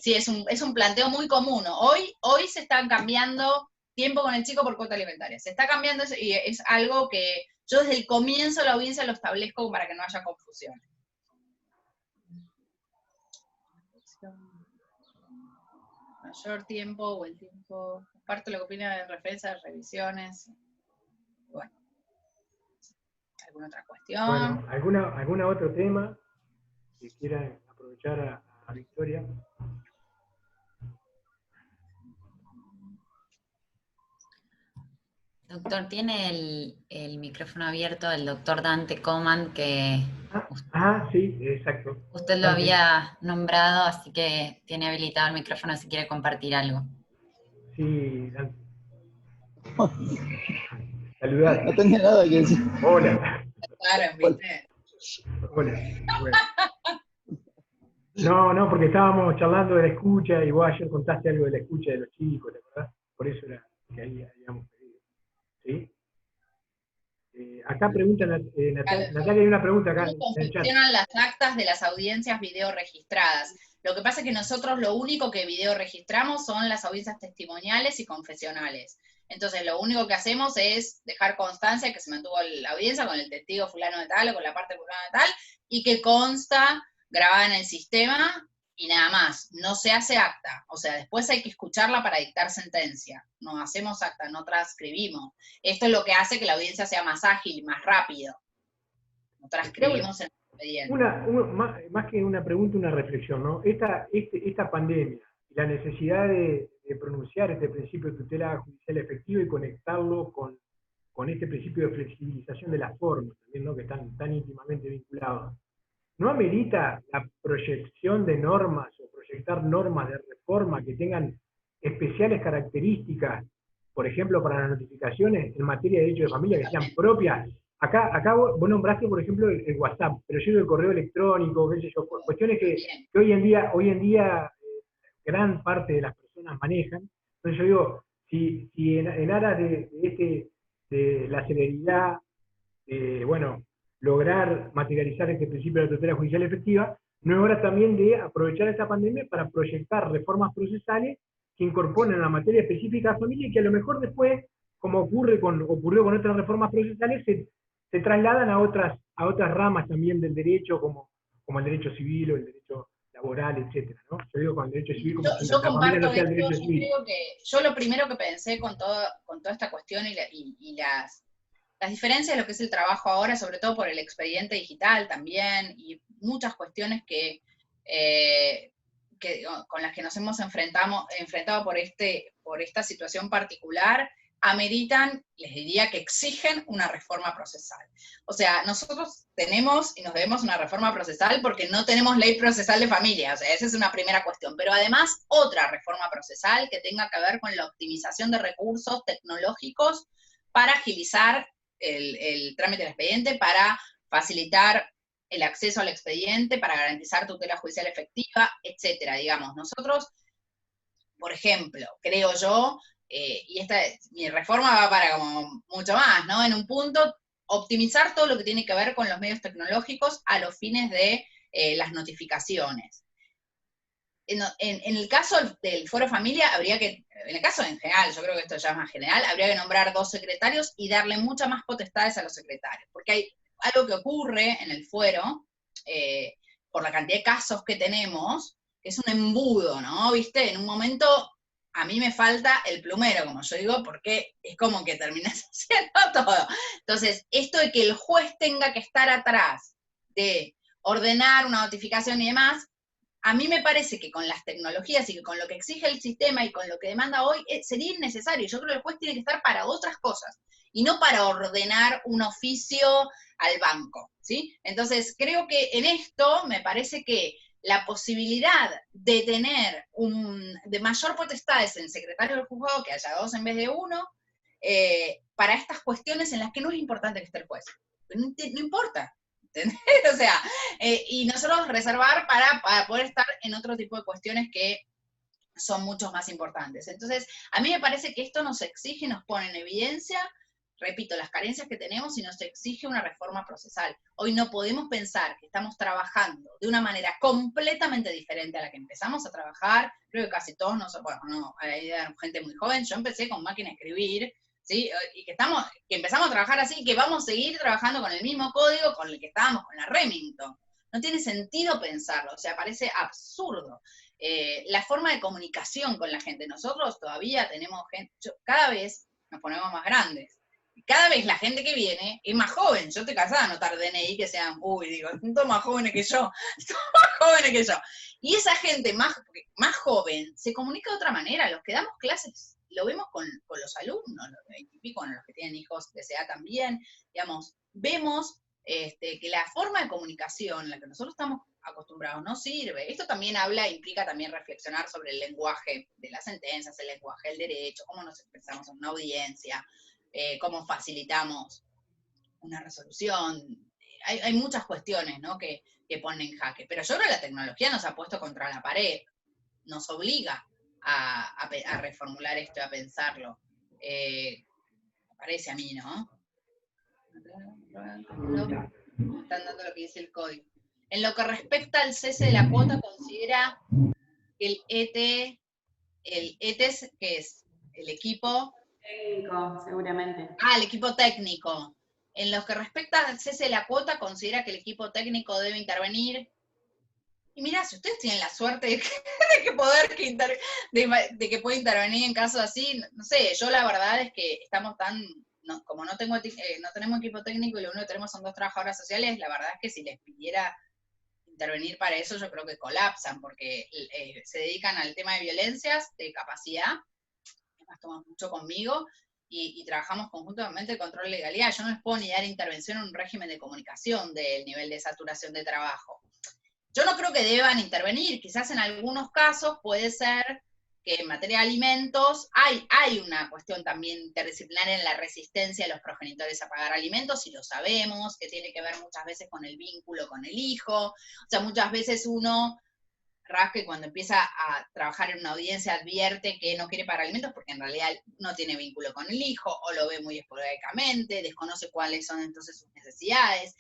sí, es un planteo muy común, ¿no? Hoy se están cambiando tiempo con el chico por cuota alimentaria. Se está cambiando eso y es algo que yo desde el comienzo de la audiencia lo establezco para que no haya confusión. Mayor tiempo o el tiempo, comparto lo que opina de referencia de revisiones. Bueno, ¿alguna otra cuestión? Bueno, ¿alguna otro tema que quieran aprovechar a Victoria? Doctor, tiene el micrófono abierto el doctor Dante Coman, que sí, exacto. Usted lo había nombrado, así que tiene habilitado el micrófono si quiere compartir algo. Sí, Dante. Saludar. No tenía nada que decir. Hola. Claro, ¿viste? Hola. Bueno. No, porque estábamos charlando de la escucha y vos ayer contaste algo de la escucha de los chicos, ¿te acordás? Por eso era que ahí habíamos pedido. ¿Sí? Acá pregunta Natalia, hay una pregunta acá. ¿Cómo funcionan las actas de las audiencias video registradas? Lo que pasa es que nosotros lo único que video registramos son las audiencias testimoniales y confesionales. Entonces lo único que hacemos es dejar constancia de que se mantuvo la audiencia con el testigo fulano de tal o con la parte fulano de tal, y que consta grabada en el sistema y nada más. No se hace acta, o sea, después hay que escucharla para dictar sentencia. No hacemos acta, no transcribimos. Esto es lo que hace que la audiencia sea más ágil y más rápido. No transcribimos en el expediente. Más que una pregunta, una reflexión, ¿no? Esta pandemia y la necesidad de pronunciar este principio de tutela judicial efectiva y conectarlo con este principio de flexibilización de las formas, también, ¿no? Que están tan íntimamente vinculados. ¿No amerita la proyección de normas o proyectar normas de reforma que tengan especiales características, por ejemplo, para las notificaciones en materia de derecho de familia, que sean propias? Acá vos nombraste, por ejemplo, el WhatsApp, pero yo digo el correo electrónico, qué sé yo, cuestiones que hoy en día gran parte de las personas manejan. Entonces yo digo, si en aras de la celeridad, lograr materializar este principio de la tutela judicial efectiva, no es hora también de aprovechar esta pandemia para proyectar reformas procesales se incorporan a la materia específica de familia y que a lo mejor después, como ocurrió con otras reformas procesales, se trasladan a otras ramas también del derecho, como el derecho civil o el derecho laboral, etcétera, ¿no? Yo digo con el derecho civil como si la familia no sea el derecho civil. Creo que yo lo primero que pensé con toda esta cuestión y las diferencias de lo que es el trabajo ahora, sobre todo por el expediente digital también, y muchas cuestiones con las que nos hemos enfrentado por esta situación particular, ameritan, les diría que exigen una reforma procesal. O sea, nosotros tenemos y nos debemos una reforma procesal porque no tenemos ley procesal de familia, o sea, esa es una primera cuestión, pero además otra reforma procesal que tenga que ver con la optimización de recursos tecnológicos para agilizar el trámite del expediente, para facilitar el acceso al expediente, para garantizar tutela judicial efectiva, etcétera. Digamos, nosotros, por ejemplo, creo yo, y mi reforma va para como mucho más, ¿no? En un punto, optimizar todo lo que tiene que ver con los medios tecnológicos a los fines de las notificaciones. En el caso del Foro Familia, en el caso en general, yo creo que esto ya es más general, habría que nombrar 2 secretarios y darle muchas más potestades a los secretarios, porque hay algo que ocurre en el fuero, por la cantidad de casos que tenemos, que es un embudo, ¿no? ¿Viste? En un momento a mí me falta el plumero, como yo digo, porque es como que terminas haciendo todo. Entonces, esto de que el juez tenga que estar atrás de ordenar una notificación y demás, a mí me parece que con las tecnologías y que con lo que exige el sistema y con lo que demanda hoy, sería innecesario. Yo creo que el juez tiene que estar para otras cosas, y no para ordenar un oficio al banco, ¿sí? Entonces, creo que en esto me parece que la posibilidad de tener de mayor potestades en secretario del juzgado, que haya 2 en vez de 1, para estas cuestiones en las que no es importante que esté el juez. No importa. ¿Entendés? O sea, y nosotros reservar para poder estar en otro tipo de cuestiones que son mucho más importantes. Entonces, a mí me parece que esto nos exige, nos pone en evidencia, repito, las carencias que tenemos y nos exige una reforma procesal. Hoy no podemos pensar que estamos trabajando de una manera completamente diferente a la que empezamos a trabajar. Creo que casi todos hay gente muy joven, yo empecé con máquina de escribir, ¿sí? Y que empezamos a trabajar así, y que vamos a seguir trabajando con el mismo código con el que estábamos con la Remington. No tiene sentido pensarlo, o sea, parece absurdo. La forma de comunicación con la gente, nosotros todavía tenemos gente, cada vez nos ponemos más grandes, cada vez la gente que viene es más joven. Yo estoy cansada de anotar DNI que sean, son más jóvenes que yo, Y esa gente más joven se comunica de otra manera. Los que damos clases, lo vemos con los alumnos, los 20 y pico, los que tienen hijos de esa edad también, digamos, vemos que la forma de comunicación en la que nosotros estamos acostumbrados no sirve. Esto también implica también reflexionar sobre el lenguaje de las sentencias, el lenguaje del derecho, cómo nos expresamos en una audiencia, cómo facilitamos una resolución. Hay muchas cuestiones, ¿no?, que ponen en jaque. Pero yo creo que la tecnología nos ha puesto contra la pared, nos obliga a reformular esto, a pensarlo. Me parece a mí, ¿no? Están dando lo que dice el código. En lo que respecta al cese de la cuota, considera que el ET es, ¿qué es? El equipo técnico, seguramente. el equipo técnico. En lo que respecta al cese de la cuota, considera que el equipo técnico debe intervenir. Y mirá, si ustedes tienen la suerte de que puede intervenir en casos así, no sé, yo la verdad es que estamos como no tenemos equipo técnico y lo único que tenemos son 2 trabajadoras sociales, la verdad es que si les pidiera intervenir para eso, yo creo que colapsan, porque se dedican al tema de violencias, de capacidad, además toman mucho conmigo, y trabajamos conjuntamente el control de legalidad. Yo no les puedo ni dar intervención en un régimen de comunicación del nivel de saturación de trabajo. Yo no creo que deban intervenir, quizás en algunos casos puede ser que en materia de alimentos hay una cuestión también interdisciplinaria en la resistencia de los progenitores a pagar alimentos, y lo sabemos, que tiene que ver muchas veces con el vínculo con el hijo. O sea, muchas veces uno rasque cuando empieza a trabajar en una audiencia advierte que no quiere pagar alimentos porque en realidad no tiene vínculo con el hijo, o lo ve muy esporádicamente, desconoce cuáles son entonces sus necesidades.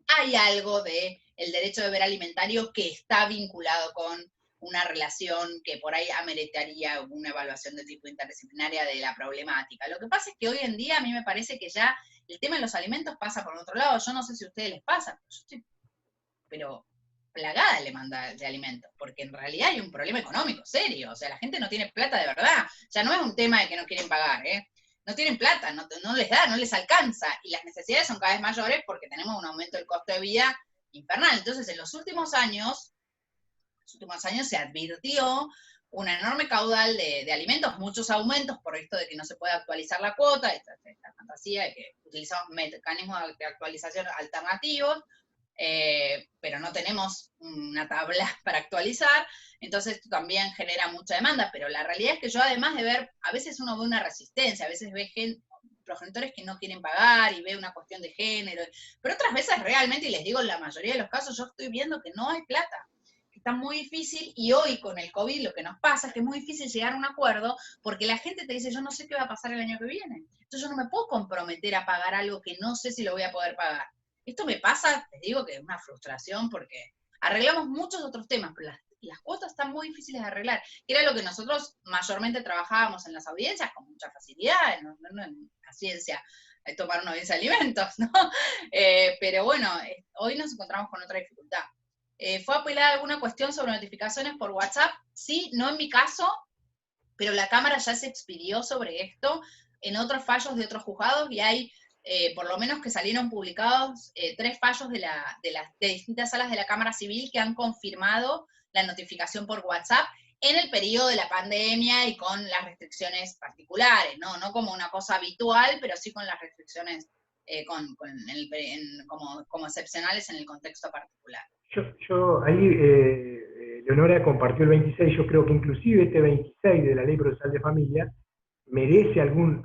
Hay algo del derecho de deber alimentario que está vinculado con una relación que por ahí ameritaría una evaluación de tipo interdisciplinaria de la problemática. Lo que pasa es que hoy en día a mí me parece que ya el tema de los alimentos pasa por otro lado. Yo no sé si a ustedes les pasa, pero yo estoy plagada de demanda de alimentos, porque en realidad hay un problema económico serio, o sea, la gente no tiene plata de verdad, ya no es un tema de que no quieren pagar, no tienen plata, no les da, no les alcanza, y las necesidades son cada vez mayores porque tenemos un aumento del costo de vida infernal. Entonces, en los últimos años se advirtió una enorme caudal de alimentos, muchos aumentos por esto de que no se puede actualizar la cuota, esta fantasía de que utilizamos mecanismos de actualización alternativos, pero no tenemos una tabla para actualizar, entonces esto también genera mucha demanda, pero la realidad es que yo, además de ver, a veces uno ve una resistencia, a veces ve progenitores que no quieren pagar y ve una cuestión de género, pero otras veces realmente, y les digo, en la mayoría de los casos yo estoy viendo que no hay plata, que está muy difícil, y hoy con el COVID lo que nos pasa es que es muy difícil llegar a un acuerdo, porque la gente te dice, yo no sé qué va a pasar el año que viene, entonces yo no me puedo comprometer a pagar algo que no sé si lo voy a poder pagar. Esto me pasa, les digo que es una frustración porque arreglamos muchos otros temas, pero las cuotas están muy difíciles de arreglar, que era lo que nosotros mayormente trabajábamos en las audiencias con mucha facilidad, no en la ciencia, tomar una audiencia de alimentos, ¿no? Pero bueno, hoy nos encontramos con otra dificultad. ¿Fue apelada alguna cuestión sobre notificaciones por WhatsApp? Sí, no en mi caso, pero la Cámara ya se expidió sobre esto en otros fallos de otros juzgados, y hay por lo menos que salieron publicados 3 fallos de distintas salas de la Cámara Civil que han confirmado la notificación por WhatsApp en el periodo de la pandemia y con las restricciones particulares, no como una cosa habitual, pero sí con las restricciones como excepcionales en el contexto particular. Leonora compartió el 26, yo creo que inclusive este 26 de la Ley Procesal de Familia merece algún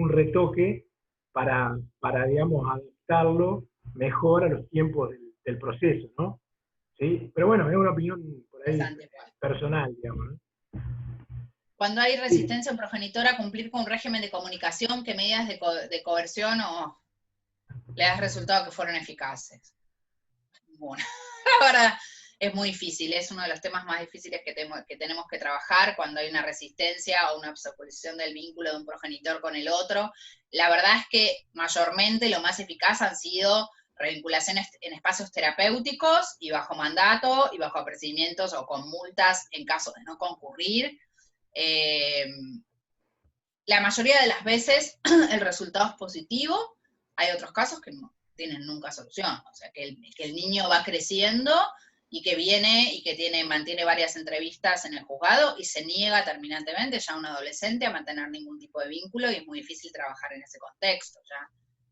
retoque para digamos, adaptarlo mejor a los tiempos del proceso, ¿no? ¿Sí? Pero bueno, es una opinión por ahí personal, digamos, ¿no? Cuando hay resistencia a un progenitor a cumplir con un régimen de comunicación, ¿qué medidas de coerción le das resultado que fueron eficaces? Bueno, la verdad es muy difícil, es uno de los temas más difíciles que tenemos que trabajar cuando hay una resistencia o una obstaculización del vínculo de un progenitor con el otro. La verdad es que mayormente lo más eficaz han sido revinculaciones en espacios terapéuticos y bajo mandato y bajo apercibimientos o con multas en caso de no concurrir. La mayoría de las veces el resultado es positivo, hay otros casos que no tienen nunca solución, o sea, que el niño va creciendo y que viene y que mantiene varias entrevistas en el juzgado y se niega terminantemente, ya un adolescente, a mantener ningún tipo de vínculo, y es muy difícil trabajar en ese contexto, ya,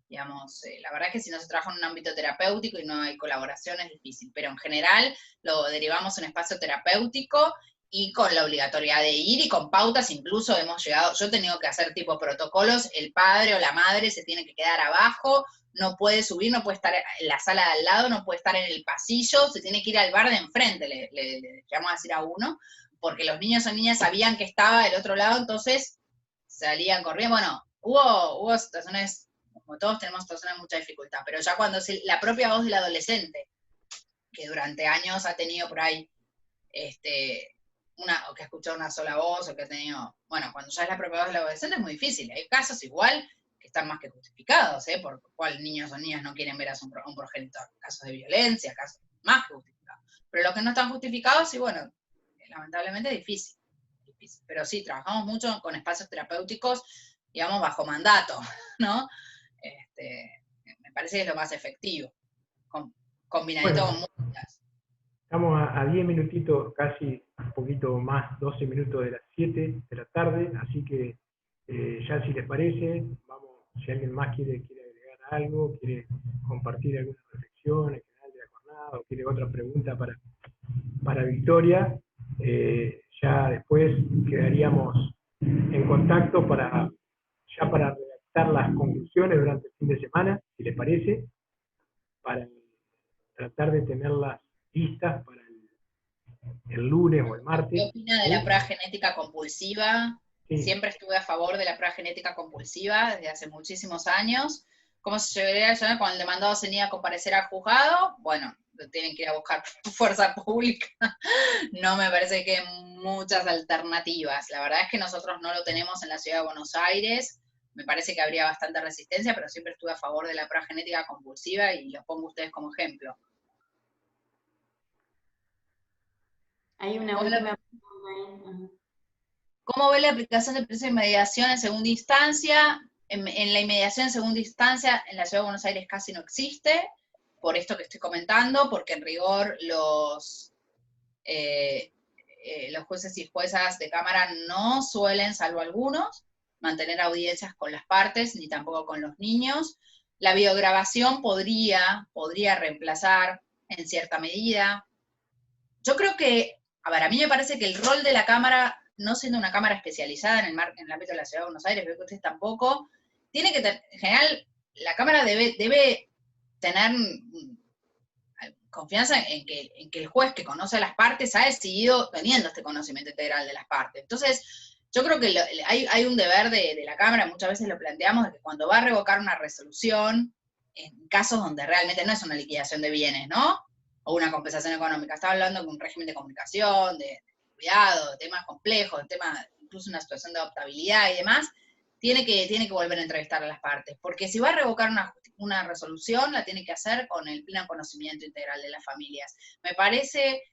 digamos, la verdad es que si no se trabaja en un ámbito terapéutico y no hay colaboración es difícil, pero en general lo derivamos en espacio terapéutico y con la obligatoriedad de ir y con pautas. Incluso yo he tenido que hacer tipo protocolos, el padre o la madre se tiene que quedar abajo, no puede subir, no puede estar en la sala de al lado, no puede estar en el pasillo, se tiene que ir al bar de enfrente, le llamamos a decir a uno, porque los niños o niñas sabían que estaba del otro lado, entonces salían corriendo. Bueno, hubo situaciones, como todos tenemos situaciones de mucha dificultad, pero ya cuando la propia voz del adolescente, que durante años ha tenido por ahí, o que ha escuchado una sola voz, o que ha tenido, bueno, cuando ya es la propia voz del adolescente es muy difícil. Hay casos igual que están más que justificados, por cuál niños o niñas no quieren ver a un progenitor. Casos de violencia, casos más que justificados. Pero los que no están justificados, sí, bueno, lamentablemente es difícil. Pero sí, trabajamos mucho con espacios terapéuticos, digamos, bajo mandato, ¿no? Me parece que es lo más efectivo. Combinadito con muchas. Estamos a 10 minutitos, casi un poquito más, 12 minutos de las 7 de la tarde, así que ya si les parece, vamos, si alguien más quiere agregar algo, quiere compartir alguna reflexión en general de la jornada, o quiere otra pregunta para Victoria, ya después quedaríamos en contacto para redactar las conclusiones durante el fin de semana, si les parece, para tratar de tenerlas listas para el lunes o el martes. ¿Qué opina de la prueba genética compulsiva? Sí. Siempre estuve a favor de la prueba genética compulsiva desde hace muchísimos años. ¿Cómo se llevaría cuando el demandado se niega a comparecer al juzgado? Bueno, lo tienen que ir a buscar fuerza pública, no me parece que hay muchas alternativas. La verdad es que nosotros no lo tenemos en la ciudad de Buenos Aires, me parece que habría bastante resistencia, pero siempre estuve a favor de la prueba genética compulsiva y los pongo a ustedes como ejemplo. Hay una última pregunta. ¿Cómo ve la aplicación del precio de inmediación en segunda instancia? En la inmediación en segunda instancia en la ciudad de Buenos Aires casi no existe, por esto que estoy comentando, porque en rigor los jueces y juezas de cámara no suelen, salvo algunos, mantener audiencias con las partes, ni tampoco con los niños. La videograbación podría reemplazar en cierta medida. Yo creo que, a ver, a mí me parece que el rol de la cámara, no siendo una cámara especializada en el ámbito de la ciudad de Buenos Aires, veo que ustedes tampoco, tiene que tener, en general, la cámara debe tener confianza en que el juez que conoce a las partes ha decidido teniendo este conocimiento integral de las partes. Entonces, yo creo que hay un deber de la Cámara, muchas veces lo planteamos, de que cuando va a revocar una resolución, en casos donde realmente no es una liquidación de bienes, ¿no? O una compensación económica, está hablando de un régimen de comunicación, de cuidado, de temas complejos, de temas, incluso una situación de adoptabilidad y demás, tiene que volver a entrevistar a las partes, porque si va a revocar una resolución, la tiene que hacer con el pleno conocimiento integral de las familias. Me parece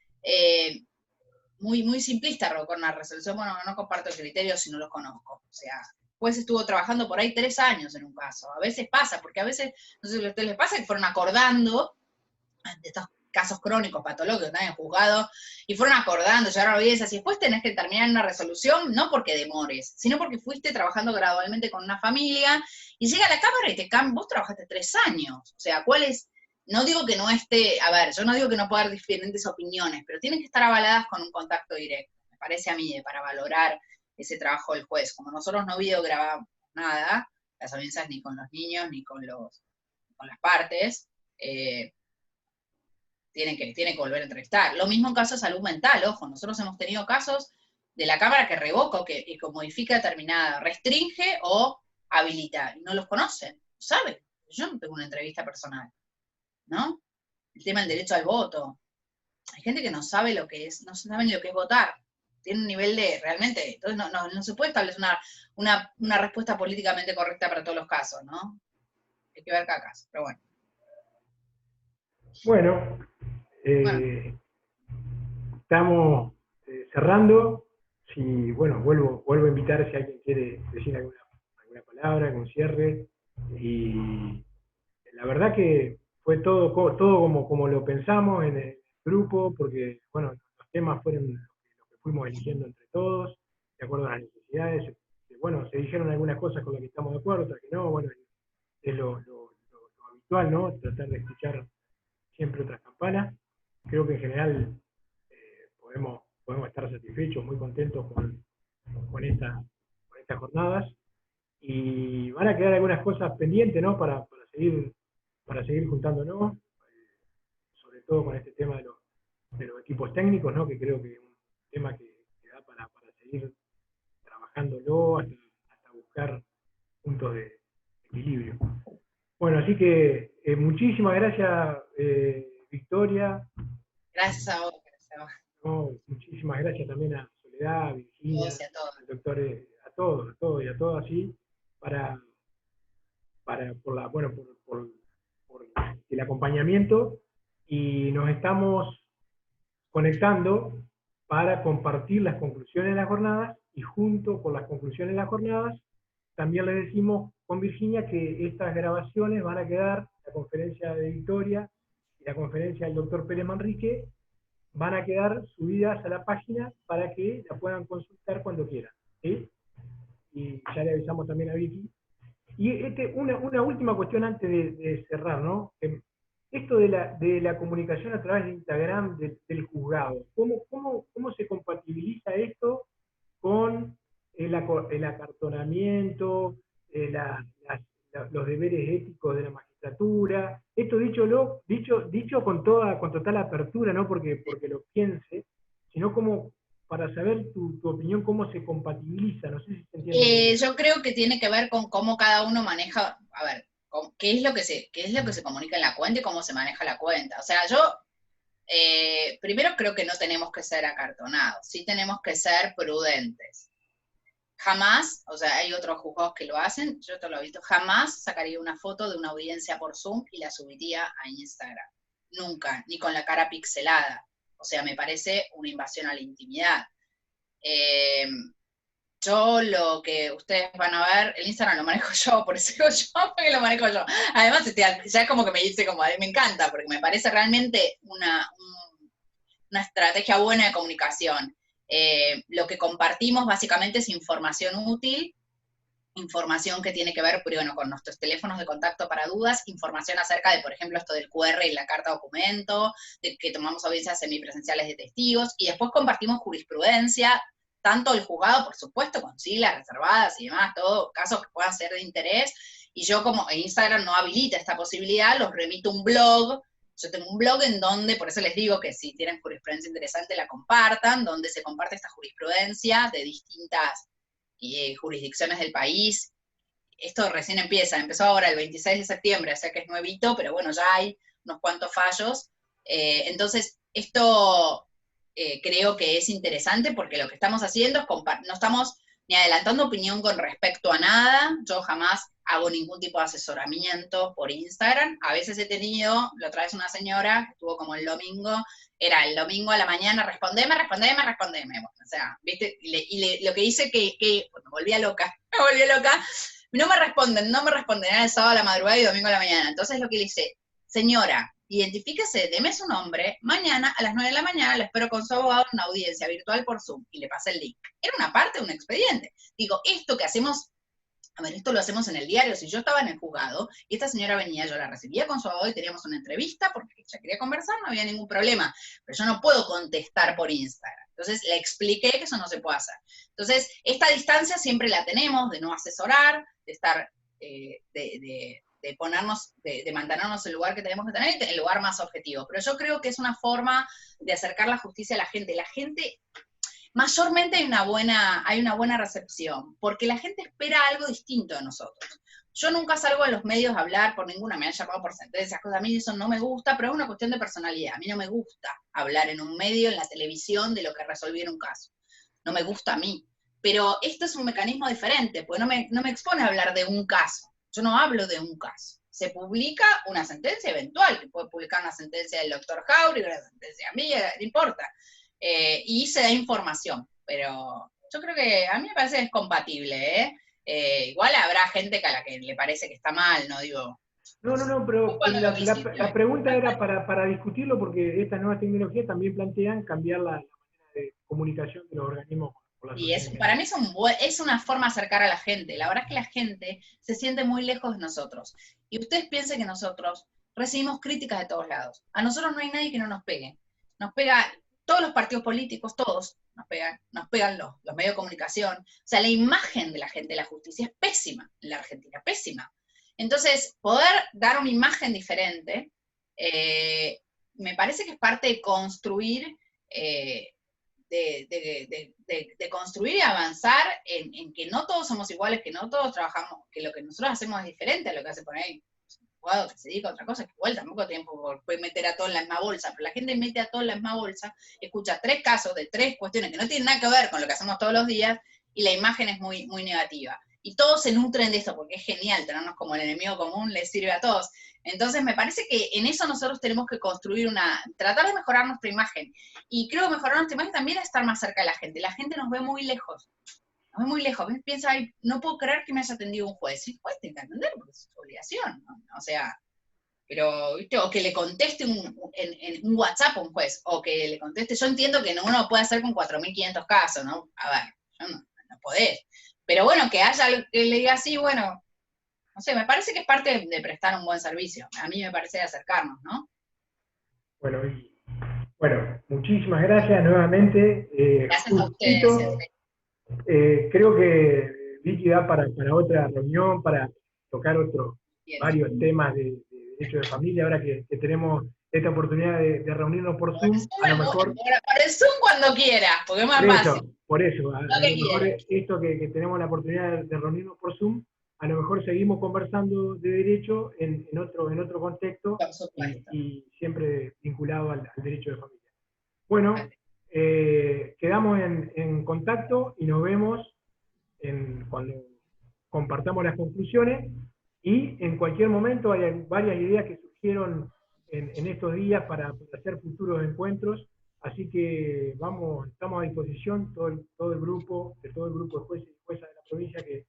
muy, muy simplista revocar una resolución, bueno, no comparto el criterio si no los conozco. O sea, el juez estuvo trabajando por ahí 3 años en un caso. A veces pasa, porque a veces, no sé si a ustedes les pasa, que fueron acordando de estos casos crónicos, patológicos, están en juzgado, y fueron acordando, llegaron a audiencias, y después tenés que terminar en una resolución, no porque demores, sino porque fuiste trabajando gradualmente con una familia, y llega a la Cámara y vos trabajaste 3 años. O sea, ¿cuál es? No digo que no esté, a ver, yo no digo que no pueda haber diferentes opiniones, pero tienen que estar avaladas con un contacto directo, me parece a mí, para valorar ese trabajo del juez. Como nosotros no videograbamos nada, las audiencias ni con los niños, ni con las partes, tienen que volver a entrevistar. Lo mismo en casos de salud mental, ojo, nosotros hemos tenido casos de la Cámara que revoca o que modifica determinada, restringe o habilita, y no los conocen, no saben. Yo no tengo una entrevista personal, ¿no? El tema del derecho al voto. Hay gente que no sabe lo que es, no saben lo que es votar. Tiene un nivel de, realmente, entonces no se puede establecer una respuesta políticamente correcta para todos los casos, ¿no? Hay que ver cada caso, pero bueno. Bueno, estamos cerrando. Si, bueno, vuelvo a invitar si alguien quiere decir alguna palabra, algún cierre. Y la verdad que fue todo como lo pensamos en el grupo, porque, bueno, los temas fueron los que fuimos eligiendo entre todos, de acuerdo a las necesidades. Bueno, se dijeron algunas cosas con las que estamos de acuerdo, otras que no, bueno, es lo habitual, ¿no? Tratar de escuchar siempre otras campanas. Creo que en general podemos estar satisfechos, muy contentos con estas jornadas, y van a quedar algunas cosas pendientes, ¿no? para seguir juntándonos, sobre todo con este tema de los equipos técnicos, ¿no? Que creo que es un tema que da para seguir trabajándolo hasta buscar puntos de equilibrio. Bueno, así que muchísimas gracias, Victoria. Gracias a vos. No, muchísimas gracias también a Soledad, a Virginia, al doctor, a todos y a todas, sí, por el acompañamiento, y nos estamos conectando para compartir las conclusiones de las jornadas, y junto con las conclusiones de las jornadas, también le decimos con Virginia que estas grabaciones van a quedar, la conferencia de Victoria y la conferencia del doctor Pérez Manrique, van a quedar subidas a la página para que la puedan consultar cuando quieran, ¿sí? Y ya le avisamos también a Vicky. Y una última cuestión antes de cerrar, ¿no? Esto de la comunicación a través de Instagram del juzgado, ¿cómo se compatibiliza esto con el acartonamiento, los deberes éticos de la magistratura? Esto dicho con total apertura, no porque lo piense, sino como para saber tu opinión, cómo se compatibiliza, no sé si se entiende. Yo creo que tiene que ver con cómo cada uno maneja, a ver, qué es lo que se comunica en la cuenta y cómo se maneja la cuenta. O sea, yo primero creo que no tenemos que ser acartonados, sí tenemos que ser prudentes. Jamás, o sea, hay otros juzgados que lo hacen, yo esto lo he visto, jamás sacaría una foto de una audiencia por Zoom y la subiría a Instagram. Nunca, ni con la cara pixelada. O sea, me parece una invasión a la intimidad. Yo lo que ustedes van a ver, el Instagram lo manejo yo, por eso digo yo, porque lo manejo yo. Además, ya es como que me dice, como, me encanta, porque me parece realmente una estrategia buena de comunicación. Lo que compartimos básicamente es información útil, información que tiene que ver, bueno, con nuestros teléfonos de contacto para dudas, información acerca de, por ejemplo, esto del QR y la carta documento, de que tomamos audiencias semipresenciales de testigos, y después compartimos jurisprudencia, tanto el juzgado, por supuesto, con siglas reservadas y demás, todo, casos que puedan ser de interés, y yo como Instagram no habilita esta posibilidad, los remito a un blog. Yo tengo un blog en donde, por eso les digo que si tienen jurisprudencia interesante la compartan, donde se comparte esta jurisprudencia de distintas jurisdicciones del país. Esto recién empezó ahora el 26 de septiembre, o sea que es nuevito, pero bueno, ya hay unos cuantos fallos. Entonces, esto creo que es interesante porque lo que estamos haciendo es no estamos ni adelantando opinión con respecto a nada. Yo jamás hago ningún tipo de asesoramiento por Instagram. A veces he tenido, la otra vez una señora, que estuvo como el domingo a la mañana, respondeme. Bueno, o sea, ¿viste? Lo que hice bueno, me volvía loca. No me responden, era el sábado a la madrugada y domingo a la mañana. Entonces lo que le hice, señora, identifíquese, deme su nombre, mañana a las 9 de la mañana le espero con su abogado en una audiencia virtual por Zoom, y le pasé el link. Era una parte de un expediente. Digo, esto que hacemos, a ver, esto lo hacemos en el diario, si yo estaba en el juzgado, y esta señora venía, yo la recibía con su abogado y teníamos una entrevista, porque ella quería conversar, no había ningún problema, pero yo no puedo contestar por Instagram. Entonces le expliqué que eso no se puede hacer. Entonces, esta distancia siempre la tenemos, de no asesorar, de estar, de mantenernos el lugar que tenemos que tener, el lugar más objetivo. Pero yo creo que es una forma de acercar la justicia a la gente. La gente, mayormente hay una buena recepción, porque la gente espera algo distinto de nosotros. Yo nunca salgo a los medios a hablar por ninguna, me han llamado por sentencias, cosas, a mí eso no me gusta, pero es una cuestión de personalidad. A mí no me gusta hablar en un medio, en la televisión, de lo que resolví en un caso. No me gusta a mí. Pero esto es un mecanismo diferente, porque no me expone a hablar de un caso. Yo no hablo de un caso. Se publica una sentencia eventual, que puede publicar una sentencia del doctor Jauregui, una sentencia mía, no importa. Y se da información, pero yo creo que a mí me parece que es compatible, igual habrá gente a la que le parece que está mal, no digo... No, pero la pregunta era para discutirlo, porque estas nuevas tecnologías también plantean cambiar la manera de comunicación de los organismos. Y eso, para mí es una forma de acercar a la gente. La verdad es que la gente se siente muy lejos de nosotros. Y ustedes piensen que nosotros recibimos críticas de todos lados. A nosotros no hay nadie que no nos pegue. Nos pega todos los partidos políticos, todos nos pegan los medios de comunicación. O sea, la imagen de la gente de la justicia es pésima en la Argentina, pésima. Entonces, poder dar una imagen diferente, me parece que es parte de construir... De construir y avanzar en que no todos somos iguales, que no todos trabajamos, que lo que nosotros hacemos es diferente a lo que hace por ahí un abogado que se dedica a otra cosa, que igual tampoco puede meter a todos en la misma bolsa, pero la gente mete a todos en la misma bolsa, escucha 3 casos de 3 cuestiones que no tienen nada que ver con lo que hacemos todos los días, y la imagen es muy, muy negativa. Y todos se nutren de esto, porque es genial tenernos como el enemigo común, les sirve a todos. Entonces me parece que en eso nosotros tenemos que construir tratar de mejorar nuestra imagen. Y creo que mejorar nuestra imagen también es estar más cerca de la gente. La gente nos ve muy lejos. Nos ve muy lejos. Piensa, no puedo creer que me haya atendido un juez. Sí, juez tiene que atender porque es su obligación, ¿no? O sea, pero, ¿viste? O que le conteste en un WhatsApp a un juez, o que le conteste, yo entiendo que uno puede hacer con 4.500 casos, ¿no? A ver, yo no podés. Pero bueno, que haya algo que le diga así, bueno, no sé, me parece que es parte de prestar un buen servicio. A mí me parece de acercarnos, ¿no? Bueno, muchísimas gracias nuevamente. Gracias a ustedes. Creo que Vicky da para otra reunión, para tocar varios temas de derecho de familia, ahora que tenemos esta oportunidad de reunirnos por Zoom. A lo mejor... Para el Zoom cuando quiera, porque es más fácil. Por eso, a lo mejor esto que tenemos la oportunidad de reunirnos por Zoom, a lo mejor seguimos seguimos conversando de derecho en otro contexto y siempre vinculado al derecho de familia. Bueno, quedamos en contacto y nos vemos cuando compartamos las conclusiones, y en cualquier momento hay varias ideas que surgieron en estos días para hacer futuros encuentros, así que estamos a disposición, todo el grupo de jueces y juezas de la provincia que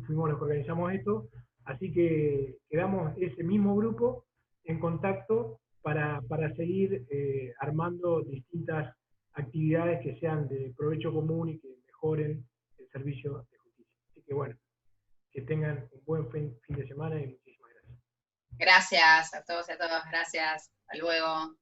fuimos los que organizamos esto, así que quedamos ese mismo grupo en contacto para seguir armando distintas actividades que sean de provecho común y que mejoren el servicio de justicia. Así que bueno, que tengan un buen fin de semana y muchísimas gracias. Gracias a todos y a todas, gracias. Hasta luego.